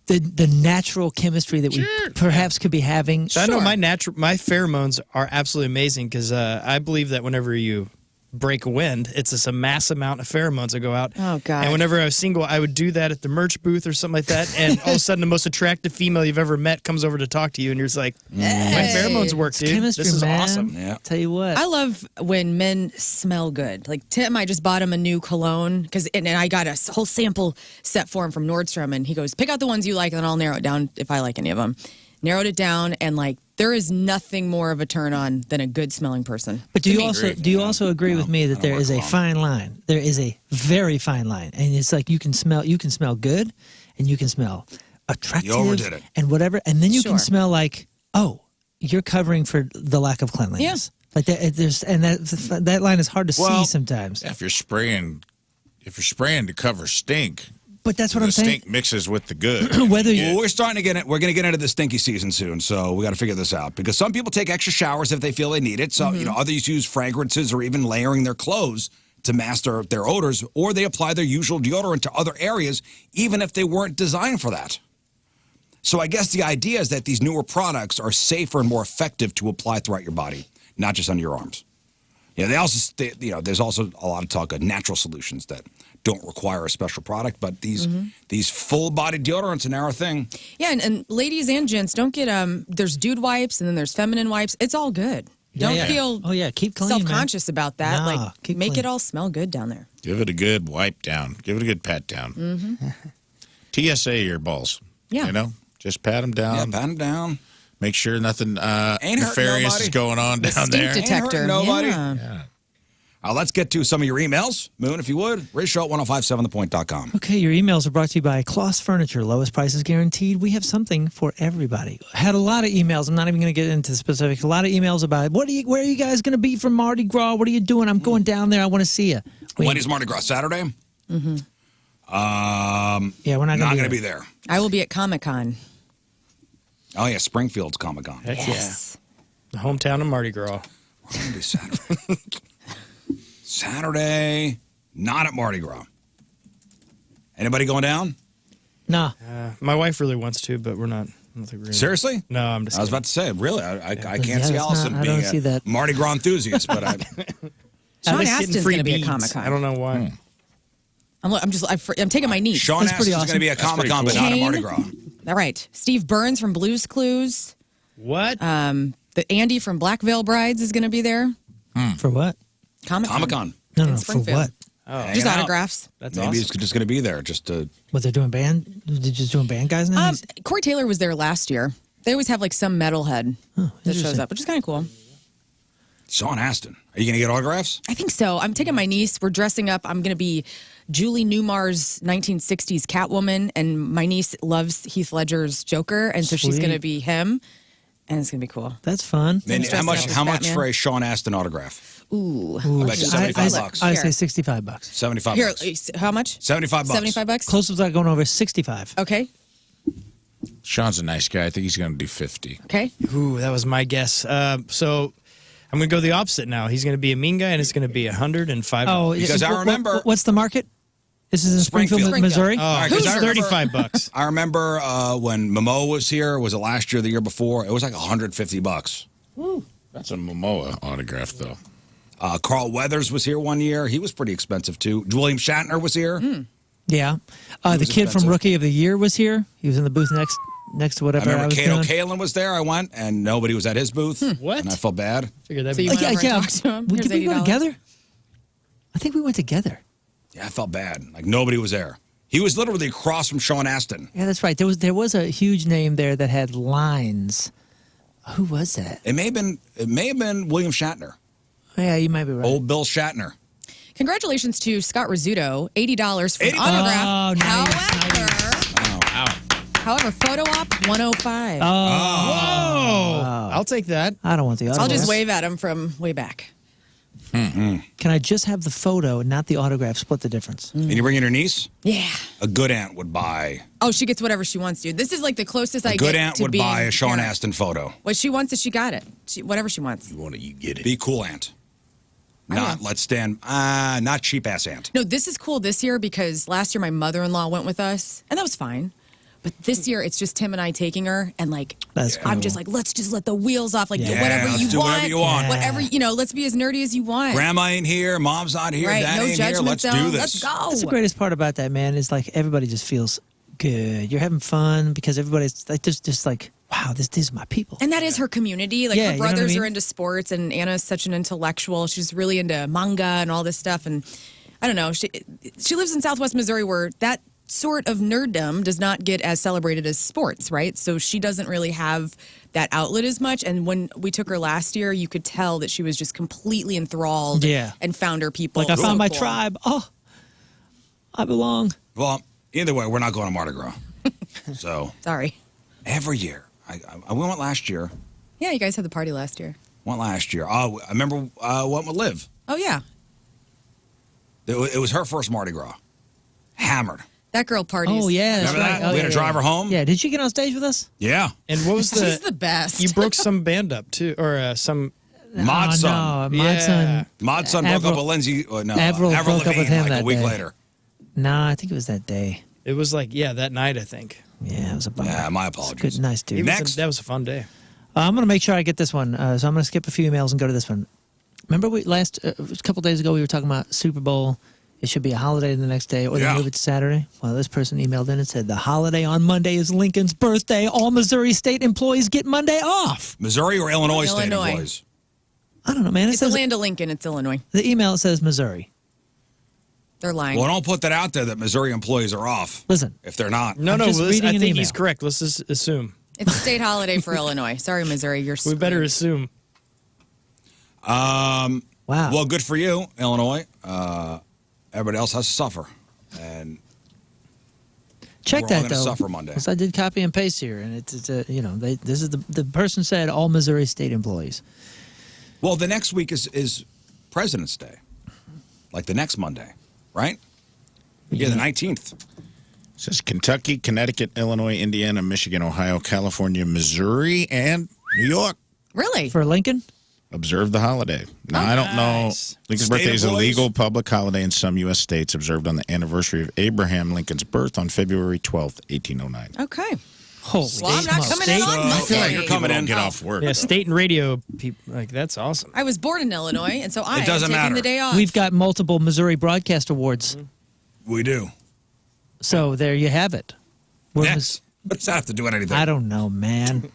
the natural chemistry that we perhaps could be having? So I know my pheromones are absolutely amazing because I believe that whenever you break a wind, it's just a mass amount of pheromones that go out. Oh, God. And whenever I was single, I would do that at the merch booth or something like that, and all of a sudden the most attractive female you've ever met comes over to talk to you, and you're just like, my pheromones work, dude. Chemistry, This is man. awesome. Yeah. Tell you what. I love when men smell good. Like Tim, I just bought him a new cologne and I got a whole sample set for him from Nordstrom, and he goes, pick out the ones you like, and then I'll narrow it down if I like any of them. Narrowed it down, and like there is nothing more of a turn on than a good smelling person. But do you also agree with me that there is a fine line? There is a very fine line, and it's like you can smell good, and you can smell attractive, You overdid it. and whatever, and then you Sure. can smell like, oh, you're covering for the lack of cleanliness. Like that line is hard to see sometimes. If you're spraying to cover stink, But that's what the I'm saying. stink mixes with the good. Whether Well, we're going to get into the stinky season soon, so we got to figure this out. Because some people take extra showers if they feel they need it. So, others use fragrances or even layering their clothes to master their odors, or they apply their usual deodorant to other areas, even if they weren't designed for that. So I guess the idea is that these newer products are safer and more effective to apply throughout your body, not just under your arms. Yeah, there's also a lot of talk of natural solutions that don't require a special product, but these full-body deodorants are now a thing. Yeah, and ladies and gents, don't get there's dude wipes and then there's feminine wipes. It's all good. Don't feel keep clean, man. self-conscious about that. No, like keep make clean. it all smell good down there. Give it a good wipe down. Give it a good pat down. TSA your balls. Yeah. You know, just pat them down. Yeah, pat them down. Make sure nothing hurting nefarious nobody. is going on down Stink there. detector. Ain't hurting nobody. Yeah. Let's get to some of your emails. Moon, if you would. Rizzo at 1057thepoint.com. Okay, your emails are brought to you by Kloss Furniture. Lowest prices guaranteed. We have something for everybody. Had a lot of emails. I'm not even going to get into the specifics. A lot of emails about where are you guys going to be for Mardi Gras? What are you doing? I'm going down there. I want to see you. When is Mardi Gras? Saturday? Mm-hmm. Yeah, we're not Not going going to to be there. I will be at Comic-Con. Oh, yeah, Springfield's Comic-Con. Heck Yes. yeah. The hometown of Mardi Gras. We're going to be Saturday. Saturday, not at Mardi Gras. Anybody going down? Nah. My wife really wants to, but we're not. I don't think we're gonna. Seriously? No, I'm just I was kidding. about to say, really, I can't Yeah, see that's Allison not- I don't being see a that. Mardi Gras enthusiast, but Sean At least getting Astin's free going to be at beads. Comic-Con. I don't know why. I'm taking my niece. Sean That's Astin's pretty going to be at That's pretty Comic-Con, but cool. not at Kane? Mardi Gras. All right. Steve Burns from Blues Clues. What? The Andy from Black Veil Brides is going to be there. For what? Comic-Con. No, In no, for Springfield. what? Just Hanging out. autographs. That's Maybe awesome. he's just going to be there just to... What they're doing band? They're just doing band guys now? Corey Taylor was there last year. They always have like some metalhead that shows interesting. up, which is kind of cool. Sean Astin. Are you going to get autographs? I think so. I'm taking my niece. We're dressing up. I'm going to be Julie Newmar's 1960s Catwoman, and my niece loves Heath Ledger's Joker, and so she's Sweet. going to be him. And it's going to be cool. That's fun. And dressing how up much? as How much Batman. for a Sean Astin autograph? Ooh. I bet you $75. I say $65. 75 Here, bucks. how much? 75 bucks. 75 bucks? Close without going over 65. Okay. Sean's a nice guy. I think he's going to do 50. Okay. Ooh, that was my guess. So I'm going to go the opposite now. He's going to be a mean guy, and it's going to be $105. Oh, Because I remember- What's the market? This is in Springfield, Springfield. Missouri. Oh, All right, 'cause it's I remember- $35. I remember when Momoa was here. Was it last year or the year before? It was like $150. That's a Momoa autograph, though. Carl Weathers was here one year. He was pretty expensive, too. William Shatner was here. Yeah. The was kid expensive. from Rookie of the Year was here. He was in the booth next to I whatever I, remember was Kato doing. Kalin was there. I went, and nobody was at his booth. What? And I felt bad. Figured that'd So be you went over and yeah. talked to him? Did Here's we go $80. together? I think we went together. Yeah, I felt bad. Like nobody was there. He was literally across from Sean Astin. Yeah, that's right. There was a huge name there that had lines. Who was that? It may have been William Shatner. Yeah, you might be right. Old Bill Shatner. Congratulations to Scott Rizzuto, $80 for an $80? autograph. Oh, However, photo op, $105. Whoa! I'll take that. I don't want the autograph. I'll just wave at him from way back. Can I just have the photo and not the autograph? Split the difference. And you bring in your niece? Yeah. A good aunt would buy. Oh, she gets whatever she wants, dude. This is like the closest I A get good aunt to would being buy a Sean parent. Astin photo. What she wants is she got it. Whatever she wants. You want it, you get it. Be cool aunt. Not let's stand. Not cheap ass aunt. No, this is cool this year because last year my mother-in-law went with us, and that was fine. But this year it's just Tim and I taking her, and like That's I'm cool. just like, let's just let the wheels off, like Yeah, whatever let's you do want, whatever you want. whatever let's be as nerdy as you want. Grandma ain't here. Mom's not here. Right, Dad no ain't here. judgment Let's zone. do this. Let's go. That's the greatest part about that, man, is like everybody just feels good. You're having fun because everybody's like just like, wow, these are my people. And that is her community. Like Yeah, her you know what I brothers mean? are into sports, and Anna's such an intellectual. She's really into manga and all this stuff. And I don't know. She lives in Southwest Missouri, where that sort of nerddom does not get as celebrated as sports, right? So she doesn't really have that outlet as much. And when we took her last year, you could tell that she was just completely enthralled. Yeah. And found her people. Like I So found my cool. tribe. Oh, I belong. Well, either way, we're not going to Mardi Gras. So Sorry. every year, I went last year. Yeah, you guys had the party last year. Went last year. Oh, I remember went with Liv. Oh yeah, It was her first Mardi Gras. Hammered. that girl parties. Oh yeah, that's Remember right. that? Oh, We had to yeah, drive her home. Yeah, did she get on stage with us? Yeah. And what was She's the best. You broke some band up too, or some. Mod son. No, Mod Yeah. son. Mod son broke Avril- up with Lindsay. No, Avril Avril broke up with Lavigne, him like that a week day. later. Nah, I think it was that day. It was like that night I think. Yeah, it was a bummer. Yeah, my It's apologies. good, nice dude. Next. That was a fun day. I'm going to make sure I get this one. So I'm going to skip a few emails and go to this one. Remember a couple days ago we were talking about Super Bowl. It should be a holiday the next day, or Yeah. they move it to Saturday. Well, this person emailed in and said the holiday on Monday is Lincoln's birthday. All Missouri State employees get Monday off. Missouri or Illinois state Illinois. employees? I don't know, man. It It's the says land of Lincoln. It's Illinois. the email says Missouri. They're lying. Well, don't put that out there that Missouri employees are off. Listen, If they're not. No, I'm just I reading an think he's email. correct. Let's just assume. It's a state holiday for Illinois. Sorry, Missouri. You're We better screwed. assume. wow. Well, good for you, Illinois. Everybody else has to suffer. And Check we're all that gonna though. suffer Monday. 'Cause I did copy and paste here, and it's this is the person said all Missouri State employees. well, the next week is President's Day. Like the next Monday, right? Yeah, the 19th. It says Kentucky, Connecticut, Illinois, Indiana, Michigan, Ohio, California, Missouri, and New York Really? For Lincoln? observe the holiday. Now, I don't know. nice. Lincoln's State birthday is a employees? legal public holiday in some U.S. states, observed on the anniversary of Abraham Lincoln's birth on February 12th, 1809. Okay. Holy Well, I'm not smokes. coming in on Monday. I feel like you're coming in. Get off work. Yeah, state and radio people, like that's awesome. I was born in Illinois, and so I am doesn't taking matter. the day off. We've got multiple Missouri Broadcast Awards. We do. So there you have it. We're Next. What does that have to do with anything? I don't know, man.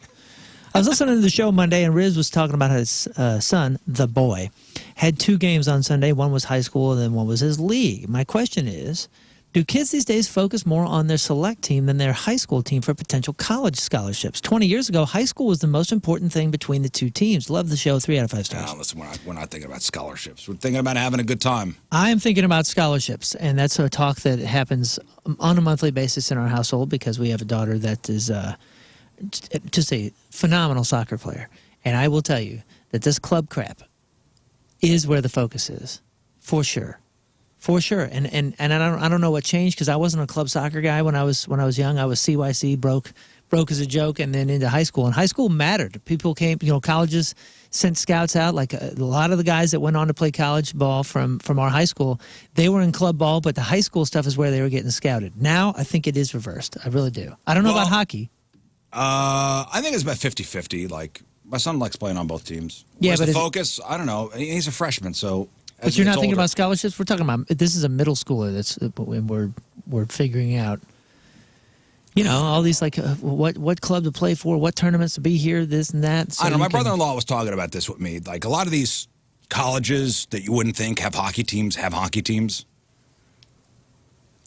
I was listening to the show Monday, and Rizz was talking about his son, the boy, had 2 games on Sunday. One was high school, and then one was his league. My question is, do kids these days focus more on their select team than their high school team for potential college scholarships? 20 years ago, high school was the most important thing between the 2 teams. Love the show. 3 out of 5 stars. No, listen, we're not thinking about scholarships. We're thinking about having a good time. I am thinking about scholarships, and that's a talk that happens on a monthly basis in our household because we have a daughter that is just a phenomenal soccer player. And I will tell you that this club crap is where the focus is, for sure. For sure. And I don't know what changed, because I wasn't a club soccer guy when I was young. I was CYC, broke as a joke, and then into high school. And high school mattered. People came, colleges sent scouts out. Like a lot of the guys that went on to play college ball from our high school, they were in club ball, but the high school stuff is where they were getting scouted. Now I think it is reversed. I really do. I don't know about hockey. I think it's about 50-50. Like, my son likes playing on both teams. Yeah, Where's but the focus? I don't know. He's a freshman, so. But you're not thinking about scholarships? We're talking about, this is a middle schooler that's, we're figuring out, all these, like, what club to play for, what tournaments to be here, this and that. So I don't know. My brother-in-law was talking about this with me. Like, a lot of these colleges that you wouldn't think have hockey teams.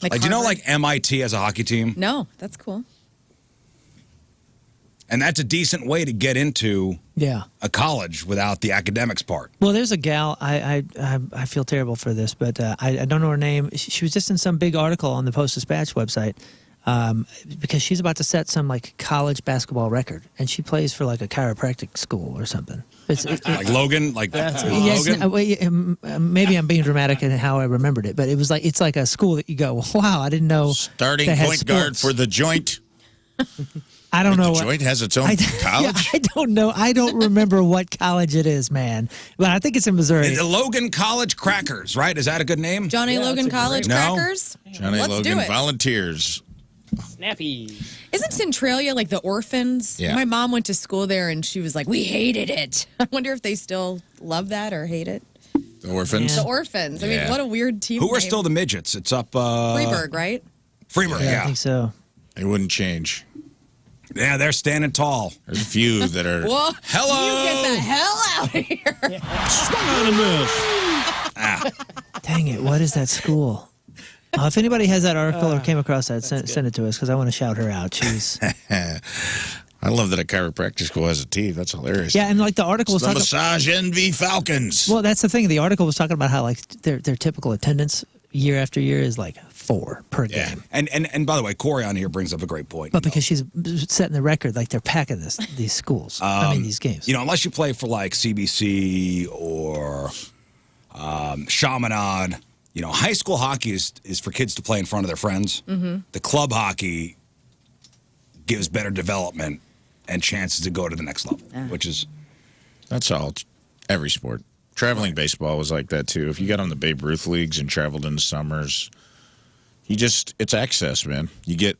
Like, do you know, like, MIT has a hockey team? No, that's cool. And that's a decent way to get into a college without the academics part. Well, there's a gal, I feel terrible for this, but I don't know her name. She was just in some big article on the Post-Dispatch website because she's about to set some, like, college basketball record, and she plays for, like, a chiropractic school or something. Like Logan? Like yes, Logan? Maybe I'm being dramatic in how I remembered it, but it was like, it's like a school that you go, wow, I didn't know. Starting point guard for the Joint. I don't know. The Joint has its own college? I don't know. I don't remember what college it is, man. But I think it's in Missouri. The Logan College Crackers, right? Is that a good name? Johnny Logan College Crackers? Johnny Logan Volunteers. Snappy. Isn't Centralia like the orphans? Yeah. My mom went to school there, and she was like, we hated it. I wonder if they still love that or hate it. The orphans? The orphans. I mean, what a weird team Who are name. still the midgets? It's up... Freeburg, right? Freeburg, yeah. I think so. It wouldn't change. Yeah, they're standing tall. There's a few that are... Well, hello! You get the hell out of here. Ah. Dang it, what is that school? If anybody has that article or came across that, send it to us, because I want to shout her out. Jeez. I love that a chiropractic school has a team. That's hilarious. Yeah, and like the article was the talking... Massage Envy Falcons. Well, that's the thing. The article was talking about how, like, their typical attendance year after year is like 4 per game. And by the way, Corey on here brings up a great point. But because she's setting the record, like they're packing these schools. These games. Unless you play for like CBC or Chaminade, high school hockey is for kids to play in front of their friends. Mm-hmm. The club hockey gives better development and chances to go to the next level, which is... That's all. Every sport. Traveling baseball was like that, too. If you got on the Babe Ruth leagues and traveled in the summers, it's access, man. You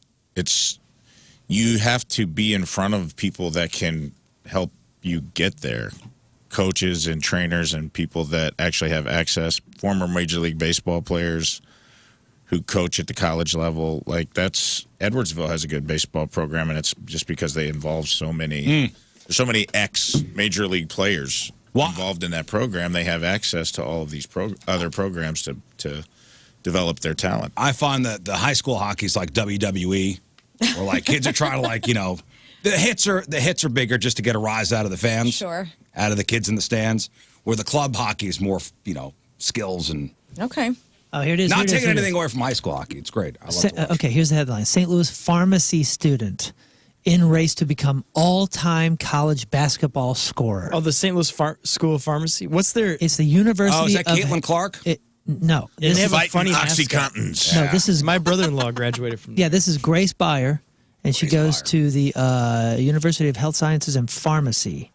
have to be in front of people that can help you get there. Coaches and trainers and people that actually have access, former Major League Baseball players who coach at the college level. Like, Edwardsville has a good baseball program, and it's just because they involve so many, there's so many ex-Major League players involved in that program. They have access to all of these other programs to develop their talent. I find that the high school hockey is like WWE, where like kids are trying to the hits are bigger just to get a rise out of the fans, sure, out of the kids in the stands. Where the club hockey is more skills and okay. Oh, here it is. Not taking anything away from high school hockey. It's great. I love it. Okay, here's the headline: St. Louis pharmacy student in race to become all-time college basketball scorer. Oh, the St. Louis School of Pharmacy. What's their? It's the University. Oh, is that Caitlin Clark? No, they have a funny OxyContins. No, this is my brother-in-law graduated from. Yeah, this is Grace Beyer, and she goes to the University of Health Sciences and Pharmacy.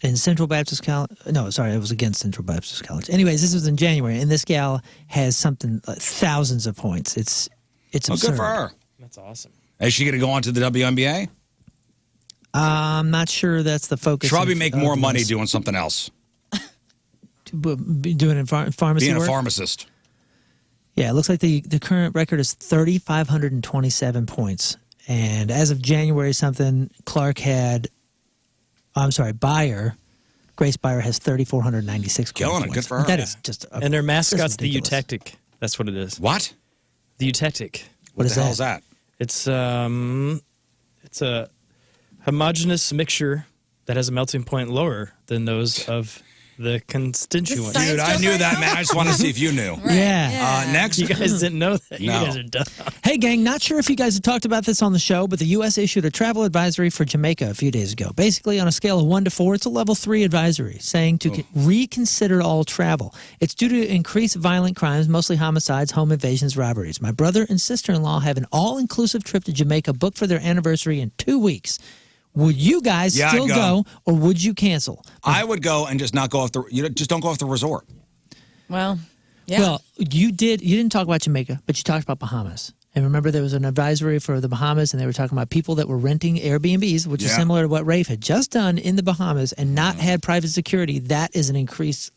In Central Baptist College. No, sorry, it was against Central Baptist College. Anyways, this was in January, and this gal has something like thousands of points. It's absurd. Good for her. That's awesome. Is she going to go on to the WNBA? I'm not sure that's the focus. She'll probably make more money doing something else. Doing in pharmacy Being work? a pharmacist. Yeah, it looks like the current record is 3,527 points. And as of January something, Grace Beyer has 3,496 Killing points. it. Good for her. That is just and their mascot's the ridiculous. eutectic. That's what it is. What? The eutectic. What the hell is that? It's a homogeneous mixture that has a melting point lower than those of The constituent. Science Dude, I joke knew right that, now? man. I just want to see if you knew. Yeah. Next. You guys didn't know that. You No. guys are dumb. Hey, gang, not sure if you guys have talked about this on the show, but the U.S. issued a travel advisory for Jamaica a few days ago. Basically, on a scale of 1 to 4, it's a level 3 advisory, saying to reconsider all travel. It's due to increased violent crimes, mostly homicides, home invasions, robberies. My brother and sister-in-law have an all-inclusive trip to Jamaica booked for their anniversary in 2 weeks. Would you guys still I'd go, or would you cancel? I would go and just not go off the. Just don't go off the resort. Well, yeah. Well, you didn't talk about Jamaica, but you talked about Bahamas. And remember, there was an advisory for the Bahamas, and they were talking about people that were renting Airbnbs, which is similar to what Rafe had just done in the Bahamas and not had private security. That is an increased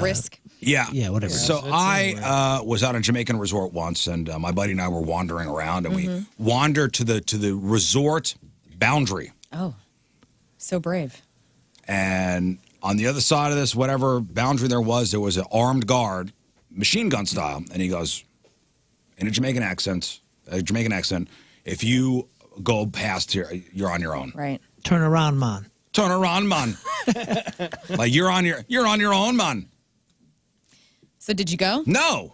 risk. Yeah. Yeah, whatever. So I was on a Jamaican resort once, and my buddy and I were wandering around, and we wandered to the resort boundary. Oh, so brave. And on the other side of this, whatever boundary there was an armed guard, machine gun style, and he goes, in a Jamaican accent, if you go past here, you're on your own. Right. Turn around, man. Turn around, man. Like you're on your own, man. So did you go? No.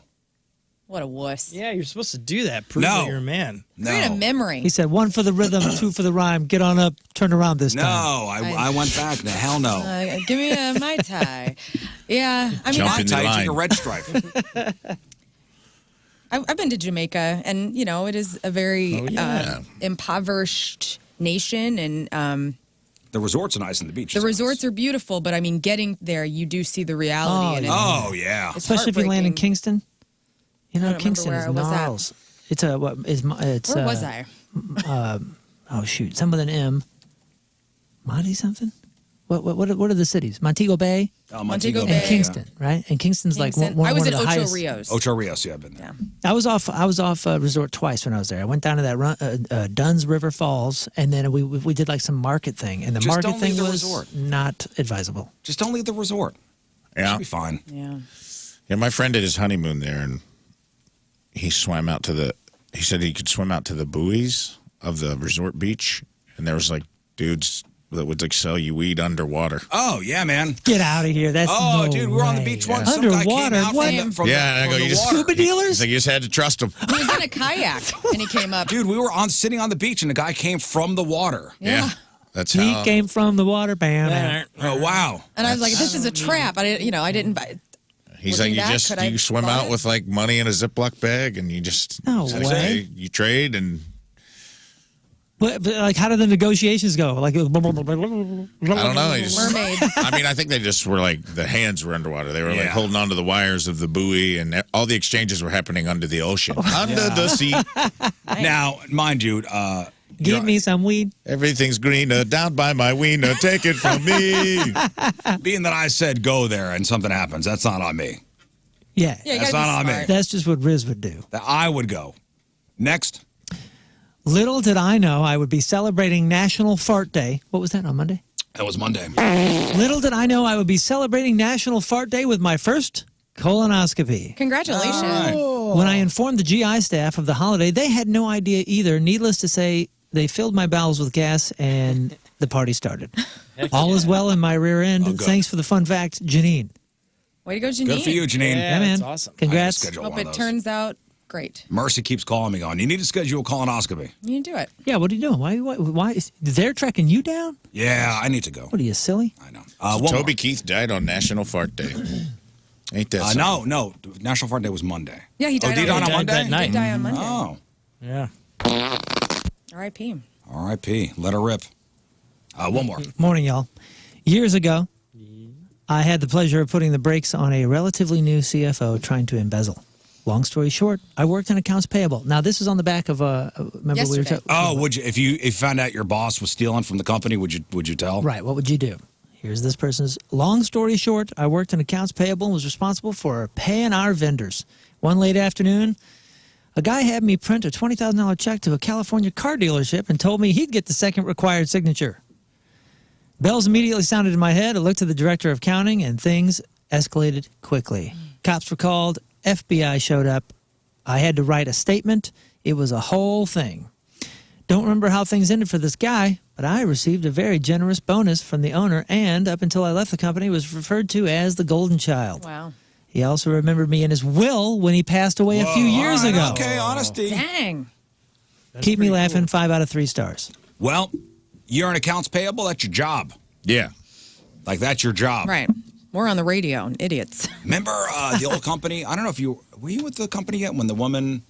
What a wuss. Yeah, you're supposed to do that. Prove No. that you're a man. Create a memory. He said 1 for the rhythm, 2 for the rhyme. Get on up, turn around this time. No, I went back. No, hell no. Give me a Mai Tai. Yeah. I mean, Jump in the Take line. a red stripe. I've been to Jamaica, and, you know, it is a very impoverished nation, and The resorts are nice and the beach. the resorts are beautiful, but, I mean, getting there, you do see the reality. and Oh, yeah. it's Especially if you land in heartbreaking. Kingston. You know, I don't Kingston remember is where I was at. gnarls. It's a what is it's Where was I? Oh shoot, some with an M. Monty something? What are the cities? Montego Bay Montego and Bay. Kingston, right? And Kingston's Kingston. like one I was of at the Ocho highest. Rios. Ocho Rios, yeah, I've been there. Yeah. I was off resort twice when I was there. I went down to that Dunn's River Falls, and then we did like some market thing, and the Just market don't thing leave the was resort. not advisable. Just don't leave the resort. Yeah. It'll be fine. Yeah. Yeah, my friend did his honeymoon there, and he swam out to the. He said he could swim out to the buoys of the resort beach, and there was like dudes that would like sell you weed underwater. Oh, yeah, man. Get out of here! That's Oh, no dude, we were on the way. beach once. Some guy came Underwater? out What? from Yeah, and I from go, the you just water. Scuba dealers? He's like, you just had to trust him. He was in a kayak, and he came up. Dude, we were sitting on the beach, and the guy came from the water. Yeah. That's He how. came from the water, bam. Oh, wow. And I was like, this is a trap. I didn't buy. He's like, Looking back, could I you swim buy out it? with like money in a Ziploc bag, and you just No it's like, way. hey, you trade and. But like, how did the negotiations go? Like, I don't I don't know. He just, Mermaids. I mean, I think they just were like the hands were underwater. They were like Yeah. holding onto the wires of the buoy, and all the exchanges were happening under the ocean, under the sea. Now, mind you, give me some weed. Everything's greener down by my wiener. Take it from me. being that I said go there and something happens, that's not on me. Yeah, Yeah, you That's gotta be not on me. smart. that's just what Rizz would do. That I would go. Next. Little did I know I would be celebrating National Fart Day. What was that on Monday? That was Monday. Little did I know I would be celebrating National Fart Day with my first colonoscopy. Congratulations. When I informed the GI staff of the holiday, they had no idea either. Needless to say, they filled my bowels with gas and the party started. All is well in my rear end. Oh, good. Thanks for the fun fact, Janine. Way to go, Janine. Good for you, Janine. Yeah, man. that's awesome. Congrats. Schedule Hope one of it those. turns out great. Mercy keeps calling me on. You need to schedule a colonoscopy. You can do it. Yeah, what are you doing? Why they're tracking you down? Yeah, I need to go. What are you, silly? I know. So one Toby more. Keith died on National Fart Day. Ain't that something? No. National Fart Day was Monday. Yeah, he died, did he die on Monday. Monday? that He night. did die on Monday. Oh. Yeah. R.I.P. R.I.P. Let her rip. One more. Morning, y'all. Years ago, I had the pleasure of putting the brakes on a relatively new CFO trying to embezzle. Long story short, I worked in accounts payable. Now, this is on the back of remember we were Yesterday. Oh, would you if you found out your boss was stealing from the company, would you tell? Right, what would you do? Here's this person's long story short. I worked in accounts payable and was responsible for paying our vendors. One late afternoon, a guy had me print a $20,000 check to a California car dealership and told me he'd get the second required signature. Bells immediately sounded in my head. I looked to the director of accounting, and things escalated quickly. Cops were called. FBI showed up. I had to write a statement. It was a whole thing. Don't remember how things ended for this guy, but I received a very generous bonus from the owner and, up until I left the company, was referred to as the golden child. Wow. He also remembered me in his will when he passed away a few years ago. Okay, honesty. Dang. Keep me laughing, 5 out of 3 stars. Well, you're in accounts payable. That's your job. Yeah. Like, that's your job. Right. We're on the radio, idiots. Remember the old company? I don't know if were you with the company yet when the woman,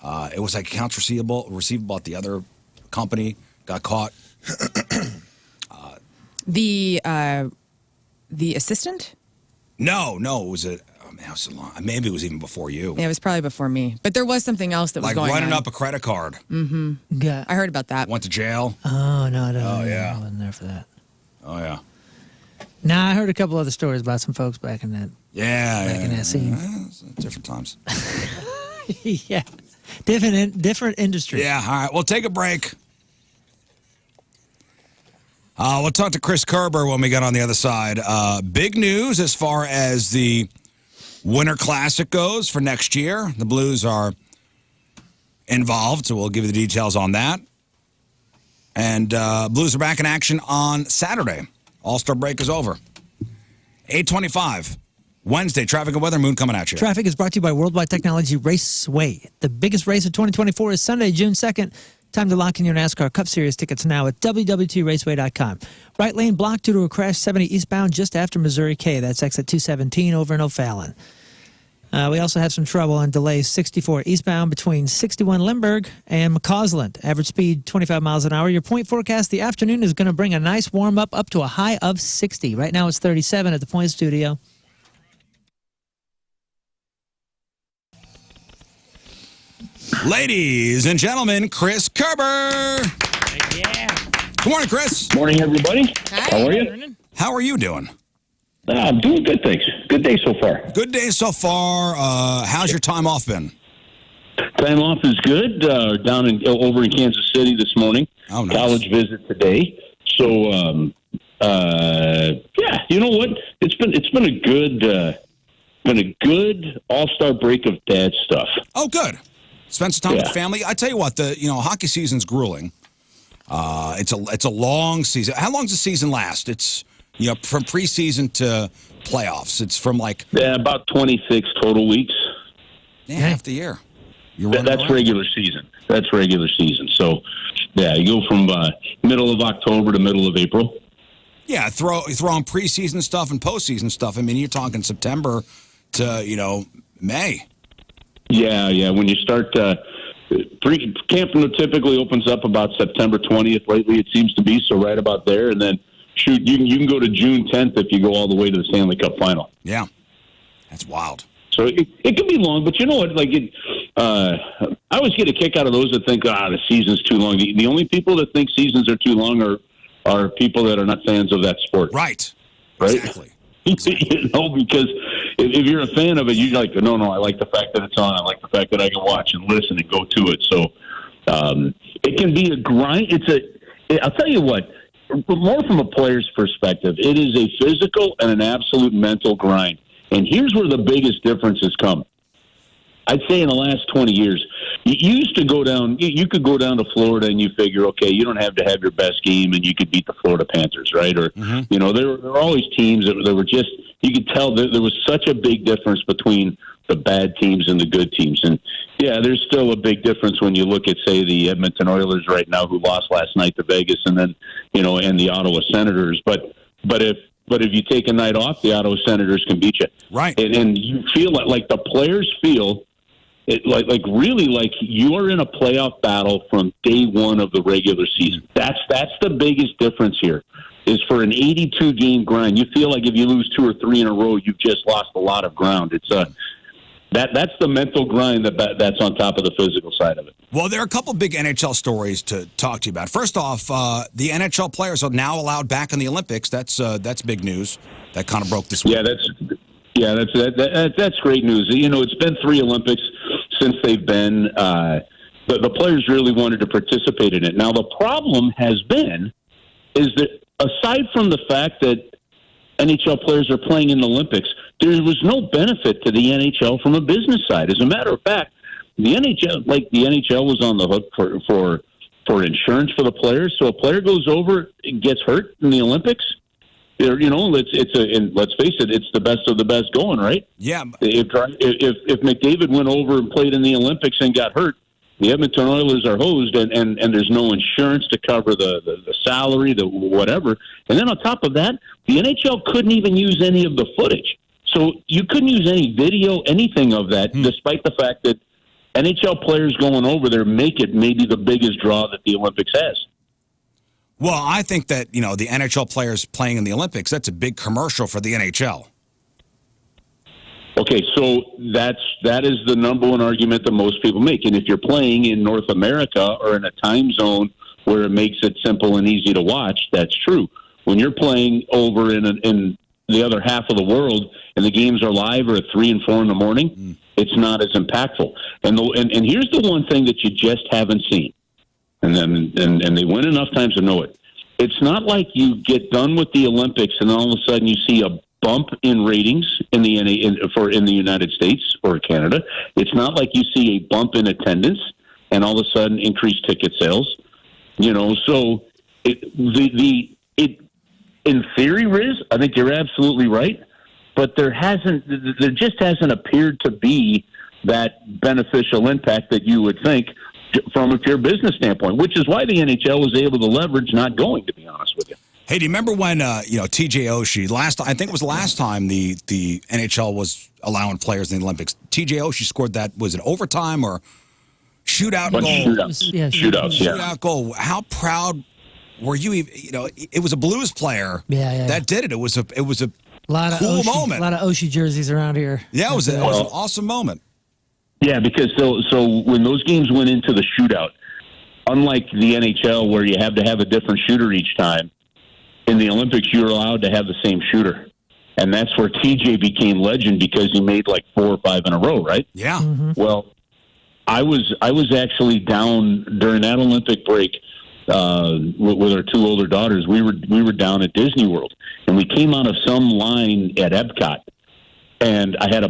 it was like accounts receivable at the other company, got caught? The assistant? No, it was maybe it was even before you. Yeah, it was probably before me. But there was something else that was Like going on. running up a credit card. Mm-hmm. Yeah. I heard about that. Went to jail. Oh, no, I don't know. yeah. I wasn't there for that. Oh, yeah. Nah, I heard a couple other stories about some folks back in that. Yeah. In that scene. Different times. Yeah. Different industry. Yeah, all right. We'll take a break. We'll talk to Chris Kerber when we get on the other side. Big news as far as the Winter Classic goes for next year. The Blues are involved, so we'll give you the details on that. And Blues are back in action on Saturday. All-Star break is over. 8:25, Wednesday, traffic and weather, Moon coming at you. Traffic is brought to you by Worldwide Technology Raceway. The biggest race of 2024 is Sunday, June 2nd. Time to lock in your NASCAR Cup Series tickets now at www.raceway.com. Right lane blocked due to a crash 70 eastbound just after Missouri K. That's exit 217 over in O'Fallon. We also have some trouble on delays 64 eastbound between 61 Lindbergh and McCausland. Average speed 25 miles an hour. Your point forecast the afternoon is going to bring a nice warm up to a high of 60. Right now it's 37 at the Point Studio. Ladies and gentlemen, Chris Kerber. Yeah. Good morning, Chris. Morning, everybody. Hi. How are you? How are you doing? I'm doing good, thanks. Good day so far. Good day so far. How's your time off been? Time off is good. Over in Kansas City this morning. Oh, nice. College visit today. So, yeah, you know what? It's been a good all-star break of dad stuff. Oh, good. Spend some time with the family. I tell you what, hockey season's grueling. It's a long season. How long does the season last? It's from preseason to playoffs. It's from about 26 total weeks. Yeah, half the year. That's regular season. That's regular season. So, yeah, you go from middle of October to middle of April. Yeah, throw on preseason stuff and postseason stuff. I mean, you're talking September to May. Yeah. When you start, camp typically opens up about September 20th. Lately, it seems to be so right about there, and then shoot, you can go to June 10th if you go all the way to the Stanley Cup final. Yeah, that's wild. So it can be long, but you know what? I always get a kick out of those that think, the season's too long. The only people that think seasons are too long are people that are not fans of that sport. Right. Exactly. Because if you're a fan of it, you're like, no, I like the fact that it's on. I like the fact that I can watch and listen and go to it. So it can be a grind. I'll tell you what, more from a player's perspective, it is a physical and an absolute mental grind. And here's where the biggest differences come. I'd say in the last 20 years, you used to go down. You could go down to Florida and you figure, okay, you don't have to have your best game, and you could beat the Florida Panthers, right? Or there were always teams that were just. You could tell that there was such a big difference between the bad teams and the good teams. And yeah, there's still a big difference when you look at, say, the Edmonton Oilers right now, who lost last night to Vegas, and then and the Ottawa Senators. But if you take a night off, the Ottawa Senators can beat you, right? And you feel like the players feel. Really you are in a playoff battle from day one of the regular season. That's the biggest difference here, is for an 82-game grind. You feel like if you lose 2 or 3 in a row, you've just lost a lot of ground. It's that's the mental grind that's on top of the physical side of it. Well, there are a couple big NHL stories to talk to you about. First off, the NHL players are now allowed back in the Olympics. That's big news. That kind of broke this week. That's great news. It's been 3 Olympics since they've been. The players really wanted to participate in it. Now, the problem has been is that aside from the fact that NHL players are playing in the Olympics, there was no benefit to the NHL from a business side. As a matter of fact, the NHL was on the hook for for insurance for the players. So a player goes over and gets hurt in the Olympics. You know, let's face it, it's the best of the best going, right? Yeah. If McDavid went over and played in the Olympics and got hurt, the Edmonton Oilers are hosed, and there's no insurance to cover the salary, the whatever. And then on top of that, the NHL couldn't even use any of the footage. So you couldn't use any video, anything of that, despite the fact that NHL players going over there make it maybe the biggest draw that the Olympics has. Well, I think that, you know, the NHL players playing in the Olympics, that's a big commercial for the NHL. Okay, so that is the number one argument that most people make. And if you're playing in North America or in a time zone where it makes it simple and easy to watch, that's true. When you're playing over in the other half of the world and the games are live or at 3 and 4 in the morning, it's not as impactful. And here's the one thing that you just haven't seen. And they win enough times to know it. It's not like you get done with the Olympics and all of a sudden you see a bump in ratings in the United States or Canada. It's not like you see a bump in attendance and all of a sudden increased ticket sales. You know, so in theory, Rizz, I think you're absolutely right. But there just hasn't appeared to be that beneficial impact that you would think from a pure business standpoint, which is why the NHL was able to leverage not going, to be honest with you. Hey, do you remember when, TJ Oshie, I think it was last time the NHL was allowing players in the Olympics. TJ Oshie scored that, was it overtime or shootout goal? Shootout goal. How proud were you? You know, it was a Blues player that did it. It was a lot of cool Oshie, moment. A lot of Oshie jerseys around here. Yeah, it was an awesome moment. Yeah, because so when those games went into the shootout, unlike the NHL where you have to have a different shooter each time, in the Olympics you're allowed to have the same shooter. And that's where TJ became legend because he made like 4 or 5 in a row, right? Yeah. Mm-hmm. Well, I was actually down during that Olympic break with our 2 older daughters. We were down at Disney World, and we came out of some line at Epcot. And I had a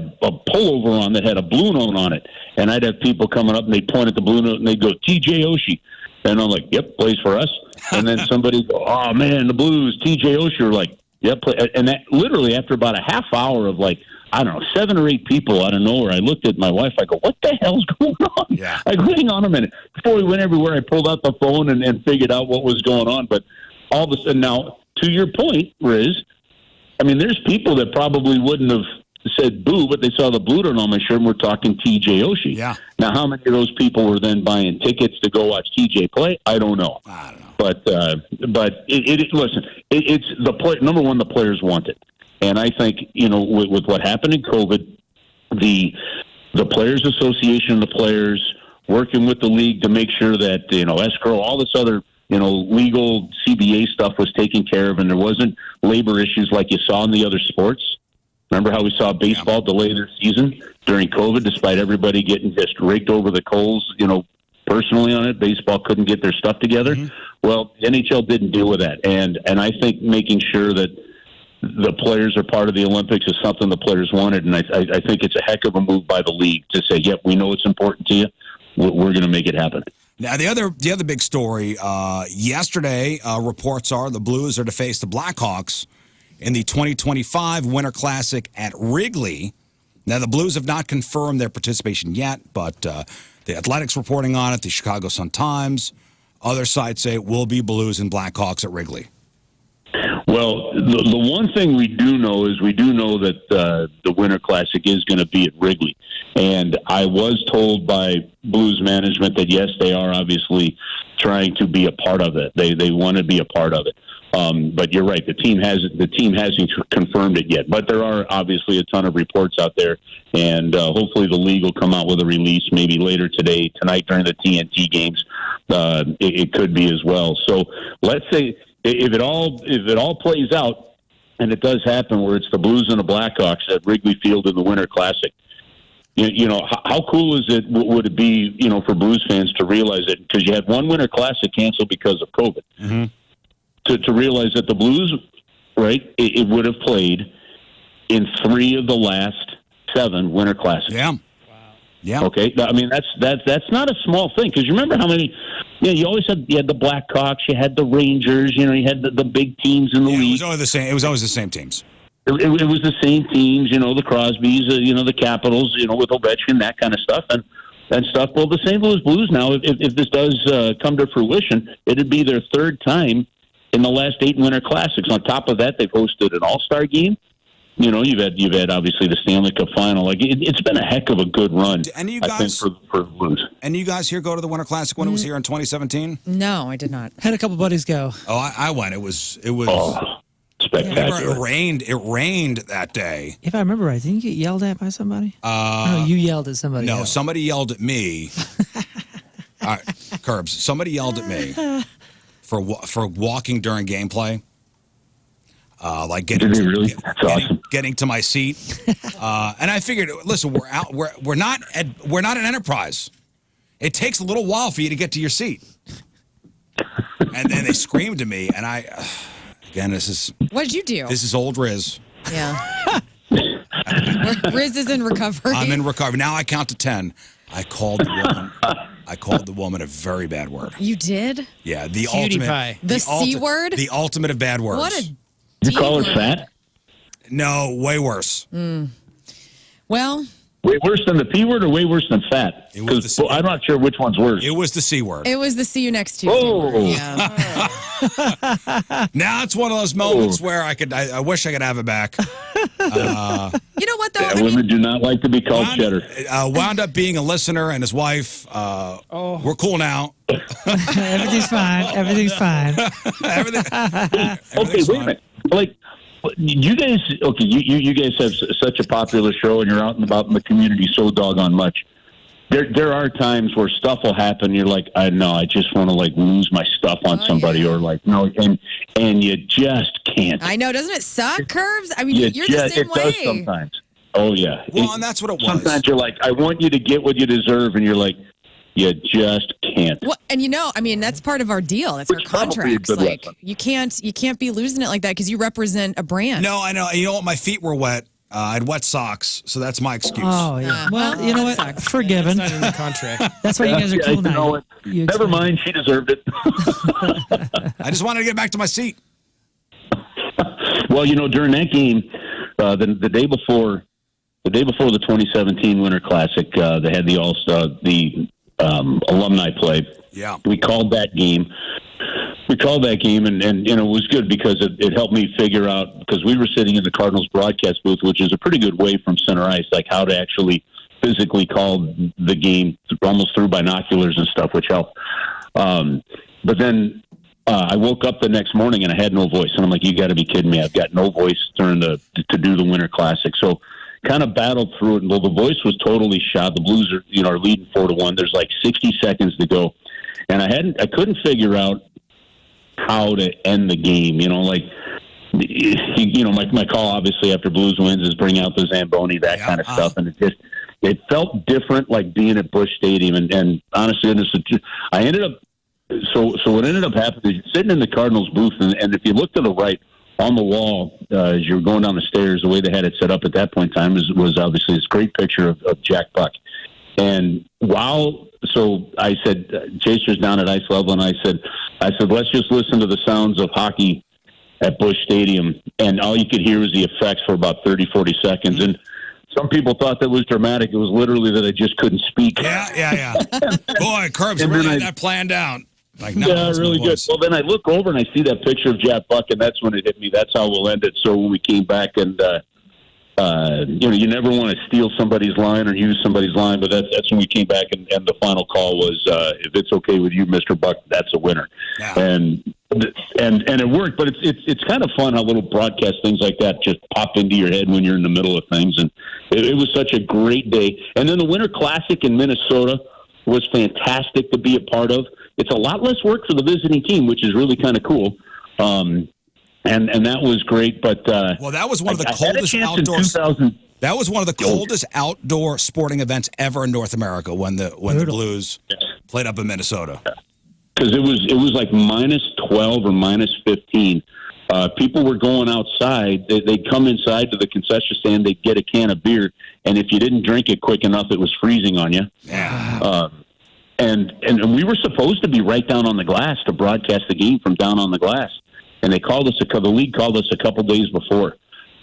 pullover on that had a Blue Note on it. And I'd have people coming up, and they'd point at the Blue Note, and they'd go, TJ Oshie. And I'm like, yep, plays for us. And then somebody go, oh, man, the Blues, TJ Oshie. We're like, yep. And that literally after about a half hour of like, I don't know, 7 or 8 people out of nowhere, I looked at my wife. I go, what the hell's going on? Yeah. I go, hang on a minute. Before we went everywhere, I pulled out the phone and figured out what was going on. But all of a sudden now, to your point, Rizz, I mean, there's people that probably wouldn't have said boo, but they saw the Blue Note on my shirt and we're talking TJ Oshie. Yeah. Now, how many of those people were then buying tickets to go watch TJ play? I don't know. But listen, it's the play. Number one, the players want it, and I think with what happened in COVID, the Players Association, the players working with the league to make sure that escrow, all this other legal CBA stuff was taken care of, and there wasn't labor issues like you saw in the other sports. Remember how we saw baseball delay their season during COVID, despite everybody getting just raked over the coals, personally on it. Baseball couldn't get their stuff together. Mm-hmm. Well, the NHL didn't deal with that. And I think making sure that the players are part of the Olympics is something the players wanted. And I think it's a heck of a move by the league to say, yep, we know it's important to you. We're going to make it happen. Now, the other big story, yesterday, reports are the Blues are to face the Blackhawks in the 2025 Winter Classic at Wrigley. Now, the Blues have not confirmed their participation yet, but the Athletics reporting on it, the Chicago Sun-Times, other sites say it will be Blues and Blackhawks at Wrigley. Well, the one thing we do know is that the Winter Classic is going to be at Wrigley. And I was told by Blues management that, yes, they are obviously trying to be a part of it. They want to be a part of it. But you're right. The team hasn't confirmed it yet. But there are obviously a ton of reports out there, and hopefully the league will come out with a release maybe later tonight during the TNT games. It could be as well. So let's say if it all plays out, and it does happen where it's the Blues and the Blackhawks at Wrigley Field in the Winter Classic. How cool would it be for Blues fans to realize it, because you had one Winter Classic canceled because of COVID. Mm-hmm. To realize that the Blues, right, it would have played in 3 of the last 7 Winter Classics. Yeah. Wow. Yeah. Okay. I mean, that's not a small thing, because you remember how many. You always had the Blackhawks, you had the Rangers, you had the big teams in the league. It was always the same. It was always the same teams. It was the same teams, the Crosbys, the Capitals, with Ovechkin, that kind of stuff, and stuff. Well, the St. Louis Blues now, if this does come to fruition, it'd be their third time in the last 8 Winter Classics. On top of that, they've hosted an All-Star game. You've had obviously the Stanley Cup final. Like it's been a heck of a good run. And you guys, I think, for the Blues. And you guys here go to the Winter Classic when it was here in 2017? No, I did not. Had a couple buddies go. Oh, I went. It was. Spectacular. It rained that day. If I remember right, didn't you get yelled at by somebody? No, you yelled at somebody. No, else. somebody yelled at me. All right, Curbs. Somebody yelled at me for walking during gameplay. Like getting to my seat, and I figured, listen, we're not an Enterprise. It takes a little while for you to get to your seat. And then they screamed at me, and again, this is. What did you do? This is old Rizz. Yeah. Rizz is in recovery. I'm in recovery now. I count to 10. I called the woman a very bad word. You did? Yeah, the Cutie ultimate. pie. The C word? The ultimate of bad words. What a You call her fat? No, way worse. Well, way worse than the P word, or way worse than fat? Because I'm not sure which one's worse. It was the C word. it was the see you next Tuesday. Oh. word. Yeah. Now it's one of those moments where I wish I could have it back. You know what, though? Yeah, women do not like to be called cheddar. Wound up being a listener and his wife. We're cool now. Everything's fine. Everything's fine. Okay, wait a minute. Like, you guys, you guys have such a popular show, and you're out and about in the community so doggone much. There are times where stuff will happen. You're like, I just want to lose my stuff on somebody, or no, and you just can't. I know, doesn't it suck, Curbs? I mean, you're the same way. It does sometimes. Oh yeah. Well, and that's what it was. Sometimes you're like, I want you to get what you deserve, and you're like, you just can't. Well, and that's part of our deal. That's Which our probably a contracts. good Like weapon. you can't be losing it like that because you represent a brand. No, I know. You know what? My feet were wet. I had wet socks, so that's my excuse. Oh, yeah. Well, you know what? Sucks. Forgiven. It's not in the contract. That's why you guys are cool now. Never mind. She deserved it. I just wanted to get back to my seat. Well, during that game, the day before the 2017 Winter Classic, they had the alumni play. Yeah. We called that game. And it was good because it helped me figure out, because we were sitting in the Cardinals broadcast booth, which is a pretty good way from center ice, like how to actually physically call the game almost through binoculars and stuff, which helped. But then I woke up the next morning and I had no voice, and I'm like, you got to be kidding me! I've got no voice to do the Winter Classic. So kind of battled through it. Well, the voice was totally shot. The Blues are leading 4-1. There's like 60 seconds to go, and I couldn't figure out how to end the game. My call obviously after Blues wins is bring out the Zamboni, that kind of stuff, and it felt different, like being at Busch Stadium. And honestly, I ended up. So what ended up happening is sitting in the Cardinals booth, and if you look to the right on the wall as you're going down the stairs, the way they had it set up at that point in time was obviously this great picture of Jack Buck. And so I said, Chaser's down at ice level, and I said, let's just listen to the sounds of hockey at Busch Stadium. And all you could hear was the effects for about 30, 40 seconds. And some people thought that was dramatic. It was literally that I just couldn't speak. Yeah. Boy, Curbs really had that planned out. Like, no, yeah, really good. Well, then I look over and I see that picture of Jack Buck, and that's when it hit me. That's how we'll end it. So when we came back, and you never want to steal somebody's line or use somebody's line, but that's when we came back, and the final call was, if it's okay with you, Mr. Buck, that's a winner. Yeah. And it worked. But it's kind of fun how little broadcast things like that just pop into your head when you're in the middle of things. And it was such a great day. And then the Winter Classic in Minnesota was fantastic to be a part of. It's a lot less work for the visiting team, which is really kind of cool. And that was great. But well, that was one of the coldest outdoors. That was one of the coldest outdoor sporting events ever in North America when the Blues played up in Minnesota. Because it was like -12 or -15 People were going outside. They'd come inside to the concession stand. They'd get a can of beer, and if you didn't drink it quick enough, it was freezing on you. Yeah. And we were supposed to be right down on the glass to broadcast the game from down on the glass. And the league called us a couple days before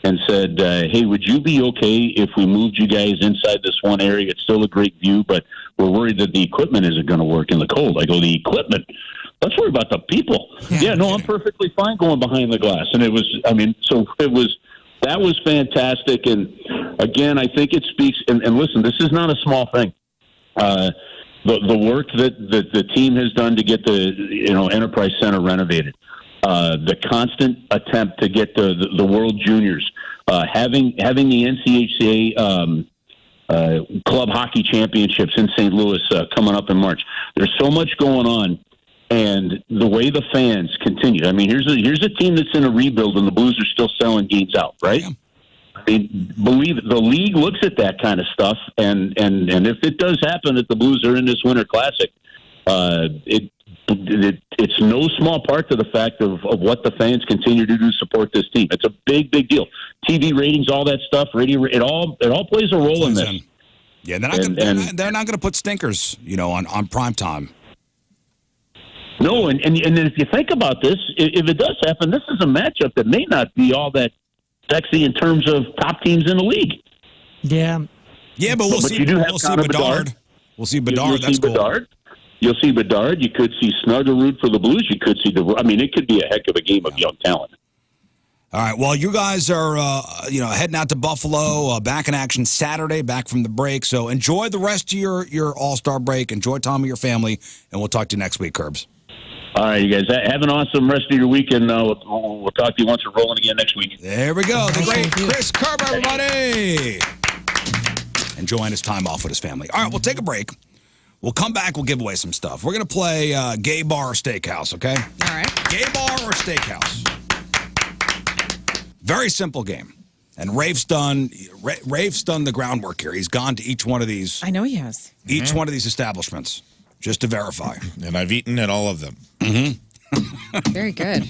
and said, hey, would you be okay if we moved you guys inside this one area? It's still a great view, but we're worried that the equipment isn't going to work in the cold. I go, the equipment? Let's worry about the people. Yeah, no, I'm perfectly fine going behind the glass. And that was fantastic. And again, I think it speaks, and listen, this is not a small thing. The work that the team has done to get the Enterprise Center renovated, the constant attempt to get the World Juniors, having the NCHCA club hockey championships in St. Louis coming up in March. There's so much going on, and the way the fans continue. I mean, here's a team that's in a rebuild, and the Blues are still selling games out, right? Yeah. I mean, believe it, the league looks at that kind of stuff, and if it does happen that the Blues are in this Winter Classic, it's no small part to the fact of what the fans continue to do to support this team. It's a big, big deal. TV ratings, all that stuff, radio, it all plays a role in this. Yeah, they're not going to put stinkers, on prime time. No, and if you think about this, if it does happen, this is a matchup that may not be all that sexy in terms of top teams in the league. Yeah. Yeah, but we'll see Bedard. We'll see Bedard. That's cool. Bedard. You'll see Bedard. You could see Snuggerud for the Blues. You could see it could be a heck of a game of young talent. All right. Well, you guys are, heading out to Buffalo, back in action Saturday, back from the break. So enjoy the rest of your All-Star break. Enjoy time with your family, and we'll talk to you next week, Curbs. All right, you guys. Have an awesome rest of your week, and we'll talk to you once we're rolling again next week. There we go. The great Chris Curb, everybody. Enjoying his time off with his family. All right, we'll take a break. We'll come back. We'll give away some stuff. We're going to play Gay Bar or Steakhouse, okay? All right. Gay Bar or Steakhouse. Very simple game. And Rafe's done the groundwork here. He's gone to each one of these. I know he has. Each one of these establishments, just to verify. And I've eaten at all of them. Mm-hmm. Very good.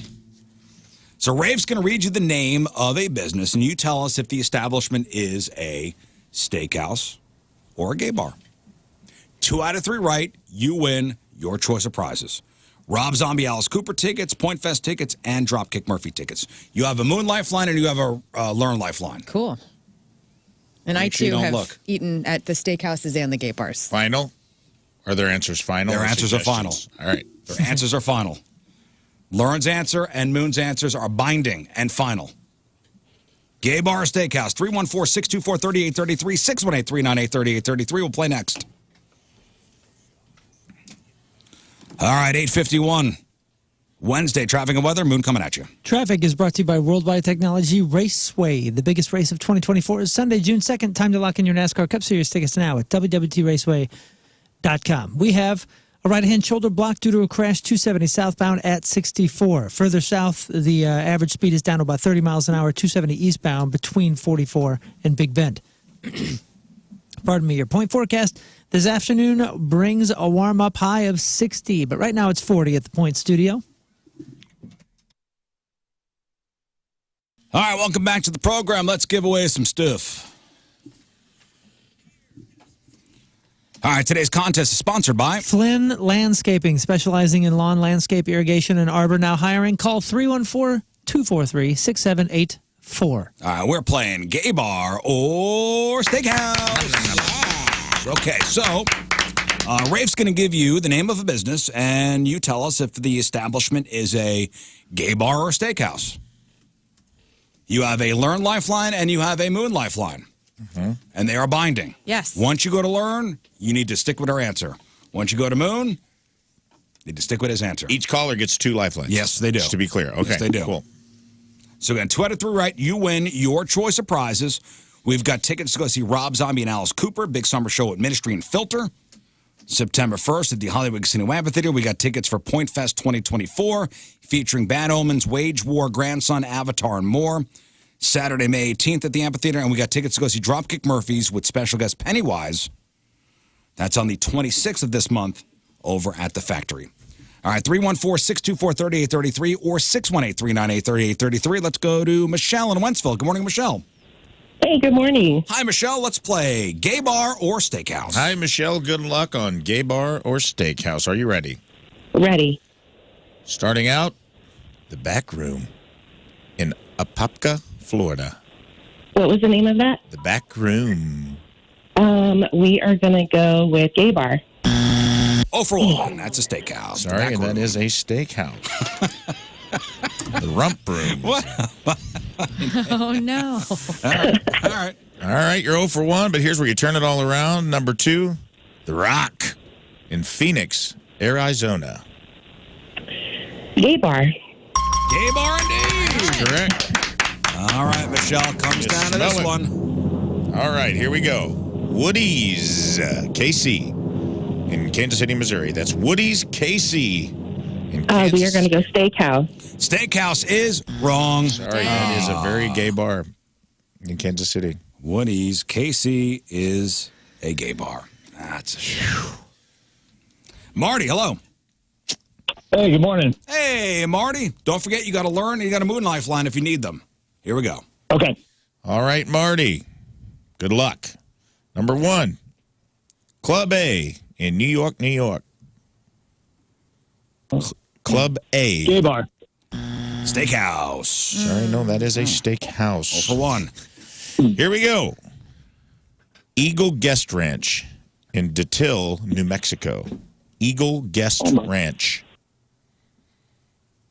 So Rafe's going to read you the name of a business, and you tell us if the establishment is a steakhouse or a gay bar. 2 out of 3 right, you win your choice of prizes. Rob Zombie Alice Cooper tickets, Point Fest tickets, and Dropkick Murphy tickets. You have a Moon Lifeline and you have a Lern Lifeline. Cool. And I, too, have eaten at the steakhouses and the gay bars. Final? Are their answers final? Their answers are final. All right. Their answers are final. Lern's answer and Moon's answers are binding and final. Gay Bar or Steakhouse, 314-624-3833, 618-398-3833. We'll play next. All right, 8:51. Wednesday, traffic and weather. Moon coming at you. Traffic is brought to you by Worldwide Technology Raceway. The biggest race of 2024 is Sunday, June 2nd. Time to lock in your NASCAR Cup Series tickets now at www.raceway.com. We have a right-hand shoulder block due to a crash, 270 southbound at 64. Further south, the average speed is down to about 30 miles an hour, 270 eastbound between 44 and Big Bend. Pardon me, your point forecast this afternoon brings a warm-up high of 60, but right now it's 40 at the Point Studio. All right, welcome back to the program. Let's give away some stuff. All right, today's contest is sponsored by Flynn Landscaping, specializing in lawn, landscape, irrigation, and arbor. Now hiring. Call 314-243-6784. All right, we're playing Gay Bar or Steakhouse. Okay, so Rafe's going to give you the name of a business, and you tell us if the establishment is a gay bar or steakhouse. You have a Lern Lifeline and you have a Moon Lifeline. Mm-hmm. And they are binding. Yes. Once you go to Lern, you need to stick with our answer. Once you go to Moon, you need to stick with his answer. Each caller gets 2 lifelines. Yes, they do. Just to be clear. Okay, yes, they do. Cool. So again, 2 out of 3 right, you win your choice of prizes. We've got tickets to go see Rob Zombie and Alice Cooper, big summer show at Ministry and Filter, September 1st at the Hollywood Casino Amphitheater. We got tickets for Point Fest 2024, featuring Bad Omens, Wage War, Grandson, Avatar, and more. Saturday, May 18th at the Amphitheater, and we got tickets to go see Dropkick Murphys with special guest Pennywise. That's on the 26th of this month over at the Factory. All right, 314-624-3833 or 618-398-3833. Let's go to Michelle in Wentzville. Good morning, Michelle. Hey, good morning. Hi, Michelle. Let's play gay bar or steakhouse. Hi, Michelle. Good luck on gay bar or steakhouse. Are you ready? Ready. Starting out, the back room in Apopka, Florida. What was the name of that? The back room. We are going to go with gay bar. Oh, for one. That's a steakhouse. The Sorry, back that room. is a steakhouse. The rump room. What? Oh, no. All right. All right, you're 0 for 1, but here's where you turn it all around. Number 2, The Rock in Phoenix, Arizona. Gay bar. Gay bar indeed. Correct. All right, Michelle. Comes You down to this smell it. one. All right, here we go. Woody's, KC, in Kansas City, Missouri. That's Woody's, KC, in Kansas. We are going to go steakhouse. Steakhouse is wrong. Sorry, that is a very gay bar in Kansas City. Woody's KC is a gay bar. That's a shame. Marty, hello. Hey, good morning. Hey, Marty. Don't forget you got to learn and you got a Moon Lifeline if you need them. Here we go. Okay. All right, Marty. Good luck. Number 1, Club A in New York, New York. Club A. Gay bar. Steakhouse. Sorry, no, that is a steakhouse. 0 for 1. Here we go. Eagle Guest Ranch in Detil, New Mexico. Eagle Guest Ranch.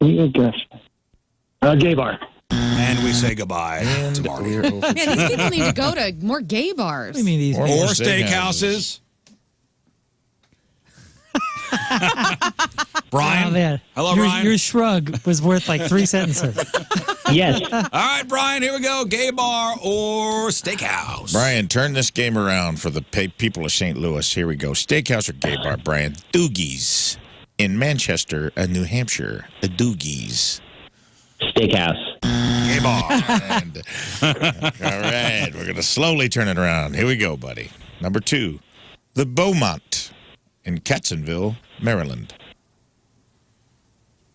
Gay bar. And we say goodbye to Marty. We're 0 for 2. Man, these people need to go to more gay bars. What do you mean these? Or Or steakhouses. steakhouses. Brian. Oh, man. Hello, your, Brian. Your shrug was worth like 3 sentences. Yes. All right, Brian, here we go. Gay bar or steakhouse? Brian, turn this game around for the people of St. Louis. Here we go. Steakhouse or gay bar, Brian? Doogie's in Manchester, New Hampshire. A Doogie's. Steakhouse. Gay bar. And, all right, we're going to slowly turn it around. Here we go, buddy. Number 2, the Beaumont in Catsonville, Maryland.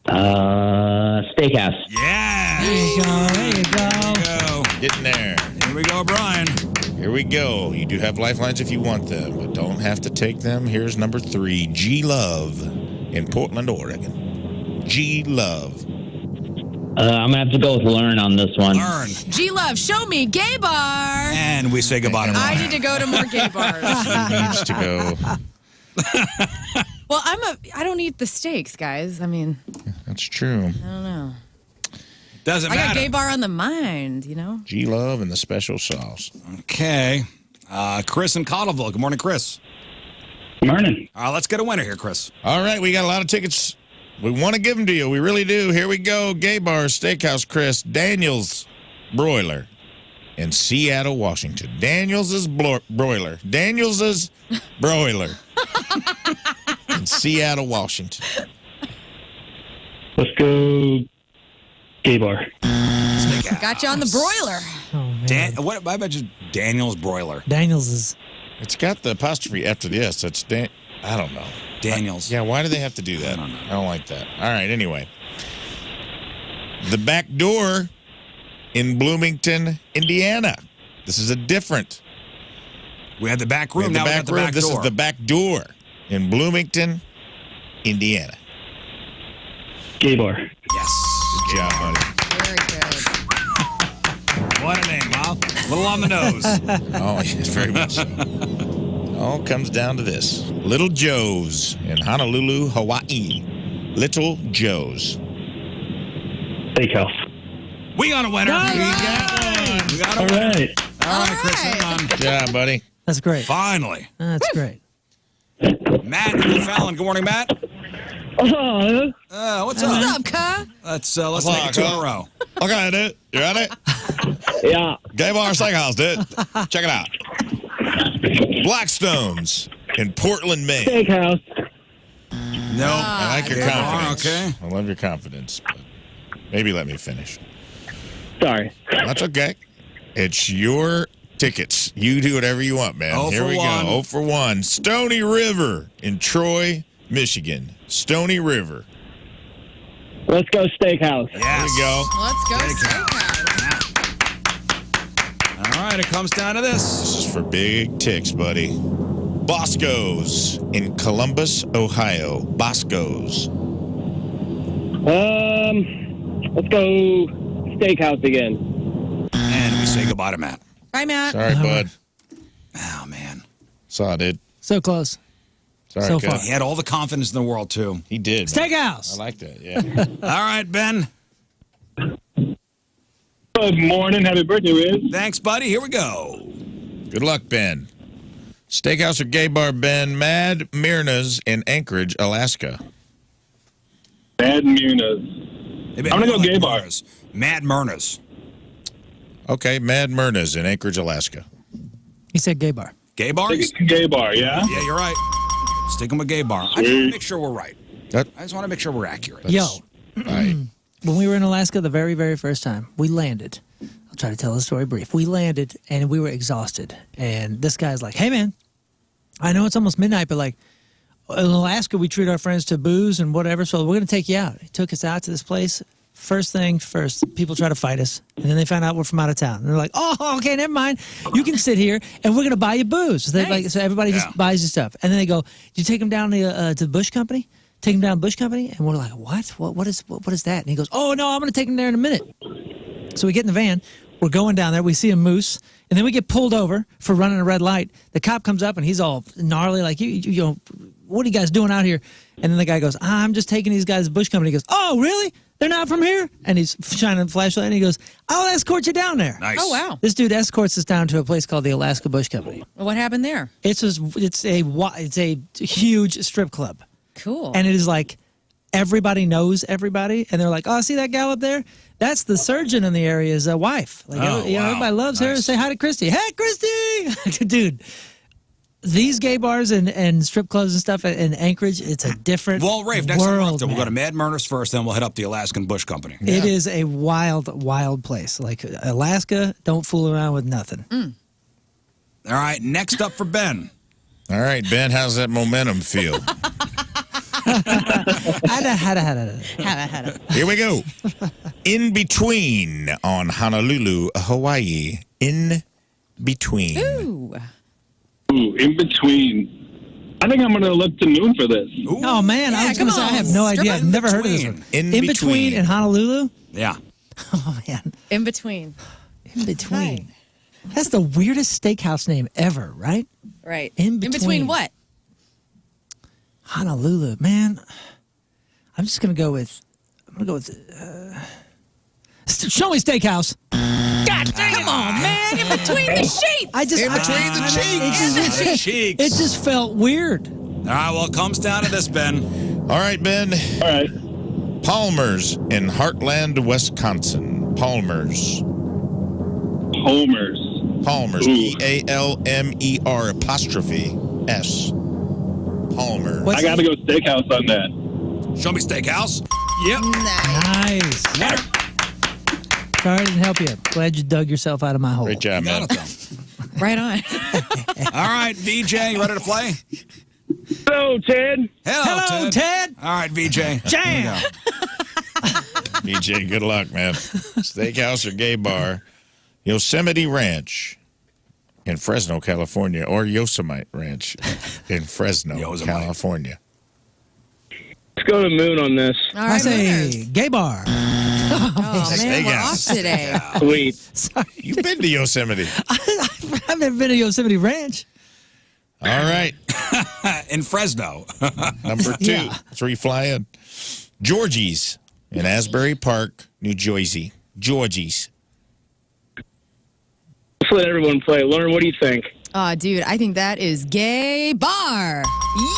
Steakhouse. Yeah. There you go. There you go. Here we go. Getting there. Here we go, Brian. Here we go. You do have lifelines if you want them, but don't have to take them. Here's number 3, G Love in Portland, Oregon. G Love. I'm going to have to go with Lern on this one. Lern. G-Love, show me gay bar. And we say goodbye to I Brian. need to go to more gay bars. He needs to go. Well, I don't eat the steaks, guys. I mean, That's true. I don't know. Doesn't I got matter. gay bar on the mind, you know? G Love and the special sauce. Okay. Chris in Cottleville. Good morning, Chris. Morning. Let's get a winner here, Chris. All right, we got a lot of tickets. We want to give them to you. We really do. Here we go. Gay bar, steakhouse, Chris. Daniel's Broiler in Seattle, Washington. Daniel's Broiler. Daniel's Broiler in Seattle, Washington. Let's go gay bar. Steakhouse. Got you on the broiler. Oh, man. What? I bet you Daniel's Broiler. Daniels is. It's got the apostrophe after the S. That's I don't know. Daniel's. Yeah, why do they have to do that? I don't like that. All right, anyway. The Back Door in Bloomington, Indiana. This is a different. We had the back room. The Now we back got the room. back This door. is the Back Door in Bloomington, Indiana. Gay bar. Yes. Good job, buddy. Very good. What a name, huh? A little on the nose. Oh, yes, very much so. All comes down to this. Little Joe's in Honolulu, Hawaii. Little Joe's. Steakhouse. We got a winner. All We right. got a All winner. right. All right, Chris, hang on. Good job, buddy. That's great. Finally. That's great. Matt in Fallon. Good morning, Matt. Oh, What's What's up? up, cuh? Let's make it 2 in a row. Okay, dude. You ready? yeah. Gay Bar Steakhouse, dude. Check it out. Blackstone's in Portland, Maine. Steakhouse. No. I like your Gay bar, confidence. okay. I love your confidence, but maybe let me finish. Sorry. That's okay. It's your tickets. You do whatever you want, man. 0 Here for we 1. go. 0 for 1. Stony River in Troy, Michigan, Stony River. Let's go steakhouse. Yes. There we go. Let's go Steakhouse. steakhouse. All right, it comes down to this. This is for big ticks, buddy. Bosco's in Columbus, Ohio. Bosco's. Let's go steakhouse again. And we say goodbye to Matt. Bye, Matt. Sorry, bud. Oh, man. Saw it, dude. So close. Sorry, So kid. far. He had all the confidence in the world, too. He did. man. Steakhouse. I like that, yeah. All right, Ben. Good morning. Happy birthday, Rizz. Thanks, buddy. Here we go. Good luck, Ben. Steakhouse or gay bar, Ben? Mad Myrna's in Anchorage, Alaska. Bad Munas. I'm gonna go gay bar. Mad Myrna's. Okay, Mad Myrna's in Anchorage, Alaska. He said gay bar. Gay bars? Gay bar, yeah? Yeah, you're right. Sticking with gay bar. I just want to make sure we're right. I just want to make sure we're accurate. Yo, Right. when we were in Alaska the very, very first time, we landed. I'll try to tell the story brief. We landed and we were exhausted. And this guy's like, hey, man, I know it's almost midnight, but like in Alaska, we treat our friends to booze and whatever, so we're going to take you out. He took us out to this place. First thing first, people try to fight us, and then they find out we're from out of town. And they're like, oh, okay, never mind. You can sit here, and we're going to buy you booze. So, so everybody just buys you stuff. And then they go, you take them down to the Bush Company? Take them down to Bush Company? And we're like, what? What is that? And he goes, oh, no, I'm going to take them there in a minute. So we get in the van. We're going down there. We see a moose. And then we get pulled over for running a red light. The cop comes up, and he's all gnarly, like, you know, what are you guys doing out here? And then the guy goes, I'm just taking these guys to Bush Company. He goes, oh, really? They're not from here? And he's shining a flashlight, and he goes, I'll escort you down there. Nice. Oh, wow. This dude escorts us down to a place called the Alaska Bush Company. What happened there? It's a huge strip club. Cool. And it is like everybody knows everybody. And they're like, oh, see that gal up there? That's the surgeon in the area's wife. Like, everybody loves her. Say hi to Christy. Hey, Christy! Dude. These gay bars and strip clubs and stuff in Anchorage, it's a different Well, Rafe, next time we're up world. there, we'll go to Mad Myrna's first, then we'll hit up the Alaskan Bush Company. It is a wild, wild place. Like Alaska, don't fool around with nothing. All right, next up for Ben. All right, Ben, how's that momentum feel? Here we go. In between on Honolulu, Hawaii. In between. Ooh. Ooh, in between. I think I'm going to look to Moon for this. Ooh. Oh, man. I was going to say, I have no idea. I've never heard of this one. In between in Honolulu? Yeah. Oh, man. In between. In between. Right. That's the weirdest steakhouse name ever, right? Right. In between. In between what? Honolulu. Man, I'm just going to go with, show me steakhouse. God dang it. Come on, man. In between the sheets. Cheeks. It just felt weird. All right, well, it comes down to this, Ben. All right, Ben. All right. Palmer's in Heartland, Wisconsin. Palmer's. Homers. Palmer's. Ooh. Palmer apostrophe S. Palmer. I got to go steakhouse on that. Show me Steakhouse. Yep. Nice. Sorry I didn't help you. Glad you dug yourself out of my hole. Great job, man. Right on. All right, VJ, you ready to play? Hello, Ted. Hello, Ted. All right, VJ. Jam. BJ, good luck, man. Steakhouse or gay bar. Yosemite Ranch in Fresno, California, or Yosemite Ranch in Fresno, California. Let's go to Moon on this. All I right, say Mooners. gay bar. Oh, man, we're off today. Sweet. Sorry. You've been to Yosemite. I've never been to Yosemite Ranch. All right. In Fresno. Number 2. Yeah. That's where you fly in. Georgie's in Asbury Park, New Jersey. Georgie's. Let's let everyone play. Lern, what do you think? Dude, I think that is gay bar.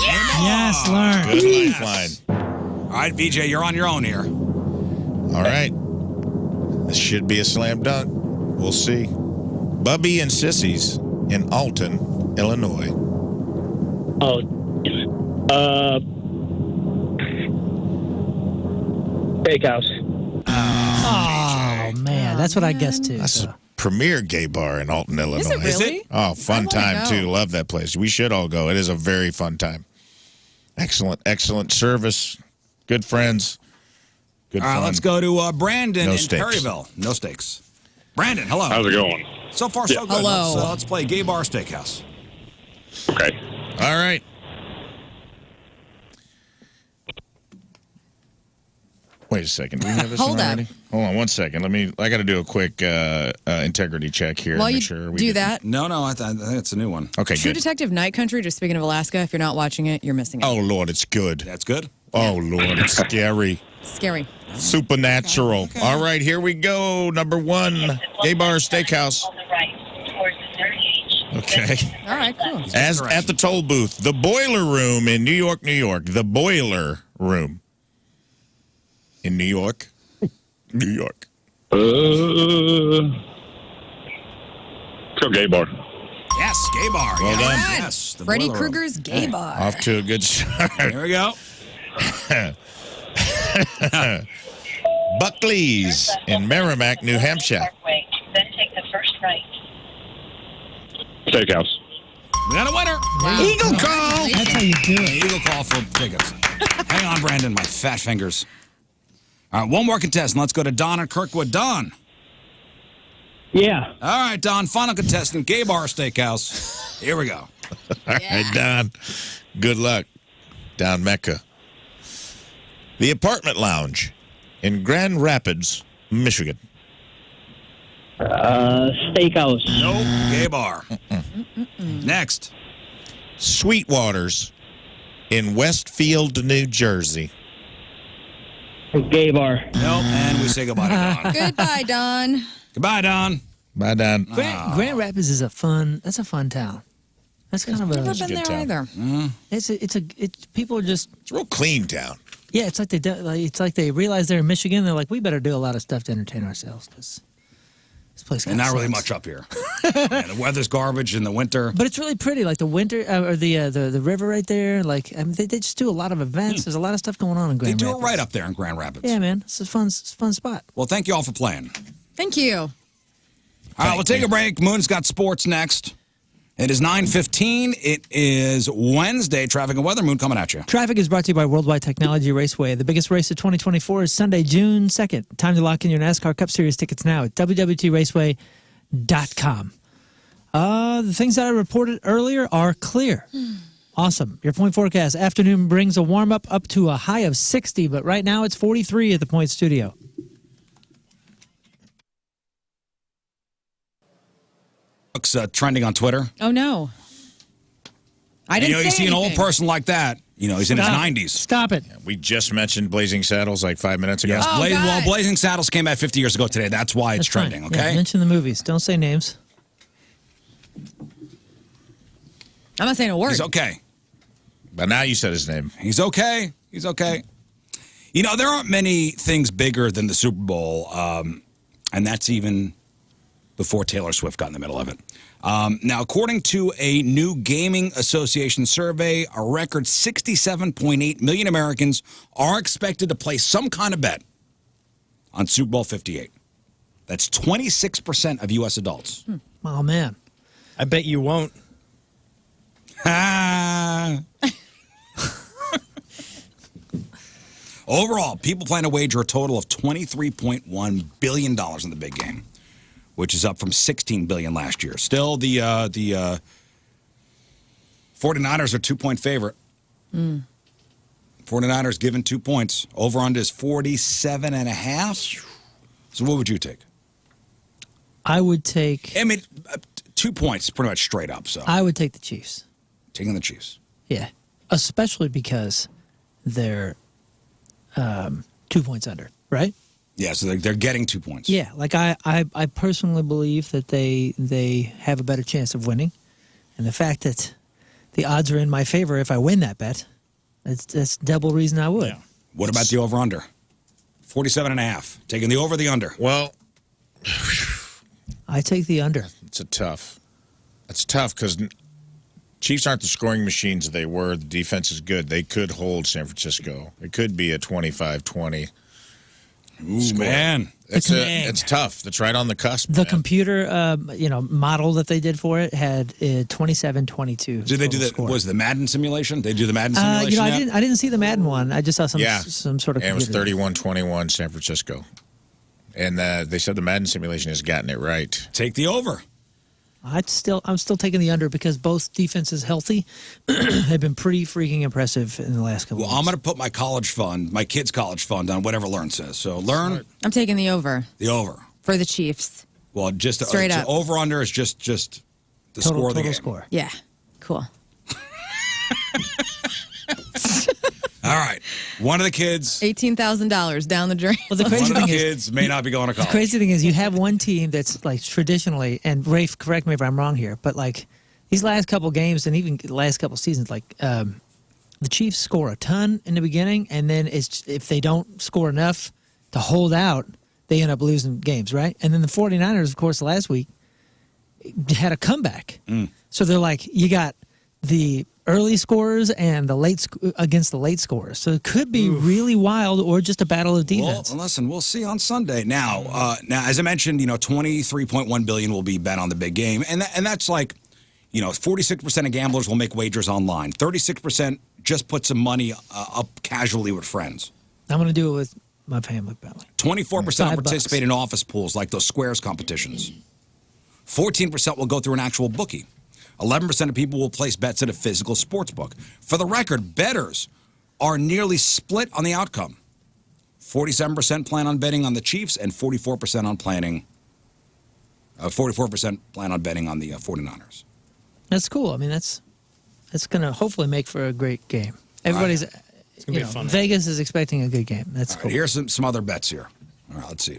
Yeah. Yes, Lern. Good lifeline. All right, VJ, you're on your own here. All right. This should be a slam dunk. We'll see. Bubby and Sissies in Alton, Illinois. Oh, steakhouse. Oh, man. That's what I guessed, too. That's a premier gay bar in Alton, Illinois. Is it really? Oh, fun I wanna time, go. too. Love that place. We should all go. It is a very fun time. Excellent service. Good friends. Good All right, fun. let's go to Brandon No in stakes. Perryville. No stakes. Brandon, hello. How's it going? So far, so good. Hello. Let's play Gay Bar Steakhouse. Okay. All right. Wait a second. Do we have this Hold one up. already? Hold on 1 second. I got to do a quick integrity check here. While and you make sure we do get- that, No, I think it's a new one. Okay, True good. Detective Night Country, just speaking of Alaska, if you're not watching it, you're missing it. Oh, Lord, it's good. That's good. Oh, Lord, it's scary. Scary. Supernatural. Okay. All right, here we go. Number 1, Gay Bar Steakhouse. On the right, towards the 30H. Okay. All right, cool. As at the toll booth, the Boiler Room in New York, New York. The Boiler Room in New York, New York. Let's go gay bar. Yes, Gay Bar. Well yes, done. Yes. the Freddy Boiler Room. Krueger's Gay Bar. Off to a good start. Here we go. Buckley's in Merrimack, New Hampshire. Parkway, then take the first right. Steakhouse. We got a winner. Eagle call. That's how you do it. Eagle call for tickets. Hang on, Brandon. My fat fingers. All right, one more contestant. Let's go to Don in Kirkwood. Don. Yeah. All right, Don. Final contestant. Gay Bar Steakhouse. Here we go. All right, Don. Good luck. Down Mecca. The Apartment Lounge in Grand Rapids, Michigan. Steakhouse. Nope. Gay Bar. Next. Sweetwater's in Westfield, New Jersey. Gay bar. Nope. And we say goodbye to Don. Goodbye, Don. Goodbye, Don. Bye, Don. Grand Rapids is a fun town. That's kind of Never a. been good there town. either. It's people are just. It's a real clean town. Yeah, it's like they realize they're in Michigan. They're like, we better do a lot of stuff to entertain ourselves because this place. And kinda not really sucks. much up here. And the weather's garbage in the winter. But it's really pretty, like the winter or the river right there. Like I mean, they just do a lot of events. There's a lot of stuff going on in They Grand do Rapids. it right up there in Grand Rapids. Yeah, man, it's a fun spot. Well, thank you all for playing. Thank you. All right, we'll take a break. Moon's got sports next. It is 9:15. It is Wednesday. Traffic and weather. Moon coming at you. Traffic is brought to you by Worldwide Technology Raceway. The biggest race of 2024 is Sunday, June 2nd. Time to lock in your NASCAR Cup Series tickets now at www.raceway.com. The things that I reported earlier are clear. Awesome. Your point forecast. Afternoon brings a warm-up up to a high of 60, but right now it's 43 at the Point Studio. Looks trending on Twitter. Oh, no. I didn't You say see an old anything. person like that. He's in his 90s. Stop it. We just mentioned Blazing Saddles like 5 minutes ago. Yes, Oh, God. Blazing Saddles came out 50 years ago today. That's why it's That's fine. trending, Yeah, okay? mention the movies. Don't say names. I'm not saying a word. He's okay. But now you said his name. He's okay. He's okay. There aren't many things bigger than the Super Bowl, and that's even before Taylor Swift got in the middle of it. Now, according to a new Gaming Association survey, a record 67.8 million Americans are expected to place some kind of bet on Super Bowl 58. That's 26% of U.S. adults. Oh, man. I bet you won't. Overall, people plan to wager a total of $23.1 billion in the big game, which is up from $16 billion last year. Still, the 49ers are 2-point favorite. 49ers given 2 points. Over-under is 47.5. So what would you take? I would take 2 points pretty much straight up. So I would take the Chiefs. taking the Chiefs. Yeah. Especially because they're 2 points under, right? Yeah, so they're getting 2 points. Yeah, like I personally believe that they have a better chance of winning, and the fact that the odds are in my favor if I win that bet, that's double reason I would. Yeah. What about the over-under? 47.5. Taking the over, the under. Well, I take the under. it's tough because Chiefs aren't the scoring machines they were. The defense is good. They could hold San Francisco. It could be a 25-20. Ooh, man. It's tough. It's right on the cusp. The computer, model that they did for it had 27-22. Did they do score. Was the Madden simulation? They do the Madden simulation? I didn't see the Madden one. I just saw some sort of. And it was 31-21 San Francisco, and they said the Madden simulation has gotten it right. Take the over. I'm still taking the under because both defenses healthy have been pretty freaking impressive in the last couple. Well, I'm going to put my kids' college fund on whatever Lern says. So Lern, I'm taking the over. The over for the Chiefs. Well, just straight up. Over under is just the score of the game. Score. Yeah, cool. All right, one of the kids, $18,000 down the drain. Well, the crazy one of thing the is, kids may not be going to college. The crazy thing is, you have one team that's like traditionally, and Rafe, correct me if I'm wrong here, but like these last couple games and even the last couple seasons, like the Chiefs score a ton in the beginning, and then if they don't score enough to hold out, they end up losing games, right? And then the 49ers, of course, last week had a comeback. So they're like, you got the early scorers and the late against the late scorers. So it could be really wild or just a battle of defense. Well, listen, we'll see on Sunday. Now, as I mentioned, $23.1 billion will be bet on the big game, and that's like, 46% of gamblers will make wagers online. 36% just put some money up casually with friends. I'm going to do it with my family, probably. 24% participate in office pools like those squares competitions. 14% will go through an actual bookie. 11% of people will place bets at a physical sports book. For the record, bettors are nearly split on the outcome. 47% plan on betting on the Chiefs, and 44% plan on betting on the 49ers. That's cool. I mean, that's going to hopefully make for a great game. Everybody's, it's gonna be fun. Vegas is expecting a good game. That's cool. Here's some other bets here. All right, let's see.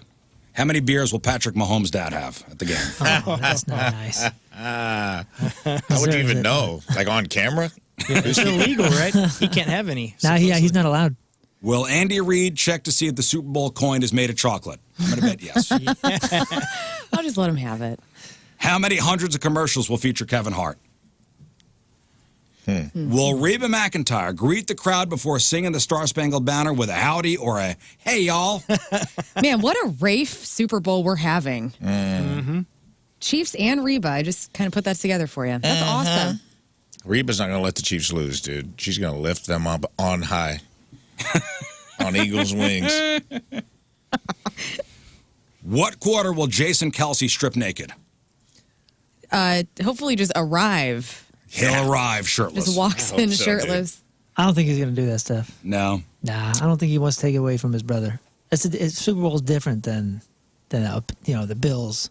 How many beers will Patrick Mahomes' dad have at the game? Oh, that's not nice. How would you even know? Like on camera? It's illegal, right? He can't have any. He's not allowed. Will Andy Reid check to see if the Super Bowl coin is made of chocolate? I'm going to bet yes. I'll just let him have it. How many hundreds of commercials will feature Kevin Hart? Will Reba McEntire greet the crowd before singing the Star-Spangled Banner with a howdy or a hey, y'all? Man, what a Rafe Super Bowl we're having. Chiefs and Reba. I just kind of put that together for you. That's awesome. Reba's not going to let the Chiefs lose, dude. She's going to lift them up on high. On Eagles' wings. What quarter will Jason Kelsey strip naked? Hopefully just arrive. He'll arrive shirtless. Just walks in shirtless. I don't think he's going to do that stuff. No. Nah, I don't think he wants to take it away from his brother. Super Bowl is different than the Bills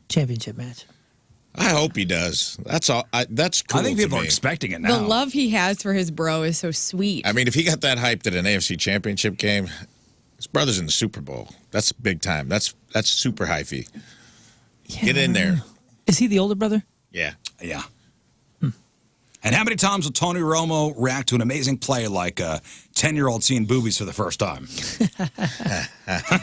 championship match. I hope he does. That's all. That's cool. I think people are expecting it now. The love he has for his bro is so sweet. I mean, if he got that hyped at an AFC championship game, his brother's in the Super Bowl. That's big time. That's super hyphy. Yeah. Get in there. Is he the older brother? Yeah. Yeah. And how many times will Tony Romo react to an amazing play like a 10-year-old seeing boobies for the first time?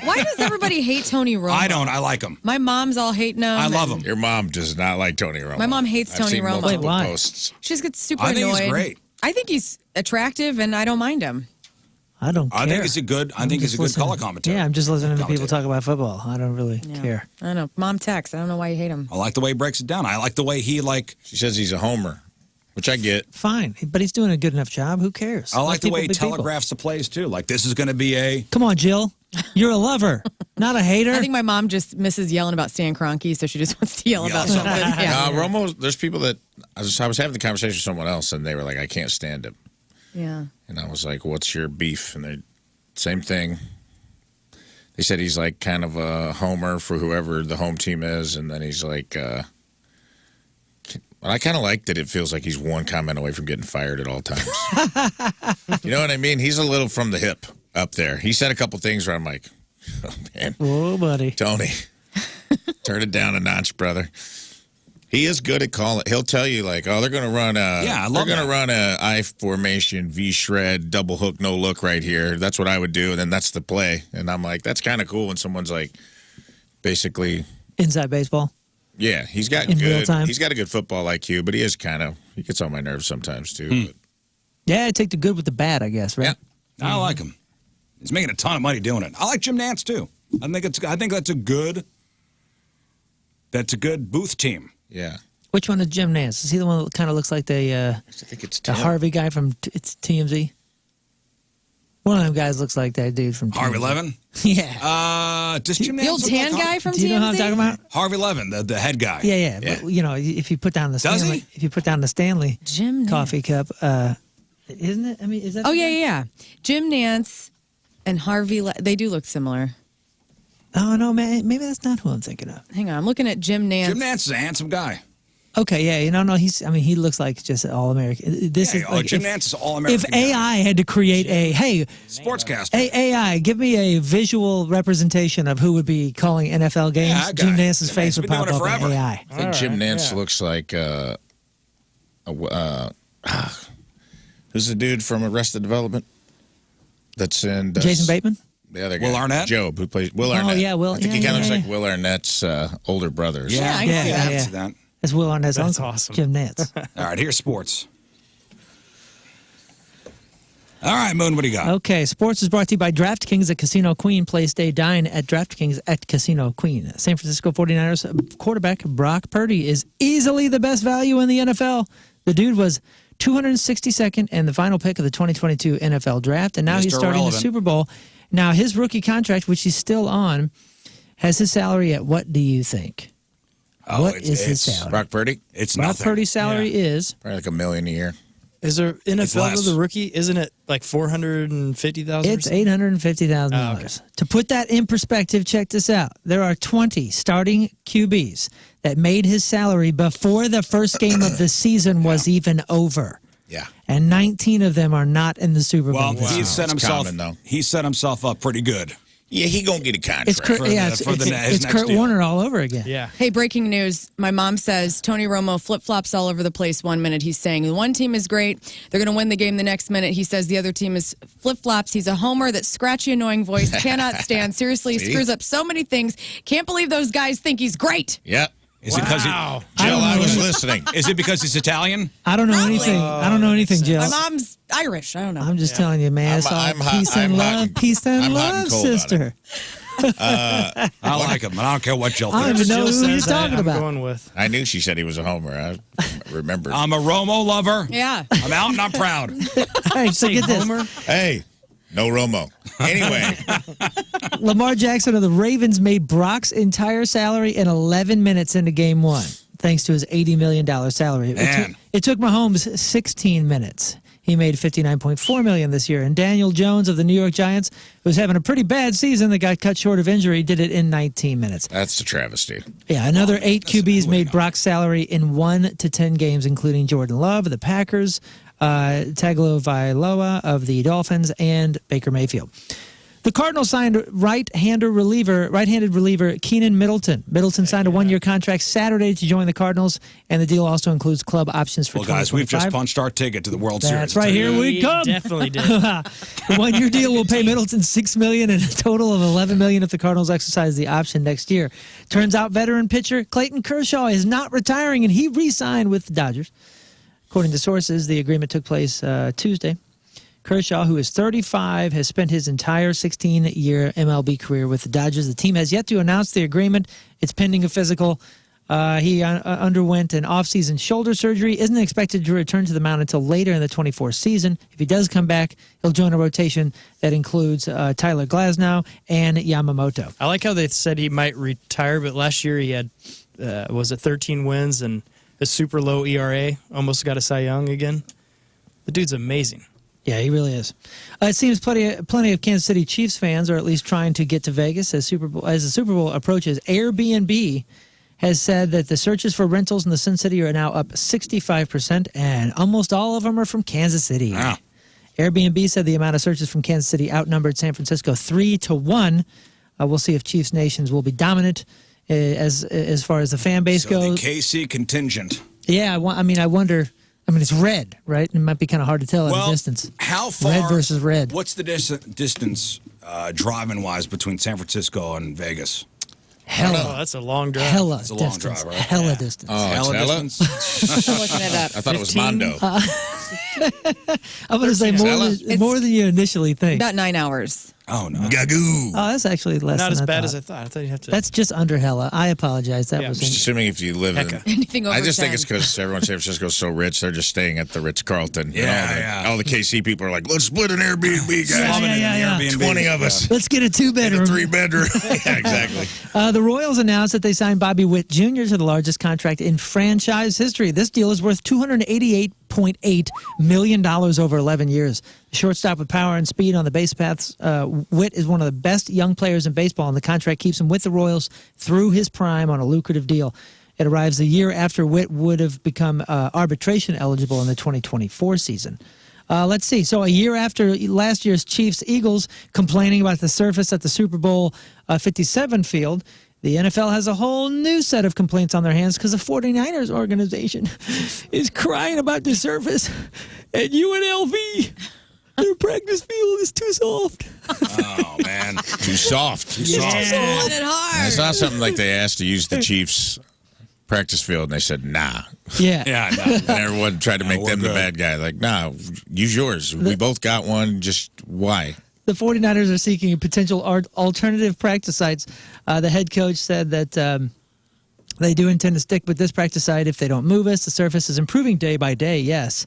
Why does everybody hate Tony Romo? I don't. I like him. My mom's all hating him. I love him. Your mom does not like Tony Romo. My mom hates Tony Romo. Wait, why? Posts. She just gets super I annoyed. think he's great. I think he's attractive, and I don't mind him. I don't care. I think he's a good color commentator. Yeah, I'm just listening to people talk about football. I don't really care. I don't know. Mom texts. I don't know why you hate him. I like the way he breaks it down. I like the way he She says he's a homer. Which I get. Fine, but he's doing a good enough job. Who cares? I like the way he telegraphs the plays, too. Like, this is going to be a... Come on, Jill. You're a lover, not a hater. I think my mom just misses yelling about Stan Kroenke, so she just wants to yell about something. Yeah. Romo, there's people that... I was having the conversation with someone else, and they were like, I can't stand him. Yeah. And I was like, what's your beef? And they... Same thing. They said he's like kind of a homer for whoever the home team is, and then he's like... I kind of like that it feels like he's one comment away from getting fired at all times. You know what I mean? He's a little from the hip up there. He said a couple things where I'm like, oh, man. Whoa, buddy. Tony, turn it down a notch, brother. He is good at calling. He'll tell you, like, oh, they're going to run a I formation, V shred, double hook, no look right here. That's what I would do, and then that's the play. And I'm like, that's kind of cool when someone's like, basically. Inside baseball. Yeah, he's got a good football IQ, but he gets on my nerves sometimes too. But. Yeah, take the good with the bad, I guess, right? Yeah, I like him. He's making a ton of money doing it. I like Jim Nantz too. I think that's a good booth team. Yeah. Which one is Jim Nance? Is he the one that kind of looks like I think it's the Tim. Harvey guy from it's TMZ? One of them guys looks like that dude from Harvey TMZ. Levin? Yeah. Does Jim The Nance old look tan like guy from TMZ? Do you know who I'm talking about? Harvey Levin, the head guy. Yeah. But, you know, if you put down the Does Stanley, he? if you put down the Stanley Jim Nance. coffee cup, isn't it? I mean, is that? Oh, the guy? yeah. Jim Nance and Harvey, they do look similar. Oh no, man, maybe that's not who I'm thinking of. Hang on, I'm looking at Jim Nance. Jim Nance is a handsome guy. Okay, yeah, no, he looks like just all American. This is like Jim Nance is all American. If AI had to create sportscaster, AI, give me a visual representation of who would be calling NFL games. Yeah, Jim Nance's Jim face Nance would been pop doing it up in forever. AI. I think Jim Nance looks like who's the dude from Arrested Development? That's in Jason Bateman. The other guy, Will Arnett? Job, who plays Will Arnett. yeah, Will. I think he kind of looks like Will Arnett's older brother. Yeah, I can see that. That's Will Arnett's That's uncle, awesome. Jim Nance. All right, here's sports. All right, Moon, what do you got? Okay, sports is brought to you by DraftKings at Casino Queen. Play, stay, dine at DraftKings at Casino Queen. San Francisco 49ers quarterback Brock Purdy is easily the best value in the NFL. The dude was 262nd and the final pick of the 2022 NFL Draft, and now he's Mr. starting the Irrelevant. Super Bowl. Now, his rookie contract, which he's still on, has his salary at what do you think? What is his salary? Brock Purdy? It's Brock nothing. Purdy's salary is Probably like $1 million a year. Is there NFL less. with a rookie? Isn't it like $450,000? it's $850,000. Oh, okay. To put that in perspective, check this out. There are 20 starting QBs that made his salary before the first game of the season was even over. Yeah. And 19 of them are not in the Super Bowl. Well, this he year. set It's himself. common, though. He set himself up pretty good. Yeah, he gonna get a contract. It's Kurt, for yeah, the- it's, for the it's, ne- his it's next Kurt deal. Warner all over again. Yeah. Hey, breaking news. My mom says Tony Romo flip-flops all over the place. 1 minute he's saying the one team is great. They're going to win the game. The next minute he says the other team is flip-flops. He's a homer, that scratchy, annoying voice. Cannot stand. Seriously, he See? screws up so many things. Can't believe those guys think he's great. Yep. Is it because Wow. Jill, I was know. listening. Is it because he's Italian? I don't know Probably. anything. I don't know anything, Jill. My mom's Irish. I don't know. I'm just telling you, man. It's all I'm hot- peace and I'm hot love. and- Peace and I'm hot love, and cold on it. sister. I like him, and I don't care what Jill I don't thinks. even know Jill who you're says talking I'm about. going with. I knew she said he was a homer. I remember. I'm a Romo lover. Yeah. I'm out and I'm proud. Hey, so get this. Homer? Hey, no Romo. Anyway, Lamar Jackson of the Ravens made Brock's entire salary in 11 minutes into game one, thanks to his $80 million salary. Man. It took Mahomes 16 minutes. He made $59.4 million this year. And Daniel Jones of the New York Giants, who was having a pretty bad season that got cut short of injury, did it in 19 minutes. that's a travesty. Yeah, another 8 QBs made Brock's salary in 1 to 10 games, including Jordan Love of the Packers, Tagovailoa of the Dolphins, and Baker Mayfield. The Cardinals signed right-handed reliever Keenan Middleton. Middleton signed a 1-year contract Saturday to join the Cardinals, and the deal also includes club options for Well, guys, we've just 2025. punched our ticket to the World Series. That's right. Here we come. Definitely did. The 1-year deal will pay Middleton $6 million and a total of $11 million if the Cardinals exercise the option next year. Turns out veteran pitcher Clayton Kershaw is not retiring, and he re-signed with the Dodgers. According to sources, the agreement took place Tuesday. Kershaw, who is 35, has spent his entire 16-year MLB career with the Dodgers. The team has yet to announce the agreement. It's pending a physical. He underwent an off-season shoulder surgery, isn't expected to return to the mound until later in the 24 season. If he does come back, he'll join a rotation that includes Tyler Glasnow and Yamamoto. I like how they said he might retire, but last year he had, 13 wins and a super low ERA. Almost got a Cy Young again. The dude's amazing. Yeah, he really is. It seems plenty of Kansas City Chiefs fans are at least trying to get to Vegas as the Super Bowl approaches. Airbnb has said that the searches for rentals in the Sin City are now up 65%, and almost all of them are from Kansas City. Wow. Airbnb said the amount of searches from Kansas City outnumbered San Francisco 3-1. We'll see if Chiefs Nations will be dominant as far as the fan base So goes. the KC contingent. Yeah, I wonder. I mean, it's red, right? It might be kind of hard to tell at a distance. How far? Red versus red. What's the distance driving-wise between San Francisco and Vegas? Oh, that's a long drive. Hella It's a long distance. drive, right? Hella distance. Oh, Hella it's hella? distance? I'm looking it up. I thought it was 15? Mondo. I'm going to say more than you initially think. About 9 hours. Oh, no. Gagoo. Oh, that's actually less Not than as I bad thought. as I thought. I thought you'd have to. That's just under hella. I apologize. That Yeah, was Just assuming if you live in... Anything over I just think 10. it's because everyone in San Francisco is so rich, they're just staying at the Ritz-Carlton. Yeah, All the KC people are like, let's split an Airbnb, guys. Yeah. 20 of us. Let's get a In a 2-bedroom. 3-bedroom. Yeah, exactly. The Royals announced that they signed Bobby Witt Jr. to the largest contract in franchise history. This deal is worth $288.8 million over 11 years. The shortstop with power and speed on the base paths, Witt is one of the best young players in baseball, and the contract keeps him with the Royals through his prime on a lucrative deal. It arrives a year after Witt would have become arbitration eligible in the 2024 season. Let's see. So a year after last year's Chiefs-Eagles complaining about the surface at the Super Bowl 57 field, the NFL has a whole new set of complaints on their hands because the 49ers organization is crying about the surface at UNLV. Their practice field is too soft. Oh, man. Too soft. Too Want it hard. I saw something like they asked to use the Chiefs' practice field, and they said, nah. Yeah. Yeah, no. And everyone tried to make them the bad guy. Like, nah, use yours. We both got one. Just why? The 49ers are seeking potential alternative practice sites. The head coach said that they do intend to stick with this practice site if they don't move us. The surface is improving day by day, yes.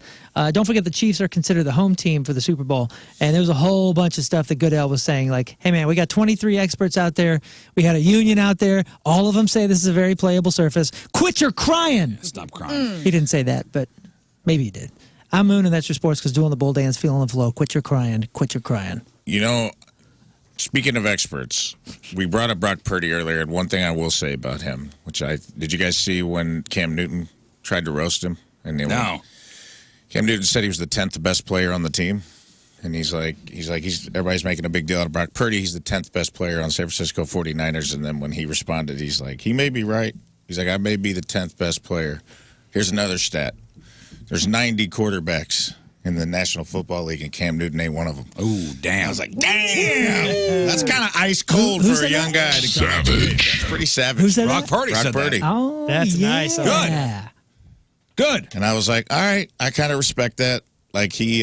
Don't forget the Chiefs are considered the home team for the Super Bowl. And there was a whole bunch of stuff that Goodell was saying, like, hey, man, we got 23 experts out there. We had a union out there. All of them say this is a very playable surface. Quit your crying. Stop crying. He didn't say that, but maybe he did. I'm Moon, and that's your sports because doing the bull dance, feeling the flow. Quit your crying. Quit your crying. You know, speaking of experts, we brought up Brock Purdy earlier, and one thing I will say about him, did you guys see when Cam Newton tried to roast him? And Cam Newton said he was the 10th best player on the team, and everybody's making a big deal out of Brock Purdy. He's the 10th best player on San Francisco 49ers, and then when he responded, he's like, he may be right. He's like, I may be the 10th best player. Here's another stat. There's 90 quarterbacks in the National Football League, and Cam Newton ain't one of them. Oh, damn. I was like, damn. That's kind of ice cold for a young guy. That's pretty savage. Who said Brock that? Purdy Brock said Purdy. that. Oh, That's yeah. nice. Good. And I was like, all right, I kind of respect that. Like, he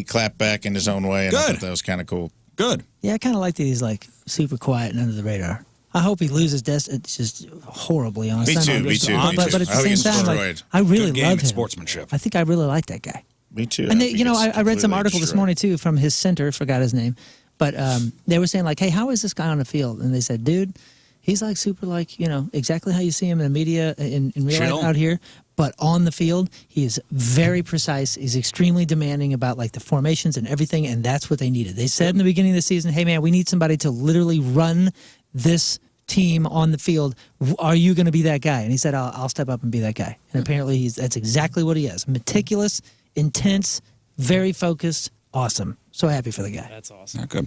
clapped back in his own way, and I thought that was kind of cool. Good. Yeah, I kind of like that he's like super quiet and under the radar. I hope he loses just horribly on Me Sunday. too. But at the I hope he same gets time, like, destroyed. I really Good game love and him. sportsmanship. I think I really like that guy. Me too. And I read some article this morning too from his center, forgot his name, but they were saying like, hey, how is this guy on the field? And they said, dude, he's like super like, exactly how you see him in the media in real life out here. But on the field, he is very precise. He's extremely demanding about like the formations and everything, and that's what they needed. They said in the beginning of the season, hey man, we need somebody to literally run this team on the field. Are you going to be that guy? And he said, I'll step up and be that guy. And apparently that's exactly what he is. Meticulous, intense, very focused, awesome. So happy for the guy. That's awesome. Okay.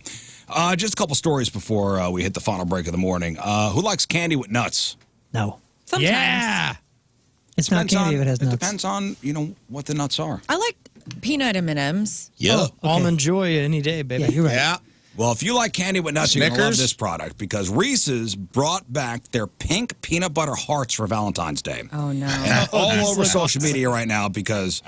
Just a couple stories before we hit the final break of the morning. Who likes candy with nuts? No. Sometimes. Yeah. It's not candy if it has nuts. It depends on, what the nuts are. I like peanut M&Ms. Yeah. Almond Joy any day, baby. Yeah, you're right. Yeah. Well, if you like candy with nuts, you're going to love Snickers? this product because Reese's brought back their pink peanut butter hearts for Valentine's Day. Oh, no. And all over social media right now because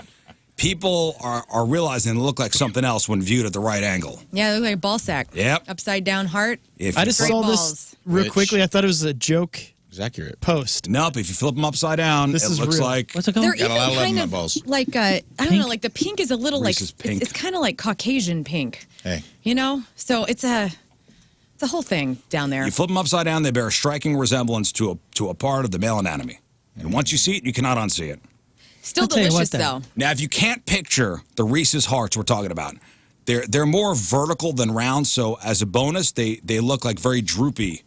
people are realizing they look like something else when viewed at the right angle. Yeah, they look like a ball sack. Yep. Upside down heart. I just saw this balls. real quickly. I thought it was a joke It's accurate. post. Nope, if you flip them upside down, This it is looks real. like... What's it called? They're Got a lot even of love in kind my of balls. like, I don't know, like the pink is a little Reese's like, pink. it's kind of like Caucasian pink. Hey. So it's a whole thing down there. You flip them upside down, they bear a striking resemblance to a part of the male anatomy. And once you see it, you cannot unsee it. Still I'll tell you delicious, what, though. then. Now, if you can't picture the Reese's Hearts we're talking about, they're more vertical than round, so as a bonus, they look like very droopy.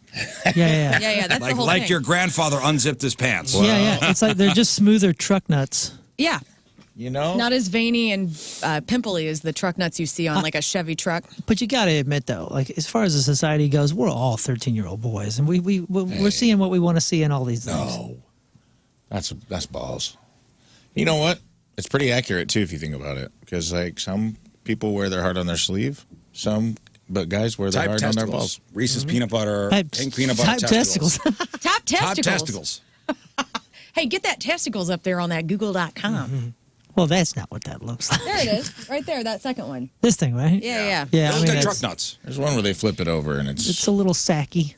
Yeah. Yeah, that's the whole like thing. your grandfather unzipped his pants. Yeah. It's like they're just smoother truck nuts. Yeah. Not as veiny and pimply as the truck nuts you see on like a Chevy truck. But you got to admit, though, like as far as the society goes, we're all 13-year-old boys, and we're seeing what we want to see in all these things. No. That's balls. You know what? It's pretty accurate, too, if you think about it. Because, like, some people wear their heart on their sleeve. But guys wear their Type heart testicles. on their balls. Reese's peanut butter, pink peanut butter Type testicles. Top testicles. Top testicles. Hey, get that testicles up there on that Google.com. Well, that's not what that looks like. There it is, right there, that second one. This thing, right? Yeah. Yeah, Those got truck nuts. There's one where they flip it over and it's a little sacky.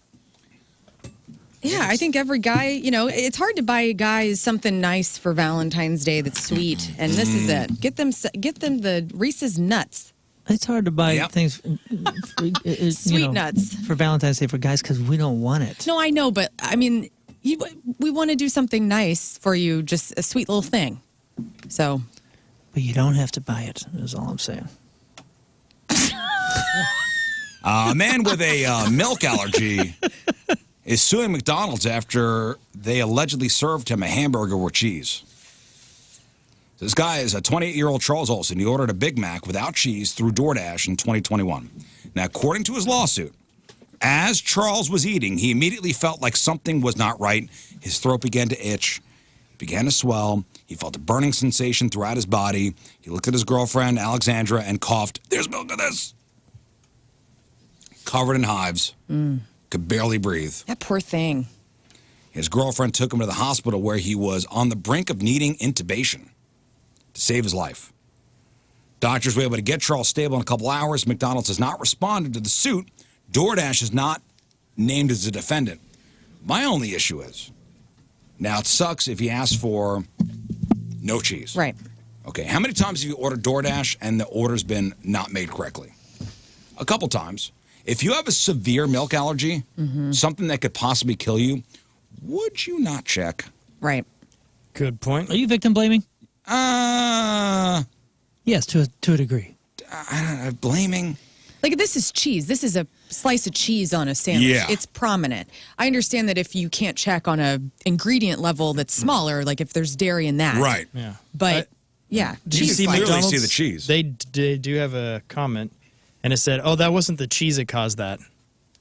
Yeah, I think every guy, it's hard to buy guys something nice for Valentine's Day that's sweet, and this is it. Get them the Reese's nuts. It's hard to buy things, Sweet nuts. for Valentine's Day for guys because we don't want it. No, I know, but I mean, we want to do something nice for you, just a sweet little thing. So, but you don't have to buy it. Is all I'm saying. A man with a milk allergy is suing McDonald's after they allegedly served him a hamburger with cheese. This guy is a 28-year-old Charles Olson. He ordered a Big Mac without cheese through DoorDash in 2021. Now, according to his lawsuit, as Charles was eating, he immediately felt like something was not right. His throat began to itch, began to swell. He felt a burning sensation throughout his body. He looked at his girlfriend, Alexandra, and coughed, "There's milk in this." Covered in hives. Could barely breathe. That poor thing. His girlfriend took him to the hospital where he was on the brink of needing intubation to save his life. Doctors were able to get Charles stable in a couple hours. McDonald's has not responded to the suit. DoorDash is not named as a defendant. My only issue is, now it sucks if you ask for no cheese. Right. Okay, how many times have you ordered DoorDash and the order's been not made correctly? A couple times. If you have a severe milk allergy, something that could possibly kill you, would you not check? Right. Good point. Are you victim blaming? Yes, to a degree. Blaming. Like, this is cheese. This is a slice of cheese on a sandwich. Yeah. It's prominent. I understand that if you can't check on a ingredient level that's smaller, like if there's dairy in that. Right. Yeah. But, yeah. Did you cheese see slice. McDonald's? see the cheese. They do have a comment, and it said, "Oh, that wasn't the cheese that caused that.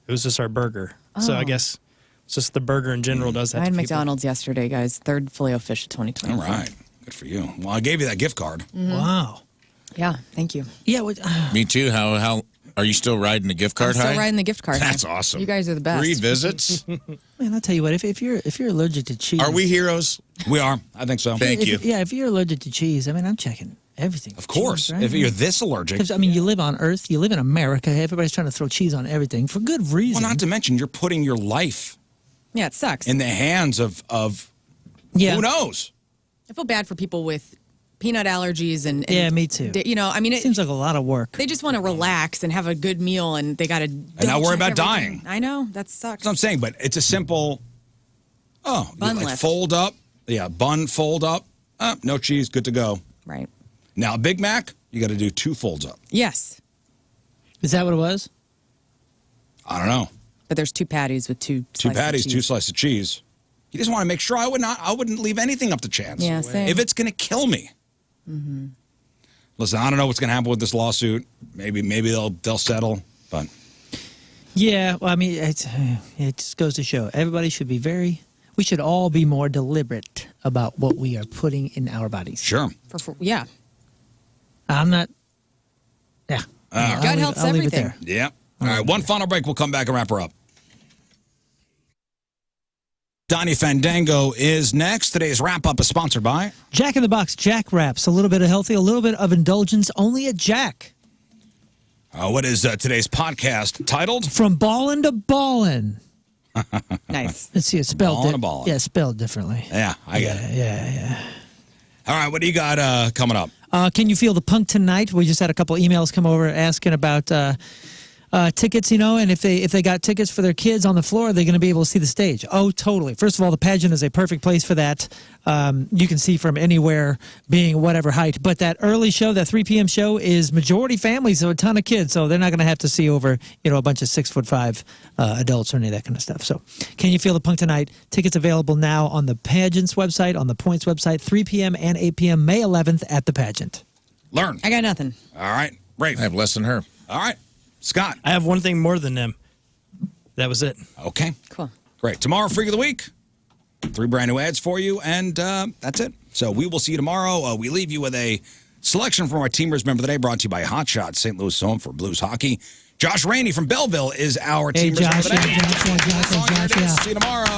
It was just our burger." So I guess it's just the burger in general does that. I had to people. McDonald's yesterday, guys. Third Filet-O-Fish of 2020. All right. Good for you. Well, I gave you that gift card. Wow. Yeah, thank you. Yeah. Me too. How are you still riding the gift card I'm high? still riding the gift card. That's high. awesome. You guys are the best. 3 visits. Man, I'll tell you what. If you're allergic to cheese, Are we heroes? We are. I think so. Thank you. Yeah, if you're allergic to cheese, I mean, I'm checking everything. Of course. Cheese, right? If you're this allergic. 'Cause, I mean, you live on Earth. You live in America. Everybody's trying to throw cheese on everything for good reason. Well, not to mention, you're putting your life Yeah, it sucks. in the hands of Yeah. who knows? I feel bad for people with peanut allergies and Yeah, me too. I mean, It seems like a lot of work. they just want to relax and have a good meal, and they got to And not worry about dying. I know that sucks. That's what I'm saying, but it's a simple, Bun lift. fold up. Yeah, bun, fold up. No cheese, good to go. Right. Now, a Big Mac, you got to do 2 folds up. Yes, Is that what it was? I don't know. but there's 2 patties with 2 2 slices of patties, 2 cheese. slices of cheese. You just want to make sure I wouldn't leave anything up to chance. Yeah, same. If it's going to kill me. Listen, I don't know what's going to happen with this lawsuit. Maybe they'll settle, but Yeah. Well, I mean, it just goes to show everybody should be we should all be more deliberate about what we are putting in our bodies. sure. Yeah. I'm not. Yeah. Gut helps I'll leave it everything. there. Yeah. All right, one final break. We'll come back and wrap her up. Donnie Fandango is next. Today's wrap-up is sponsored by Jack in the Box Jack Wraps. A little bit of healthy, a little bit of indulgence, only at Jack. what is today's podcast titled? From Ballin to Bawlin. Nice. Let's see, it's spelled Ballin to Bawlin. Yeah, spelled differently. Yeah, I get it. Yeah. All right, what do you got coming up? Can you feel the punk tonight? We just had a couple emails come over asking about tickets, and if they got tickets for their kids on the floor, they're going to be able to see the stage. Oh, totally. First of all, the pageant is a perfect place for that. You can see from anywhere, being whatever height. But that early show, that 3 p.m. show, is majority families, so a ton of kids. So they're not going to have to see over, a bunch of 6'5" adults or any of that kind of stuff. So, can you feel the punk tonight? Tickets available now on the pageant's website, on the Points website, 3 p.m. and 8 p.m. May 11th at the pageant. Learn. I got nothing. All right, Rafe. I have less than her. All right, Scott. I have one thing more than them. That was it. Okay, Cool. great. Tomorrow, Freak of the Week. 3 brand new ads for you, and that's it. So we will see you tomorrow. We leave you with a selection from our Teamers Member of the Day, brought to you by Hot Shot, St. Louis home for Blues hockey. Josh Rainey from Belleville is our Teamers Member of the Day. Josh. See you tomorrow.